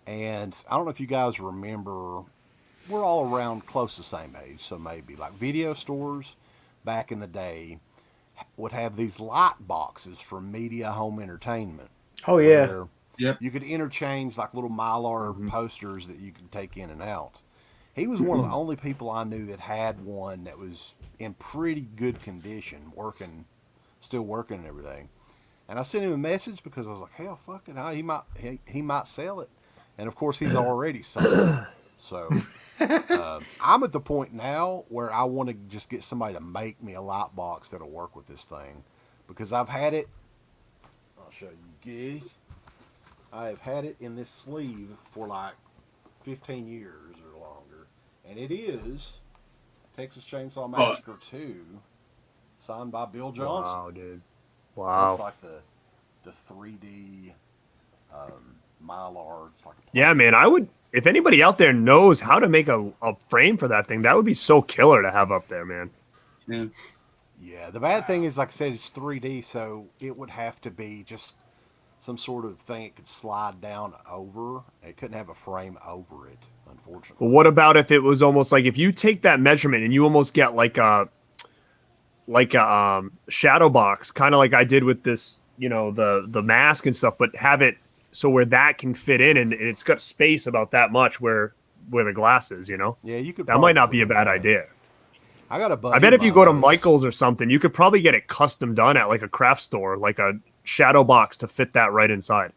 And I don't know if you guys remember, we're all around close to the same age, so maybe. Like video stores back in the day would have these light boxes from Media Home Entertainment. Oh, yeah. Yep. You could interchange like little Mylar posters that you could take in and out. He was one of the only people I knew that had one that was in pretty good condition, still working and everything. And I sent him a message because I was like, hell, fuck it, he might sell it. And of course, he's already sold it. So I'm at the point now where I want to just get somebody to make me a light box that'll work with this thing, because I've had it. I'll show you guys. I have had it in this sleeve for like 15 years or longer, and it is Texas Chainsaw Massacre 2, signed by Bill Johnson. Wow, dude. Wow. It's like the 3D Mylar. It's like yeah, man. I would, if anybody out there knows how to make a frame for that thing, that would be so killer to have up there, man. Yeah. Yeah. The bad thing is, like I said, it's 3D, so it would have to be just some sort of thing it could slide down over. It couldn't have a frame over it, unfortunately. Well, what about if it was almost like if you take that measurement and you almost get like a shadow box, kind of like I did with this, the mask and stuff, but have it so where that can fit in, and it's got space about that much where the glass is, Yeah, you could. That might not be a bad idea. I got a buddy. I bet if you go to Michael's or something, you could probably get it custom done at like a craft store, like a shadow box to fit that right inside.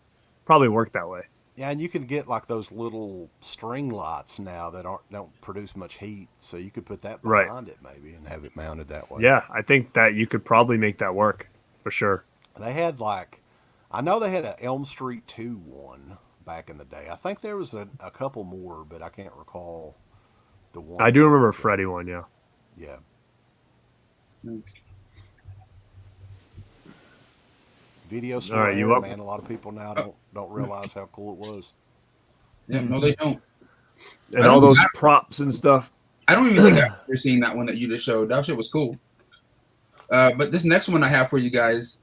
Probably work that way. Yeah, and you can get like those little string lights now that don't produce much heat, so you could put that behind it maybe and have it mounted that way. Yeah, I think that you could probably make that work for sure. They had I know they had an Elm Street 2 one back in the day. I think there was a couple more, but I can't recall the one. I do remember Freddy one, yeah. Yeah. Video store, right, you up? man. A lot of people now don't realize how cool it was. Yeah, no, they don't. And all those props and stuff. I don't even think I've ever seen that one that you just showed. That shit was cool. But this next one I have for you guys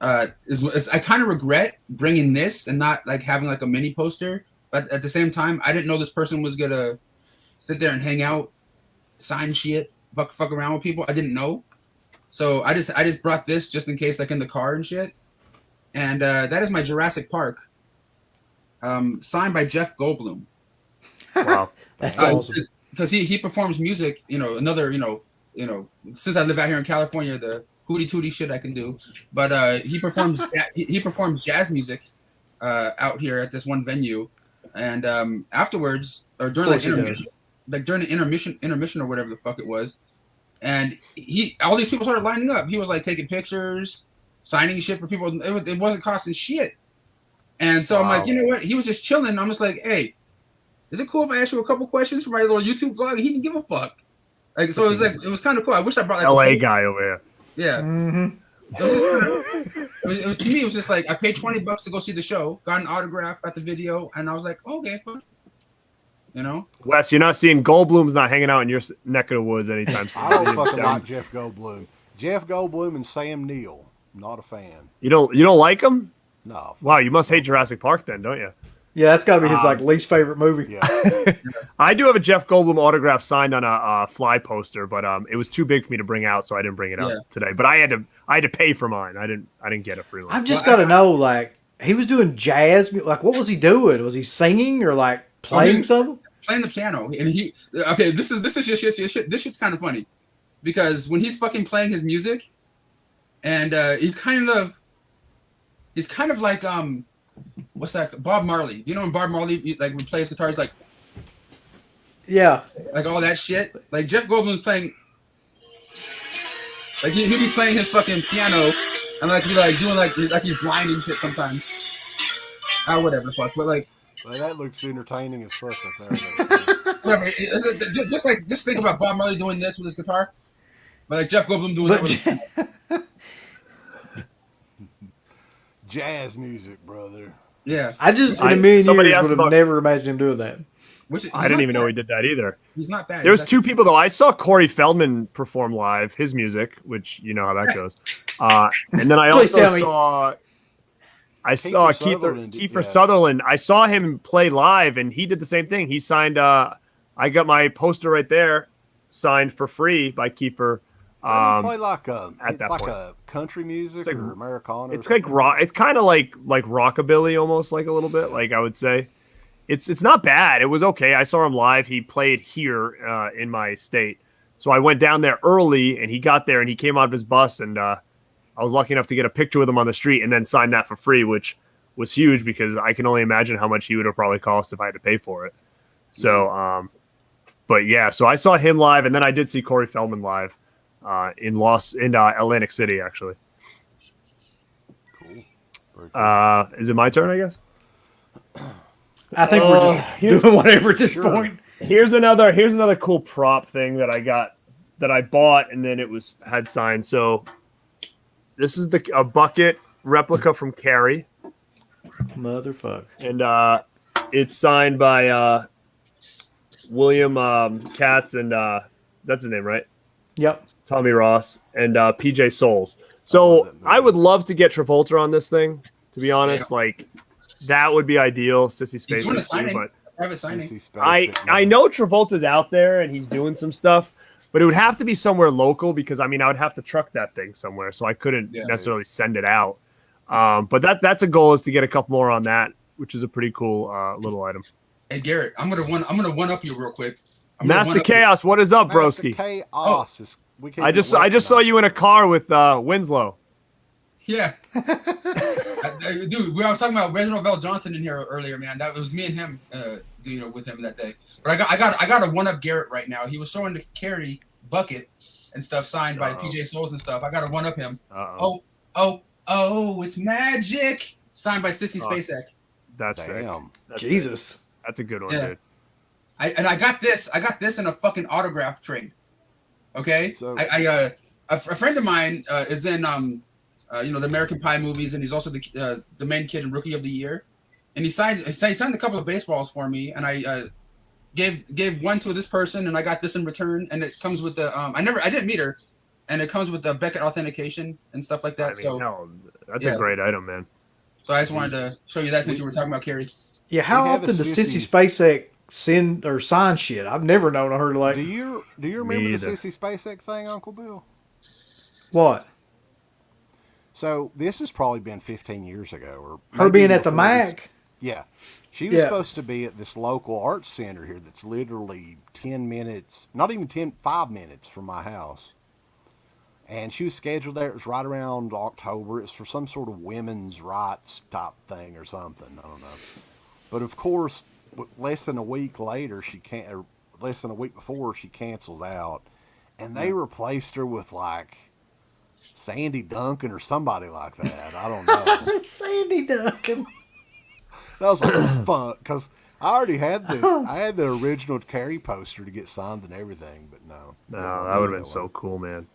is I kind of regret bringing this and not like having like a mini poster. But at the same time, I didn't know this person was gonna sit there and hang out, sign shit, fuck around with people. I didn't know, so I just brought this just in case, like in the car and shit. And that is my Jurassic Park, signed by Jeff Goldblum. Wow, that's awesome. Because he performs music. Another since I live out here in California, the hootie tootie shit I can do. But he performs he performs jazz music out here at this one venue, and afterwards or during during the intermission or whatever the fuck it was, and all these people started lining up. He was like taking pictures, signing shit for people. It wasn't costing shit. And so I'm like, you know what? He was just chilling. I'm just like, hey, is it cool if I ask you a couple questions for my little YouTube vlog? He didn't give a fuck. Like, so it was kind of cool. I wish I brought like LA guy over here. Yeah. Mm-hmm. It was to me. It was just like I paid $20 to go see the show, got an autograph, got the video, and I was like, okay, fuck. Wes, you're not seeing Goldblum's not hanging out in your neck of the woods anytime soon. I don't fucking like Jeff Goldblum. Jeff Goldblum and Sam Neill. Not a fan. You don't like him? No. Wow, you must hate Jurassic Park then, don't you? Yeah, that's got to be his least favorite movie. Yeah. I do have a Jeff Goldblum autograph signed on a fly poster, but it was too big for me to bring out, so I didn't bring it out today. But I had to pay for mine. I didn't get it free. I've just got to know, like, he was doing jazz. Like, what was he doing? Was he singing or like playing something? Playing the piano, and this is shit. This shit's kind of funny because when he's fucking playing his music, and he's kind of like what's that? Bob Marley. You know when Bob Marley like would play his guitar, he's like, yeah, like all that shit. Like Jeff Goldblum's playing, like he'd be playing his fucking piano, and like he like doing like he's blind and shit sometimes. Whatever the fuck, but like. Well, that looks entertaining as fuck right there. Just think about Bob Marley doing this with his guitar, but like Jeff Goldblum doing that with jazz music, brother. Yeah, I just in a million years would have never imagined him doing that. I didn't even know he did that either. He's not bad. There's two people though. I saw Corey Feldman perform live his music, which you know how that goes. And then I also saw Kiefer Sutherland. I saw him play live, and he did the same thing. He signed. I got my poster right there, signed for free by Kiefer. Play like a country music or Americana. It's like rock. It's kind of like rockabilly, almost like a little bit. Like I would say, it's not bad. It was okay. I saw him live. He played here in my state, so I went down there early, and he got there, and he came out of his bus, and I was lucky enough to get a picture with him on the street and then sign that for free, which was huge because I can only imagine how much he would have probably cost if I had to pay for it. So, but yeah, so I saw him live, and then I did see Corey Feldman live in Atlantic City, actually. Cool. Is it my turn, I guess? I think we're just doing whatever at this point. Here's another cool prop thing that I bought, and then had signed. So this is a bucket replica from Carrie. Motherfucker. And it's signed by William Katz and that's his name, right? Yep. Tommy Ross and PJ Souls. So I would love to get Travolta on this thing, to be honest. Yeah. Like that would be ideal. Sissy Spacek too, but private signing. I know Travolta's out there and he's doing some stuff, but it would have to be somewhere local because I would have to truck that thing somewhere, so I couldn't necessarily send it out. But that's a goal, is to get a couple more on that, which is a pretty cool little item. Hey Garrett, I'm gonna one up you real quick. Master Chaos, what is up, broski? Chaos. I just saw you in a car with Winslow. Yeah. Dude, I was talking about Reginald Bell Johnson in here earlier, man. That was me and him, with him that day. But I got a one-up Garrett right now. He was showing the carry bucket and stuff signed by PJ Souls and stuff. I got to one-up him. Oh, it's magic. Signed by Sissy Spacek. That's sick. Jesus. That's a good one, dude. I got this in a fucking autograph trade. Okay? So, a friend of mine is in the American Pie movies, and he's also the main kid in Rookie of the Year. And he signed a couple of baseballs for me, and I gave one to this person, and I got this in return. And it comes with the I didn't meet her, and it comes with the Beckett authentication and stuff like that. That's a great item, man. So I just wanted to show you that since you were talking about Carrie. Yeah, how often does Sissy Spacek send or sign shit? I've never known her to like. Do you remember the Sissy Spacek thing, Uncle Bill? What? So this has probably been 15 years ago, or her being at the MAC. Yeah, she was supposed to be at this local arts center here that's literally 10 minutes, not even 5 minutes from my house. And she was scheduled there. It was right around October. It's for some sort of women's rights type thing or something. I don't know. But of course, less than a week later, less than a week before, she cancels out. And they replaced her with like Sandy Duncan or somebody like that. I don't know. Sandy Duncan. That was like fuck, because I already had the original Carrie poster to get signed and everything, but no. No, that would have been so cool, man.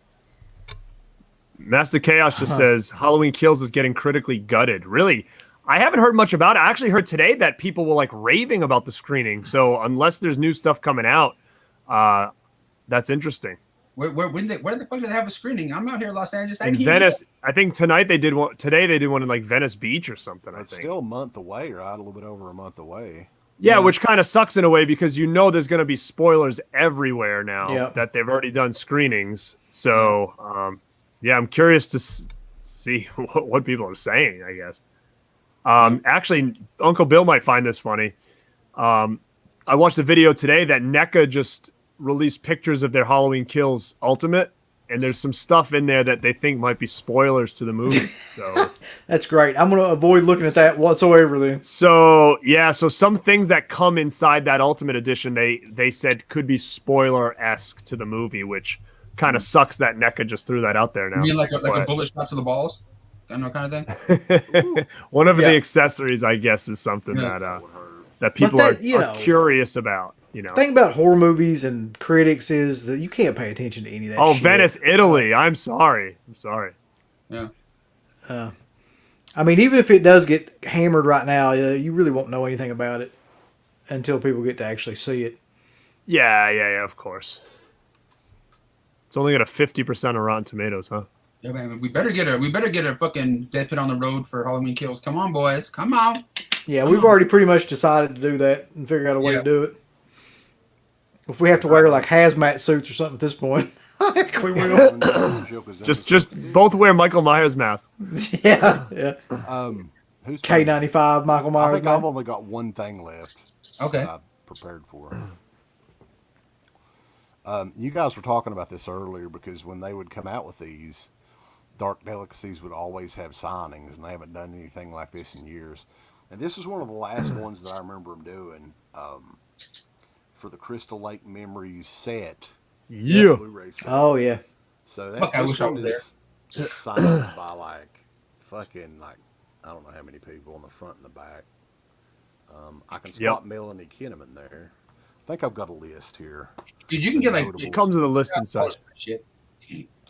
Master Chaos just says Halloween Kills is getting critically gutted. Really? I haven't heard much about it. I actually heard today that people were like raving about the screening. So unless there's new stuff coming out, that's interesting. Where the fuck do they have a screening? I'm out here in Los Angeles. In Venice. I think tonight they did one. Today they did one in like Venice Beach or something. It's still a month away, right? A little bit over a month away. Yeah, which kind of sucks in a way because there's going to be spoilers everywhere now that they've already done screenings. So, I'm curious to see what people are saying, I guess. Actually, Uncle Bill might find this funny. I watched a video today that NECA just released pictures of their Halloween Kills Ultimate, and there's some stuff in there that they think might be spoilers to the movie. So that's great. I'm going to avoid looking at that whatsoever then. So some things that come inside that Ultimate Edition, they said could be spoiler-esque to the movie, which kind of sucks that NECA just threw that out there now. You mean like a bullet shot to the balls? Kind of thing? One of the accessories, I guess, is something that people are curious about. The thing about horror movies and critics is that you can't pay attention to any of that shit. Venice, Italy. I'm sorry. Yeah. I mean, even if it does get hammered right now, you really won't know anything about it until people get to actually see it. Yeah, of course. It's only got a 50% of Rotten Tomatoes, huh? Yeah, man. We better get a fucking DEADPIT on the road for Halloween Kills. Come on, boys. Come on. Yeah, we've already pretty much decided to do that and figure out a way to do it. If we have to wear like hazmat suits or something at this point, we will. just both wear Michael Myers masks. Yeah. Who's K95 Michael Myers? I think I've only got one thing left. Okay. I'm prepared for. You guys were talking about this earlier because when they would come out with these, Dark Delicacies would always have signings, and they haven't done anything like this in years. And this is one of the last ones that I remember them doing. For the Crystal Lake Memories set. Yeah. Blu-ray set. Oh, yeah. So that one is signed by like fucking like I don't know how many people on the front and the back. I can spot Melanie Kinnaman there. I think I've got a list here. Dude, you can get like it comes with a list inside. Shit.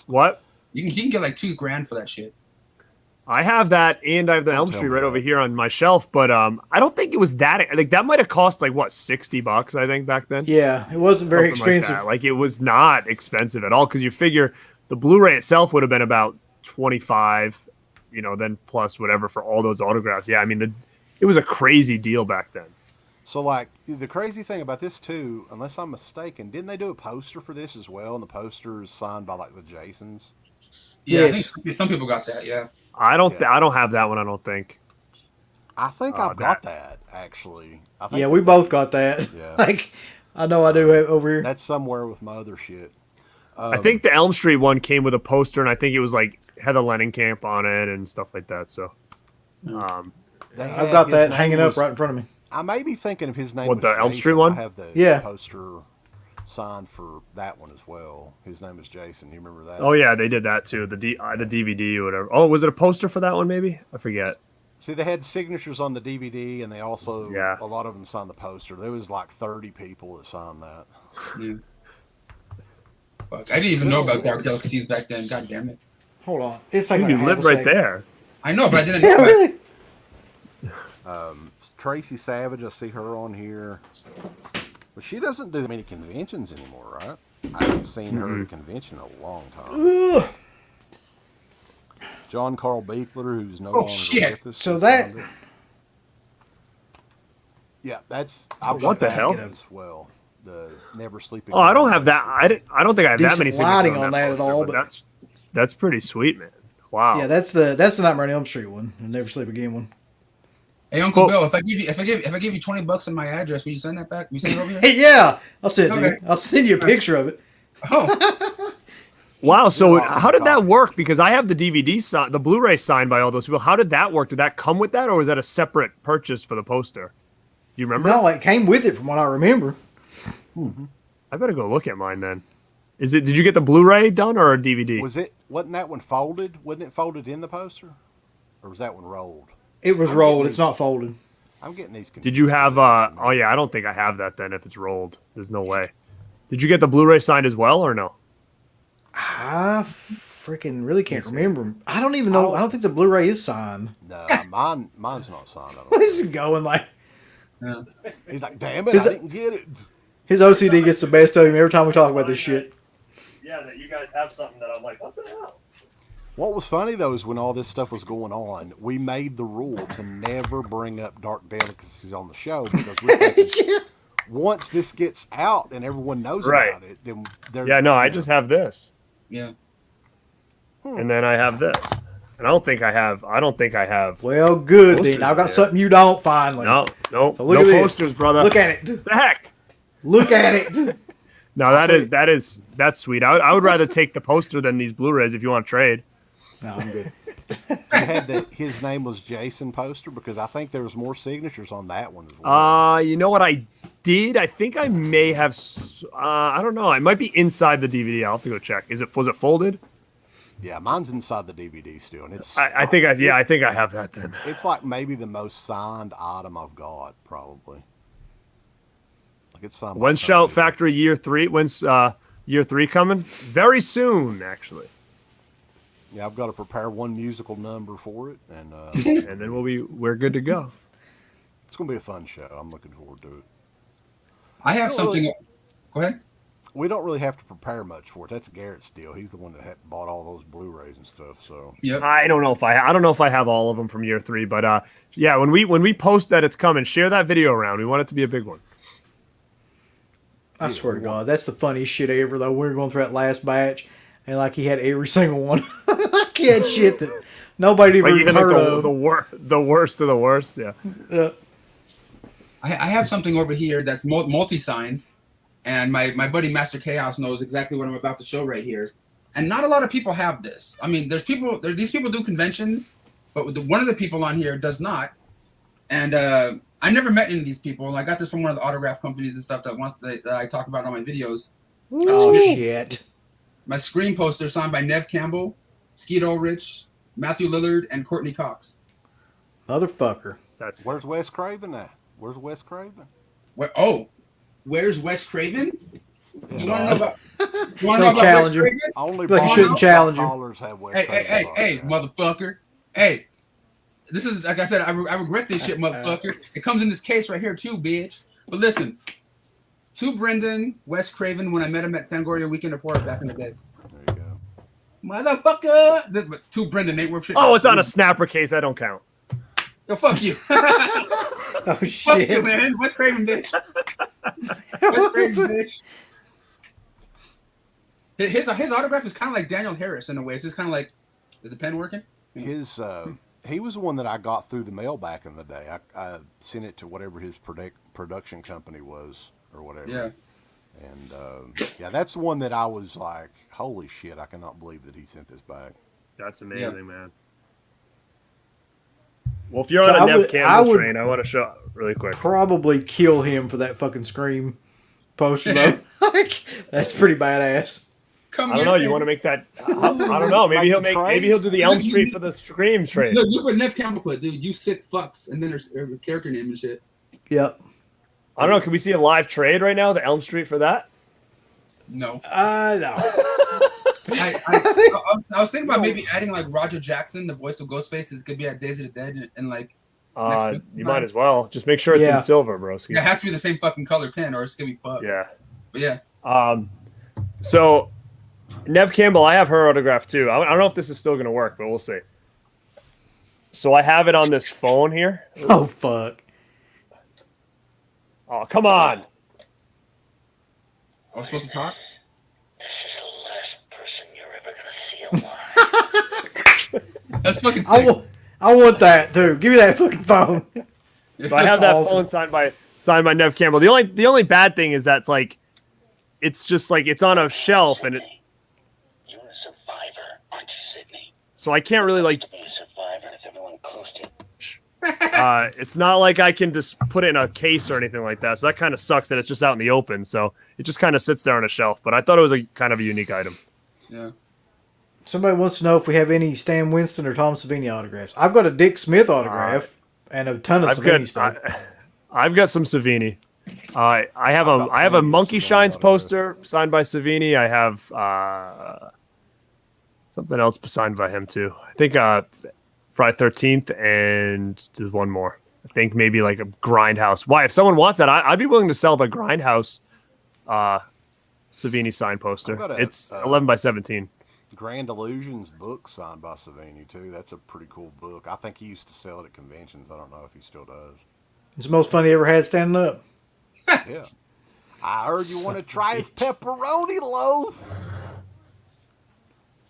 What? You can get like $2,000 for that shit. I have that, and I have the Elm Street right over here on my shelf. But I don't think it was that. Like that might have cost like what $60, I think, back then. Yeah, it wasn't very expensive. Like it was not expensive at all because you figure the Blu-ray itself would have been about $25, then plus whatever for all those autographs. Yeah, I mean it was a crazy deal back then. So like the crazy thing about this too, unless I'm mistaken, didn't they do a poster for this as well? And the poster is signed by like the Jasons. Yeah, yes. I think some people got that. Yeah. I don't have that one. I don't think. I think I've got that actually. We both got that. Yeah. Like, I know I do have over here. That's somewhere with my other shit. I think the Elm Street one came with a poster, and I think it was like Heather Langenkamp on it and stuff like that. So, I've got that hanging up right in front of me. I may be thinking of his name. What, was the Elm Jason. Street one? I have the poster signed for that one as well. His name is Jason. You remember that? Oh yeah, they did that too. The DVD or whatever. Oh, was it a poster for that one? Maybe I forget. See, they had signatures on the DVD, and they also a lot of them signed the poster. There was like 30 people that signed that. Yeah. Fuck, I didn't even know about Dark Delicacies back then. God damn it! Hold on, it's like you live right there. I know, but I didn't know really? Tracy Savage, I see her on here. But she doesn't do many conventions anymore, right? I haven't seen her at a convention in a long time. Ugh. John Carl Beekler, who's no longer with us. So that... Yeah, that's... What the hell? As well. The Never Sleeping... Oh, I don't have that. I don't think I have that many lighting signatures on that poster, at all, but that's pretty sweet, man. Wow. Yeah, that's the Nightmare on Elm Street one, the Never Sleep Again one. Hey, Uncle Bill, if I give you $20 and my address, will you send that back? Will you send it over here? Hey, yeah, I'll send it to you. I'll send you a picture of it. Oh. Wow. So how did that work? Because I have the DVD the Blu-ray signed by all those people. How did that work? Did that come with that, or was that a separate purchase for the poster? Do you remember? No, it came with it, from what I remember. I better go look at mine then. Did you get the Blu-ray done or a DVD? Wasn't that one folded? Wasn't it folded in the poster, or was that one rolled? It was rolled. It's not folded. I'm getting these confused. Did you have? Oh yeah, I don't think I have that then. If it's rolled, there's no way. Did you get the Blu-ray signed as well, or no? I freaking really can't remember. I don't even know. I don't think the Blu-ray is signed. No, mine's not signed. What is he going like? Yeah. He's like, damn it, I didn't get it. His OCD gets the best of him every time we talk about this shit. Yeah, that you guys have something that I'm like, what the hell? What was funny, though, is when all this stuff was going on, we made the rule to never bring up Dark Delicacies on the show because we're thinking, once this gets out and everyone knows about it, then I just have this. Yeah. And then I have this. And I don't think I have. Well, good, Dean. I've got something you don't finally. No. So no posters, brother. Look at it. The heck? Look at it. No, that's sweet. I would rather take the poster than these Blu-rays if you want to trade. No, I'm good. You had his name was Jason poster because I think there was more signatures on that one as well. You know what I did? I think I may have. I don't know. It might be inside the DVD. I'll have to go check. Was it folded? Yeah, mine's inside the DVD still, and it's. I think I have that then. It's like maybe the most signed item I've got, probably. Like it's signed. When's Shout Factory Year 3? When's Year 3 coming? Very soon, actually. Yeah, I've got to prepare one musical number for it, and and then we're good to go. It's gonna be a fun show. I'm looking forward to it. I have something. Go ahead. We don't really have to prepare much for it. That's Garrett's deal. He's the one that bought all those Blu-rays and stuff. So yep. I don't know if I have all of them from Year 3, but yeah, when we post that it's coming, share that video around. We want it to be a big one. I swear to God, that's the funniest shit ever. Though we were going through that last batch, and like he had every single one. He had shit that nobody even heard of. The worst of the worst. Yeah. I have something over here that's multi-signed, and my buddy Master Chaos knows exactly what I'm about to show right here. And not a lot of people have this. I mean, these people do conventions, but one of the people on here does not. And I never met any of these people. And I got this from one of the autograph companies and stuff that I talk about on my videos. Oh shit! My screen poster signed by Nev Campbell, Skeet Ulrich, Matthew Lillard, and Courtney Cox. Motherfucker. Where's Wes Craven at? Where's Wes Craven? Where's Wes Craven? Yeah. You want to know about Wes Craven? Only like you shouldn't challenge him. Hey, motherfucker. Hey, this is, like I said, I regret this shit, motherfucker. It comes in this case right here too, bitch. But listen, to Brendan, Wes Craven, when I met him at Fangoria Weekend of Horror back in the day. There you go. Motherfucker. But to Brendan, ain't worth shit. Oh, it's on a snapper case. I don't count. Yo, fuck you. Oh shit. Fuck you, man. Wes Craven, bitch. Wes Craven, bitch. His autograph is kind of like Daniel Harris in a way. It's just kind of like, is the pen working? He was the one that I got through the mail back in the day. I sent it to whatever his production company was or whatever. Yeah. And yeah, that's the one that I was like, holy shit, I cannot believe that he sent this back. That's amazing, man. Well, if you're on a Nev I Campbell would train, I want to show really quick. probably kill him for that fucking Scream poster, though. Like, that's pretty badass. I don't know. You want to make that? I don't know. Maybe he'll do the Elm Street for the Scream train. Look what Nev Campbell put, dude. You sick fucks, and then there's a character name and shit. Yep. I don't know. Can we see a live trade right now? The Elm Street for that? No. No. I was thinking about maybe adding like Roger Jackson, the voice of Ghostface, is gonna be at Days of the Dead, and like. You might as well. Just make sure it's in silver, bro. Yeah, it has to be the same fucking color pen, or it's gonna be fucked. Yeah. But yeah. So, Nev Campbell, I have her autograph too. I don't know if this is still gonna work, but we'll see. So I have it on this phone here. Oh fuck. Oh, come on. I was supposed to talk? This is the last person you're ever gonna see alive. That's fucking sick. I want that too. Give me that fucking phone. So I have that phone signed by Nev Campbell. The only bad thing is that's like, it's just like it's on a shelf and it. You're a survivor, aren't you, Sydney? So I can't really like. To be a survivor if everyone close to you. It's not like I can just put it in a case or anything like that. So that kind of sucks that it's just out in the open. So it just kind of sits there on a shelf. But I thought it was a kind of a unique item. Yeah. Somebody wants to know if we have any Stan Winston or Tom Savini autographs. I've got a Dick Smith autograph and a ton of Savini stuff. I've got some Savini. I have a Monkey Shines poster signed by Savini. I have something else signed by him too. I think Friday 13th, and there's one more. I think maybe like a Grindhouse. Why? If someone wants that, I'd be willing to sell the Grindhouse Savini sign poster. It's 11 by 17. Grand Illusions book signed by Savini too. That's a pretty cool book. I think he used to sell it at conventions. I don't know if he still does. It's the most fun he ever had standing up. Yeah. I heard you want to try his pepperoni loaf.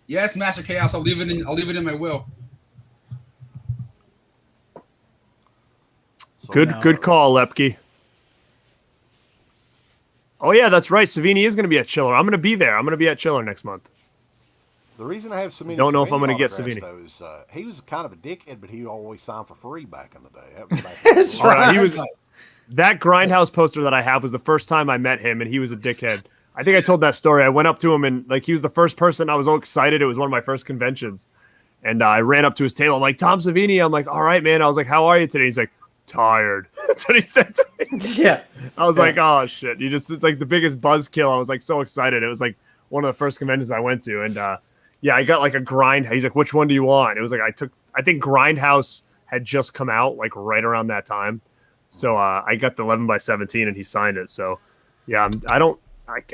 Yes, Master Chaos. I'll leave it in my will. So Good call, Lepke. Oh yeah, that's right. Savini is going to be at Chiller. I'm going to be there. I'm going to be at Chiller next month. The reason I have Savini, don't know if I'm going to get Savini. Though, is, he was kind of a dickhead, but he always signed for free back in the day. That was back That's right. He was. That Grindhouse poster that I have was the first time I met him, and he was a dickhead. I think I told that story. I went up to him, and like he was the first person. I was all excited. It was one of my first conventions, and I ran up to his table. I'm like, Tom Savini. I'm like, all right, man. I was like, how are you today? He's like, tired. That's what he said to me. Yeah. I was like, oh shit. It's like the biggest buzzkill. I was like so excited. It was like one of the first conventions I went to, and yeah, I got like a grind. He's like, which one do you want? It was like I think Grindhouse had just come out like right around that time. So I got the 11 by 17 and he signed it. So yeah, I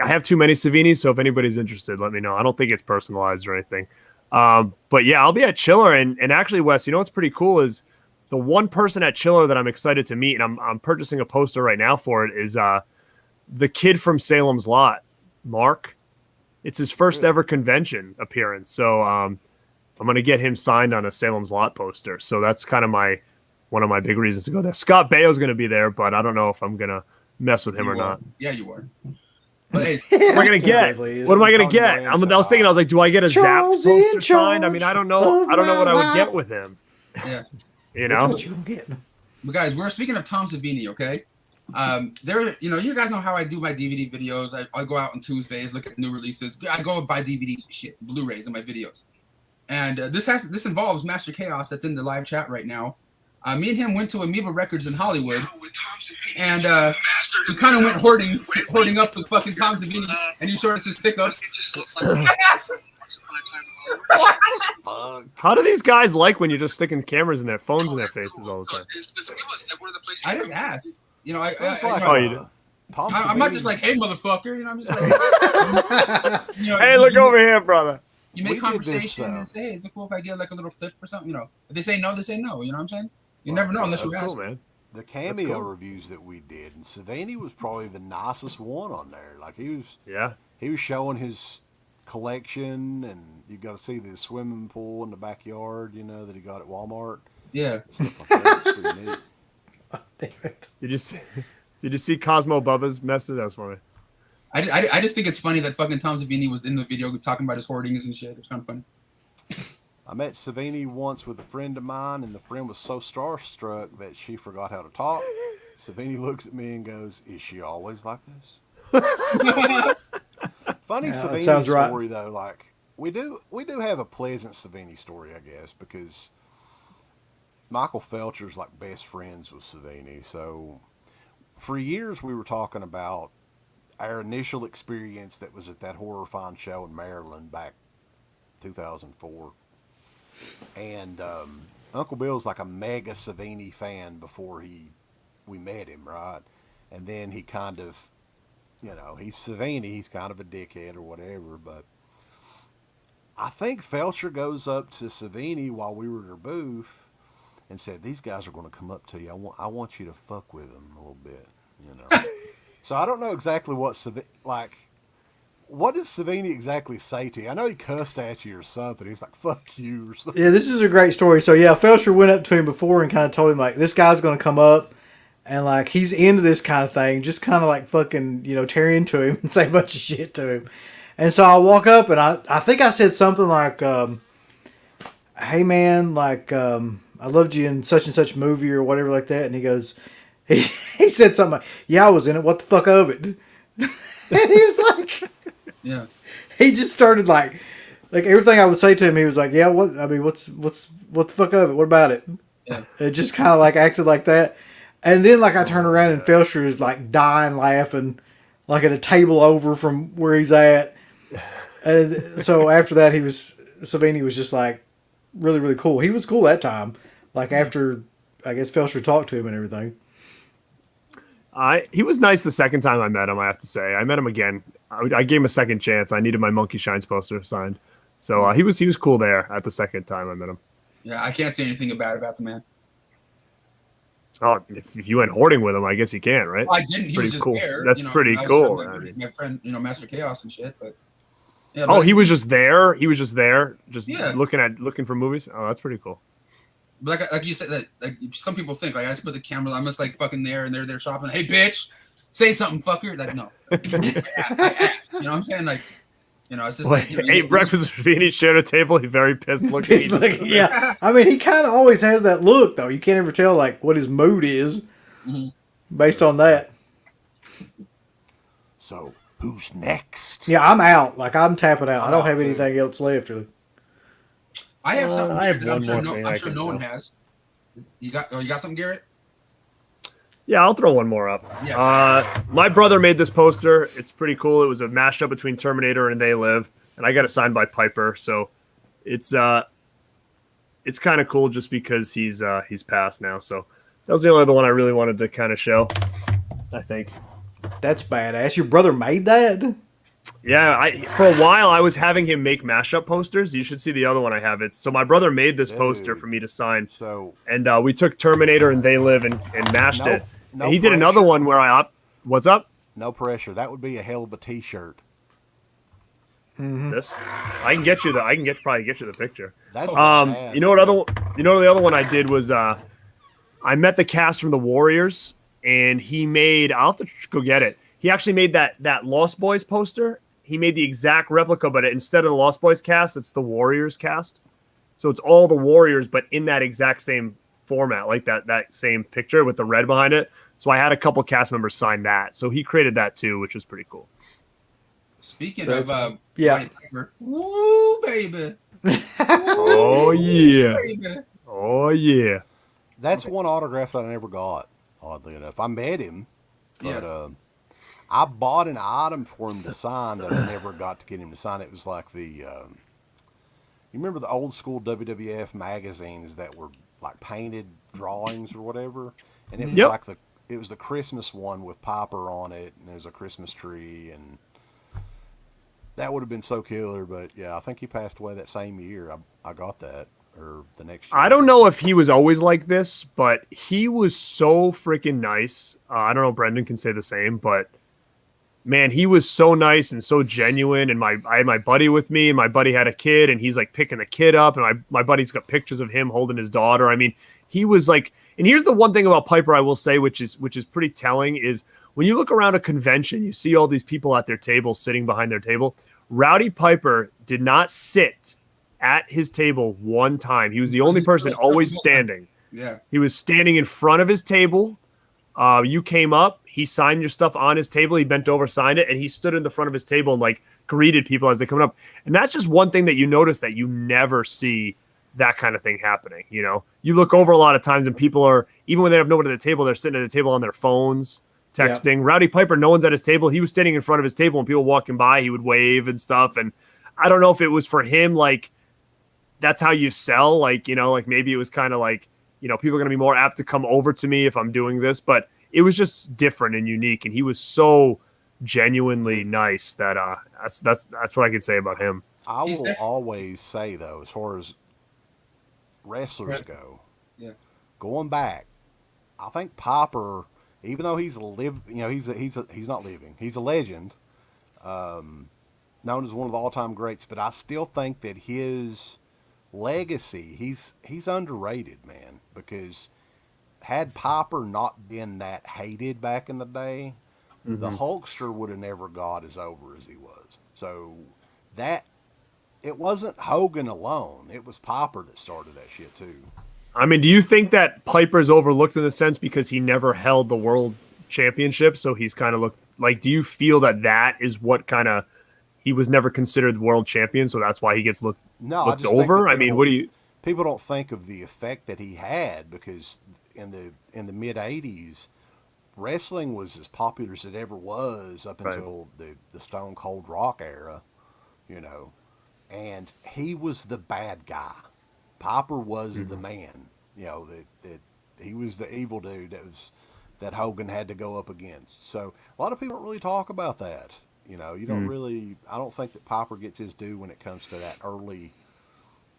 have too many Savinis. So if anybody's interested, let me know. I don't think it's personalized or anything. But yeah, I'll be at Chiller. And actually, Wes, you know what's pretty cool is the one person at Chiller that I'm excited to meet, and I'm purchasing a poster right now for it, is the kid from Salem's Lot, Mark. It's his first ever convention appearance. So I'm going to get him signed on a Salem's Lot poster. So that's kind of one of my big reasons to go there. Scott Baio's going to be there, but I don't know if I'm going to mess with him or not. Yeah, you are. But hey, what am I going to get? What am I going to get? I was thinking, do I get a Zapp's poster signed? I mean, I don't know what I would get with him. Yeah. You know? What you get? But guys, we're speaking of Tom Savini, okay? You guys know how I do my DVD videos. I go out on Tuesdays, look at new releases. I go and buy DVDs, Blu-rays in my videos. And this involves Master Chaos that's in the live chat right now. Me and him went to Amoeba Records in Hollywood, and we kind of went hoarding up with fucking Tom Savini, and he showed us his pickups. How do these guys like when you're just sticking cameras in their phones in their faces all the time? I just asked. You know, I'm not just like, hey, motherfucker. You know, I'm just like, hey, look over here, brother. You make conversation and say, hey, is it cool if I get like a little flip or something? You know, if they say no, they say no. You know what I'm saying? You never know unless you ask. Cool, man. The cameo reviews that we did, and Savini was probably the nicest one on there. Like he was showing his collection, and you got to see the swimming pool in the backyard, that he got at Walmart. Yeah. Stuff like that. It's pretty neat. Did you see Cosmo Bubba's message? That was funny. I just think it's funny that fucking Tom Savini was in the video talking about his hoardings and shit. It's kind of funny. I met Savini once with a friend of mine, and the friend was so starstruck that she forgot how to talk. Savini looks at me and goes, "Is she always like this?" Funny Savini story though. Like we do have a pleasant Savini story, I guess, because Michael Felcher's like best friends with Savini. So for years we were talking about our initial experience that was at that Horror Fine show in Maryland back 2004. And Uncle Bill's like a mega Savini fan before we met him, right? And then he kind of, he's Savini, he's kind of a dickhead or whatever, but I think Felcher goes up to Savini while we were at our booth and said, "These guys are going to come up to you. I want you to fuck with them a little bit, So I don't know exactly what did Savini exactly say to you? I know he cussed at you or something. He was like, "Fuck you," or something. Yeah, this is a great story. So yeah, Felcher went up to him before and kind of told him like, this guy's going to come up and like he's into this kind of thing. Just kind of like fucking tear into him and say a bunch of shit to him. And so I walk up and I think I said something like, "Hey man, like I loved you in such and such movie," or whatever like that. And he goes, he said something like, "Yeah, I was in it. What the fuck of it?" And he was like, yeah. He just started like everything I would say to him, he was like, "Yeah, what the fuck of it? What about it?" Yeah. It just kind of like acted like that. And then like I turn around and Felcher is like dying laughing, like at a table over from where he's at. And so after that, Savini was just like really, really cool. He was cool that time. Like after, I guess Felcher talked to him and everything. He was nice the second time I met him, I have to say. I met him again. I gave him a second chance. I needed my Monkey Shines poster signed. So he was cool there at the second time I met him. Yeah, I can't say anything bad about the man. Oh, if you went hoarding with him, I guess you can, right? Well, I didn't. He was just cool. there. That's pretty cool. My friend, Master Chaos and shit. But yeah. Oh, he was just there. He was just there, looking for movies. Oh, that's pretty cool. But like you said, that like some people think like I just put the camera. I'm just like fucking there, and they're there shopping. Hey, bitch, say something, fucker. Like no, I asked. You know what I'm saying? Like, it's just like ate breakfast with Vinny, shared a table. He very pissed looking. Yeah, I mean, he kind of always has that look though. You can't ever tell like what his mood is based on that. So who's next? Yeah, I'm out. Like I'm tapping out. I don't have anything else left. Really. I have something. I have I'm one sure no one has. You got something, Garrett? Yeah, I'll throw one more up. Yeah. My brother made this poster. It's pretty cool. It was a mashup between Terminator and They Live, and I got it signed by Piper. So it's kind of cool just because he's passed now. So that was the only other one I really wanted to kind of show, I think. That's badass. Your brother made that? Yeah, for a while I was having him make mashup posters. You should see the other one I have. So my brother made this poster for me to sign. And we took Terminator and They Live and mashed it. And he did another one where what's up? No pressure. That would be a hell of a T-shirt. Mm-hmm. This I can probably get you the picture. That's you know the other one I did was I met the cast from the Warriors, and he made. I'll have to go get it. He actually made that Lost Boys poster. He made the exact replica, but instead of the Lost Boys cast, it's the Warriors cast. So it's all the Warriors, but in that exact same format, like that same picture with the red behind it. So I had a couple cast members sign that. So he created that too, which was pretty cool. Speaking of Piper, woo baby. Oh yeah. Baby. Oh yeah. That's one autograph that I never got, oddly enough. I met him, but I bought an item for him to sign that I never got to get him to sign. It was like you remember the old school WWF magazines that were like painted drawings or whatever? And it was it was the Christmas one with Piper on it, and there's a Christmas tree, and that would have been so killer. But yeah, I think he passed away that same year. I got that, or the next year. I don't know if he was always like this, but he was so freaking nice. I don't know if Brendan can say the same, but man, he was so nice and so genuine. And I had my buddy with me, and my buddy had a kid, and he's like picking the kid up, and my buddy's got pictures of him holding his daughter. I mean, he was like, and here's the one thing about Piper I will say, which is pretty telling, is when you look around a convention, you see all these people at their table sitting behind their table. Rowdy Piper did not sit at his table one time. He was the only person always standing. Yeah. He was standing in front of his table. You came up, he signed your stuff on his table, he bent over, signed it, and he stood in the front of his table and like greeted people as they come up. And that's just one thing that you notice that you never see that kind of thing happening. You know, you look over a lot of times and people are, even when they have nobody at the table, they're sitting at the table on their phones, texting. Yeah. Rowdy Piper, no one's at his table. He was standing in front of his table and people walking by, he would wave and stuff. And I don't know if it was for him, like, that's how you sell. Like, you know, like maybe it was kind of like, you know, people are going to be more apt to come over to me if I'm doing this, but it was just different and unique. And he was so genuinely nice that that's what I can say about him. I will always say though, as far as wrestlers go, going back, I think Piper, even though he's not living, he's a legend, known as one of the all-time greats, but I still think that his legacy, he's underrated, man, because had Piper not been that hated back in the day, the Hulkster would have never got as over as he was. So that, it wasn't Hogan alone, it was Piper that started that shit too. I mean, do you think that Piper's overlooked in a sense because he never held the world championship, so he's kind of looked like, do you feel that is what kind of, he was never considered the world champion, so that's why he gets looked over? I mean, what do you... People don't think of the effect that he had, because in the mid-'80s, wrestling was as popular as it ever was up until the Stone Cold Rock era, you know, and he was the bad guy. Piper was the man, you know, that he was the evil dude that Hogan had to go up against. So a lot of people don't really talk about that. You know, you don't really, I don't think that Piper gets his due when it comes to that early,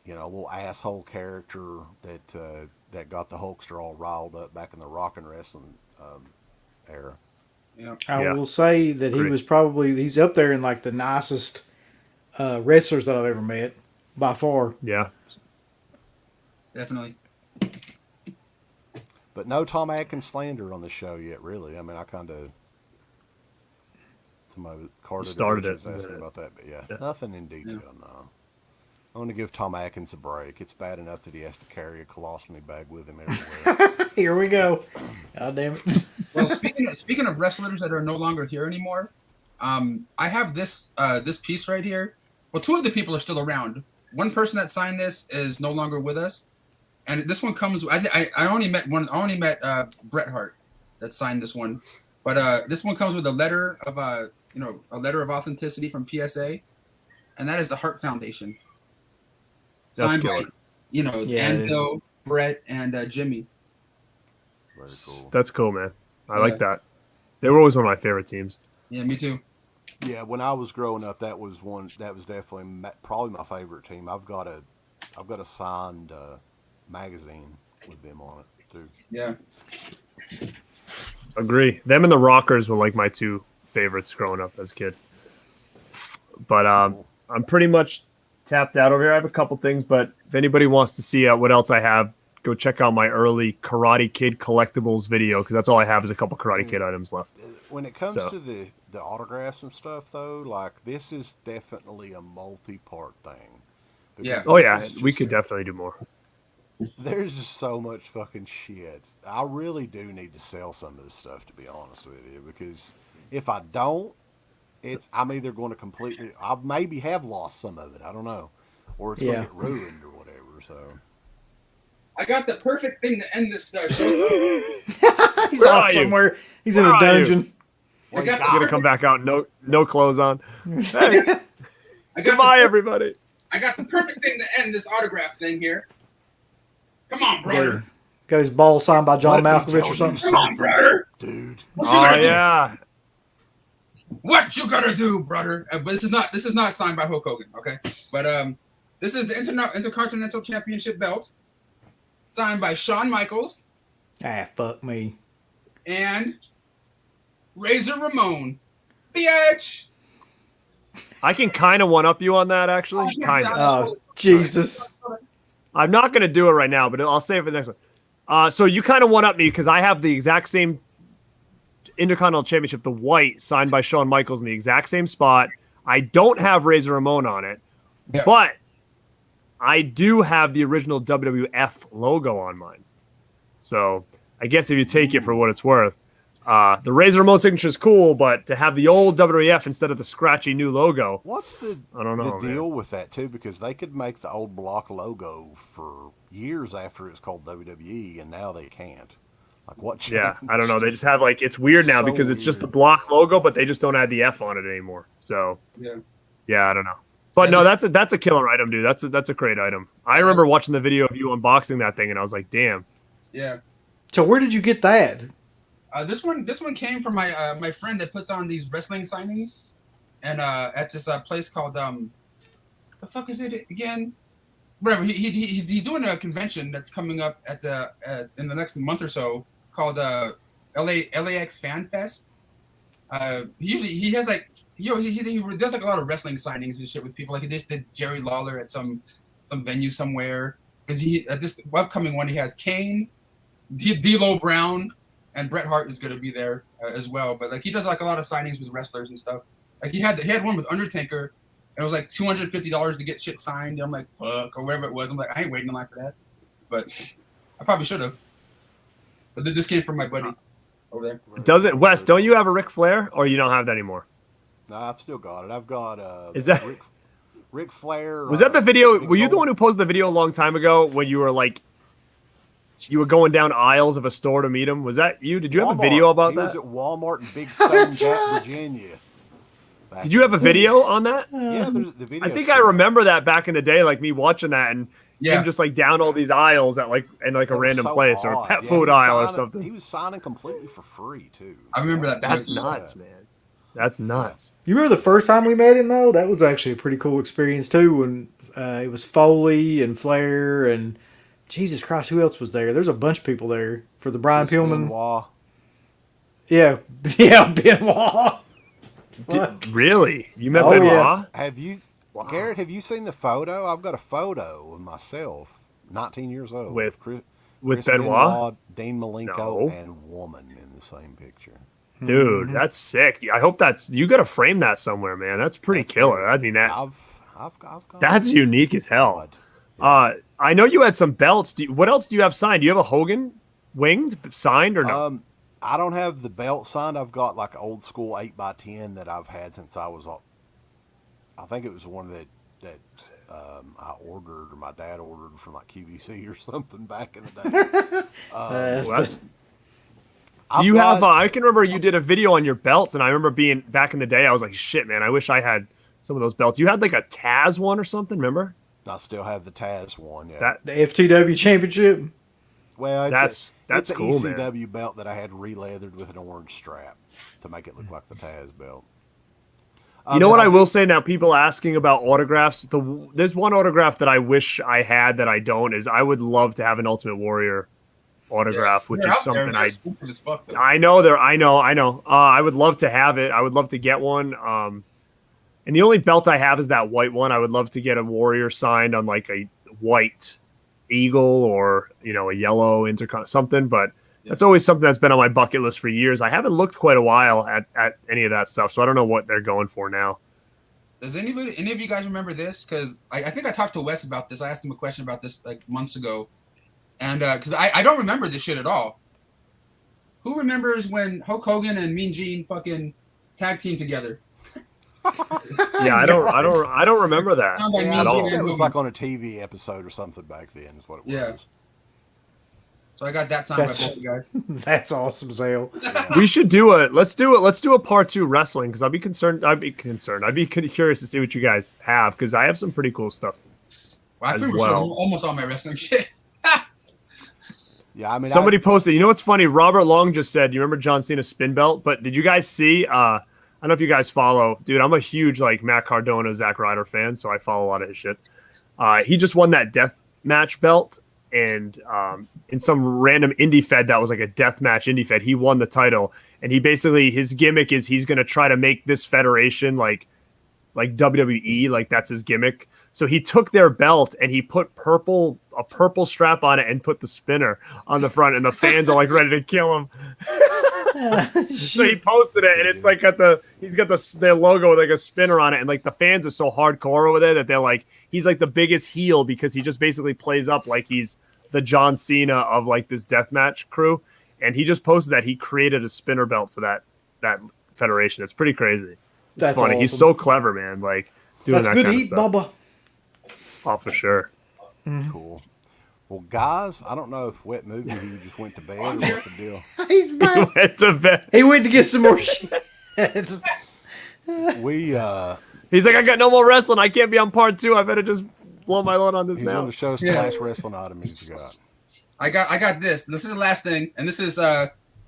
you know, little asshole character that got the Hulkster all riled up back in the rock and wrestling era. Yeah. I will say that he's up there in like the nicest wrestlers that I've ever met by far. Yeah. Definitely. But no Tom Atkins slander on the show yet, really. I mean, I kind of... Somebody started it. Asking about that, but yeah, nothing in detail, no. I want to give Tom Atkins a break. It's bad enough that he has to carry a colostomy bag with him everywhere. Here we go. God damn it. Well, speaking of wrestlers that are no longer here anymore, I have this piece right here. Well, two of the people are still around. One person that signed this is no longer with us, and this one comes. I only met one. I only met Bret Hart that signed this one, but this one comes with a letter of a letter of authenticity from PSA, and that is the Hart Foundation. That's signed cool. by, Enzo, Bret, and Jimmy. Very cool. That's cool, man. I like that. They were always one of my favorite teams. Yeah, me too. Yeah, when I was growing up, that was definitely probably my favorite team. I've got a signed magazine with them on it too. Yeah. Agree. Them and the Rockers were like my two favorites growing up as a kid. But I'm pretty much tapped out over here. I have a couple things, but if anybody wants to see what else I have, go check out my early Karate Kid collectibles video, because that's all I have is a couple Karate Kid items left. When it comes to the autographs and stuff, though, like, this is definitely a multi-part thing. Yeah. Oh, yeah. We could definitely do more. There's just so much fucking shit. I really do need to sell some of this stuff, to be honest with you, because if I don't, I'm either going to I maybe have lost some of it, I don't know, or it's going to get ruined or whatever, so. I got the perfect thing to end this show. He's off somewhere. He's in a dungeon. He's going to come back out, no clothes on. Hey, goodbye, everybody. I got the perfect thing to end this autograph thing here. Come on, brother. Got his ball signed by John Malkovich or something. Come on, brother. Dude. Oh, yeah. What you gonna do, brother? But this is not signed by Hulk Hogan, okay? But this is the Intercontinental Championship belt, signed by Shawn Michaels. Fuck me. And Razor Ramon. Bitch. I can kind of one-up you on that, actually. Kind of. Oh, Jesus. I'm not going to do it right now, but I'll save it for the next one. So you kind of one-up me because I have the exact same Intercontinental Championship, the white, signed by Shawn Michaels in the exact same spot. I don't have Razor Ramon on it, but I do have the original WWF logo on mine. So I guess if you take it for what it's worth, the Razor Ramon signature is cool, but to have the old WWF instead of the scratchy new logo, what's the deal with that too? Because they could make the old block logo for years after it was called WWE, and now they can't. Like what changed? Yeah, I don't know. They just have like it's weird now because it's just the block logo, but they just don't add the F on it anymore. So yeah, I don't know. But no, that's a killer item, dude. That's a great item. I remember watching the video of you unboxing that thing, and I was like, damn. Yeah. So where did you get that? This one came from my friend that puts on these wrestling signings, and at this place called the fuck is it again? Whatever. He's doing a convention that's coming up at in the next month or so called LAX Fan Fest. He has like he does like a lot of wrestling signings and shit with people. Like he just did Jerry Lawler at some venue somewhere. Because this upcoming one he has Kane, D'Lo Brown, and Bret Hart is going to be there as well. But like he does like a lot of signings with wrestlers and stuff. Like he had one with Undertaker, and it was like $250 to get shit signed. And I'm like, fuck, or whatever it was. I'm like, I ain't waiting in line for that. But I probably should have. But this came from my buddy over there. Doesn't Wes? Don't you have a Ric Flair, or you don't have that anymore? No, I've still got it. I've got is that Ric Flair? Was that the video? Were you the one who posted the video a long time ago when you were like? You were going down aisles of a store to meet him. Was that you? Did you have a video about that? He was at Walmart in Big Stone Gap, Virginia. Did you have a video on that? Yeah, there's the video. I think I remember that back in the day, like me watching that and him just like down all these aisles at like in like a random place or a pet food aisle or something. He was signing completely for free too. I remember that. That's nuts, man. That's nuts. You remember the first time we met him though? That was actually a pretty cool experience too. When it was Foley and Flair and Jesus Christ, who else was there? There's a bunch of people there for the Brian Pillman. Benoit. Yeah, Benoit. Really? You met Benoit? Yeah. Have you, Garrett? Have you seen the photo? I've got a photo of myself, 19 years old, with Chris Benoit, Dean Malenko, and woman in the same picture. Dude, that's sick. I hope you got to frame that somewhere, man. That's pretty killer. I mean, I've got that's unique as hell. Yeah. I know you had some belts. What else do you have signed? Do you have a Hogan winged signed or no? I don't have the belt signed. I've got like an old school 8x10 that I've had since I was. I think it was one that I ordered or my dad ordered from like QVC or something back in the day. Do you have? I can remember you did a video on your belts, and I remember being back in the day. I was like, "Shit, man! I wish I had some of those belts." You had like a Taz one or something. Remember? I still have the Taz one. Yeah, the FTW Championship. Well, that's it's cool, an ECW man. belt that I had re-leathered with an orange strap to make it look like the Taz belt. You know what I will say now? People asking about autographs. There's one autograph that I wish I had that I don't. Is I would love to have an Ultimate Warrior autograph, which is something I know. I know. I would love to have it. I would love to get one. And the only belt I have is that white one. I would love to get a Warrior signed on like a white eagle or a yellow something. But that's always something that's been on my bucket list for years. I haven't looked quite a while at any of that stuff, so I don't know what they're going for now. Does any of you guys remember this? Because I think I talked to Wes about this. I asked him a question about this like months ago. And because I don't remember this shit at all. Who remembers when Hulk Hogan and Mean Gene fucking tag team together? Yeah, I don't remember that at all. It was like on a TV episode or something back then. Is what it was. Yeah. So I got that signed by both you guys. That's awesome, Zale. We should do it. Let's do a part 2 wrestling because I'd be curious to see what you guys have because I have some pretty cool stuff. Well, I pretty much almost all my wrestling shit. Yeah, I mean, somebody posted. You know what's funny? Robert Long just said, "You remember John Cena's spin belt?" But did you guys see? I don't know if you guys follow, dude. I'm a huge like Matt Cardona, Zack Ryder fan, so I follow a lot of his shit. He just won that death match belt, and in some random indie fed that was like a death match indie fed, he won the title. And he basically his gimmick is he's going to try to make this federation like like WWE, like that's his gimmick. So he took their belt and he put a purple strap on it and put the spinner on the front, and the fans are like ready to kill him. So he posted it, and it's like he's got their logo with like a spinner on it, and like the fans are so hardcore over there that they're like, he's like the biggest heel because he just basically plays up like he's the John Cena of like this deathmatch crew, and he just posted that he created a spinner belt for that federation. It's pretty crazy. That's funny. Awesome. He's so clever, man. Like doing that kind of stuff. Bubba. Oh, for sure. Mm-hmm. Cool. Well, guys, I don't know if Wet Movie he just went to bed or what the deal. He's back. He went to bed. He went to get some more shit. He's like, I got no more wrestling. I can't be on part 2. I better just blow my load on this now. He's going to show us the last wrestling item he's got. I got this. This is the last thing, and this is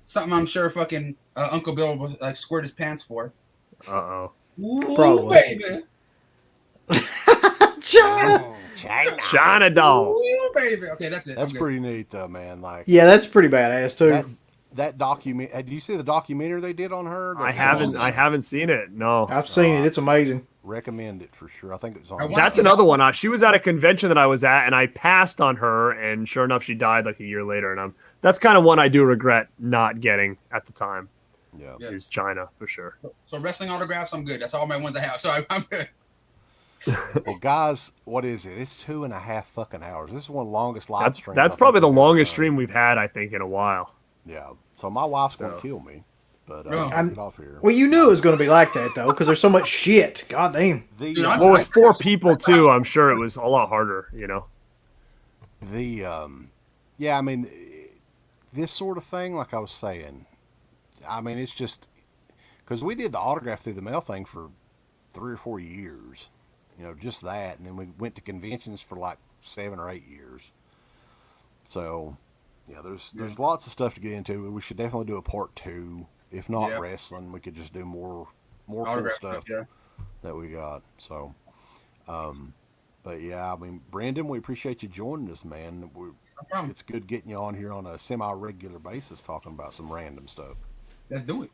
something I'm sure fucking Uncle Bill will like squirt his pants for. Uh-oh. Probably. Baby. China doll. Ooh, baby. Okay, that's it. That's pretty neat, though, man. Like, yeah, that's pretty badass too. That document. Did you see the documentary they did on her? I haven't seen it. No, I've seen it. It's amazing. Recommend it for sure. I think it was on. That's another one. She was at a convention that I was at, and I passed on her, and sure enough, she died like a year later. And that's kind of one I do regret not getting at the time. Yeah, is China for sure. So wrestling autographs, I'm good. That's all my ones I have. So I'm good. Well, guys, what is it? It's 2.5 fucking hours. This is one of the longest live streams. That's probably the longest stream we've had, I think, in a while. Yeah. So my wife's going to kill me, but I'll get off here. Well, you knew it was going to be like that, though, because there's so much shit. God damn. Well, with 4 people, too, I'm sure it was a lot harder, you know? Yeah, I mean, this sort of thing, like I was saying, I mean, it's just, because we did the autograph through the mail thing for 3 or 4 years. You know, just that, and then we went to conventions for like 7 or 8 years. So, yeah, there's lots of stuff to get into. We should definitely do a part 2. If not wrestling, we could just do more cool stuff that we got. So, but yeah, I mean, Brandon, we appreciate you joining us, man. It's good getting you on here on a semi-regular basis, talking about some random stuff. Let's do it.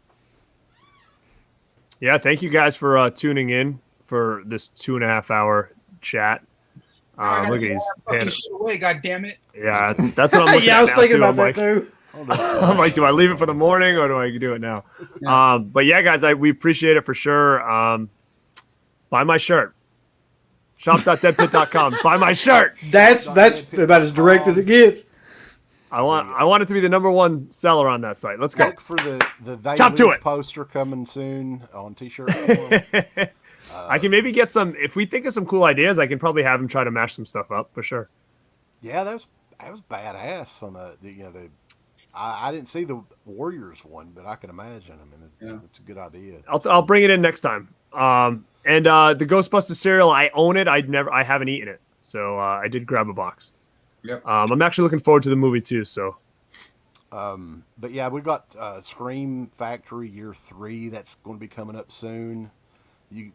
Yeah, thank you guys for tuning in for this 2.5 hour chat. Look at these pants. God damn it. Yeah, that's what I'm looking at. I was thinking about that like, too. I'm like, do I leave it for the morning or do I do it now? Yeah. But yeah, guys, we appreciate it for sure. Buy my shirt. Shop.deadpit.com. Buy my shirt. That's about as direct as it gets. I want it to be the #1 seller on that site. Let's go. Look for the Chop to it poster coming soon on t-shirt. I can maybe get some. If we think of some cool ideas, I can probably have him try to mash some stuff up for sure. Yeah, that was badass. On I didn't see the Warriors one, but I can imagine. I mean, it's a good idea. I'll bring it in next time. And the Ghostbusters cereal, I own it. I haven't eaten it, so I did grab a box. Yep. I'm actually looking forward to the movie too. So. But yeah, we got Scream Factory Year 3. That's going to be coming up soon. You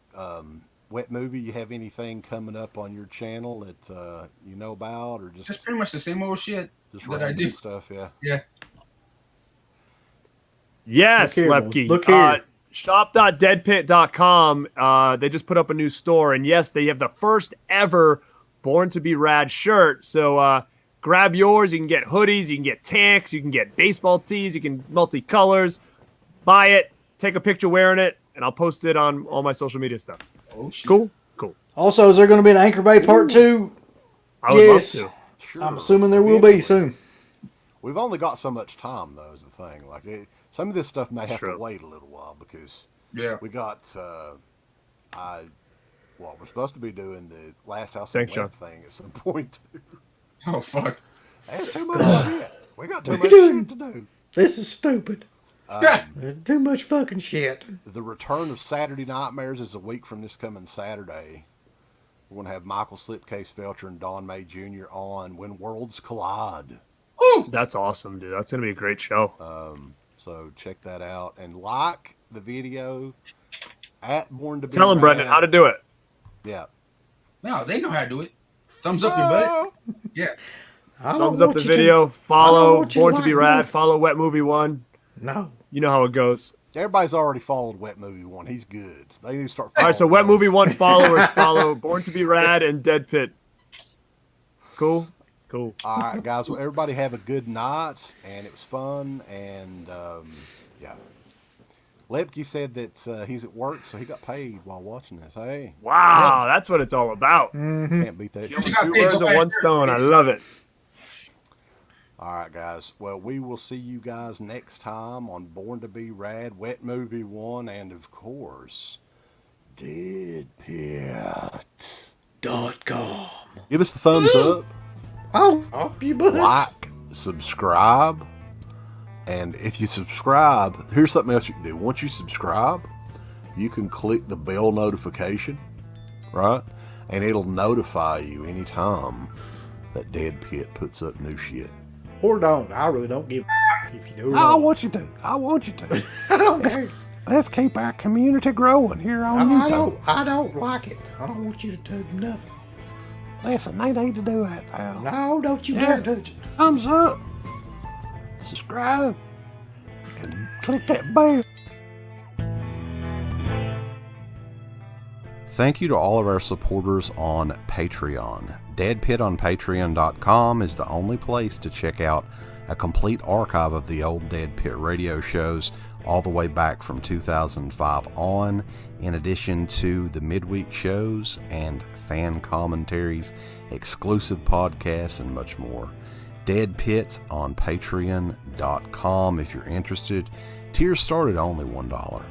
Wet Movie, you have anything coming up on your channel that you know about, or just pretty much the same old shit just that I do stuff? Yeah. Yes, Lepke. Look here. Shop.deadpit.com. They just put up a new store, and yes, they have the first ever Born to Be Rad shirt. So grab yours. You can get hoodies, you can get tanks, you can get baseball tees, you can multicolors. Buy it, take a picture wearing it, and I'll post it on all my social media stuff. Oh, shit. Cool. Also, is there going to be an Anchor Bay Part 2? I would love to. Sure. I'm assuming there will be soon. We've only got so much time, though, is the thing. Like, some of this stuff may have to wait a little while because we got we're supposed to be doing the Last House on Left thing at some point. Oh, fuck. That's too much shit. We got too much shit to do. This is stupid. Too much fucking shit. The return of Saturday Nightmares is a week from this coming Saturday. We're going to have Michael Slipcase Felcher and Don May Jr. on When Worlds Collide. Ooh, that's awesome, dude. That's going to be a great show. So check that out. And like the video at Born to Be Tell him, Brendan, how to do it. Yeah. No, they know how to do it. Thumbs up your butt. Yeah. Thumbs up the video. Follow Born to Be Rad. Follow Wetmovie1. No. You know how it goes. Everybody's already followed Wetmovie1. He's good. They need to start All right, so following us. Wetmovie1 followers follow Born to Be Rad and Dead Pit. Cool? Cool. All right, guys. Well, everybody have a good night, and it was fun. And, yeah. Lepke said that he's at work, so he got paid while watching this. Hey. Wow, that's what it's all about. Can't beat that. Killing two birds with one stone. I love it. All right, guys. Well, we will see you guys next time on Born to Be Rad, Wetmovie1, and, of course, DeadPit.com. Give us the thumbs up. Oh, up you butt. Like, subscribe, and if you subscribe, here's something else you can do. Once you subscribe, you can click the bell notification, right? And it'll notify you anytime that Dead Pit puts up new shit. Or don't. I really don't give a if you do or I don't. want you to. I want you to. I don't care. Let's keep our community growing here on YouTube. I don't like it. I don't want you to touch nothing. Listen, they need to do that, pal. No, don't you dare touch it. Thumbs up, subscribe, and click that bell. Thank you to all of our supporters on Patreon. DeadPit on Patreon.com is the only place to check out a complete archive of the old Dead Pit radio shows all the way back from 2005 on, in addition to the midweek shows and fan commentaries, exclusive podcasts, and much more. Dead Pit on Patreon.com if you're interested. Tiers start at only $1.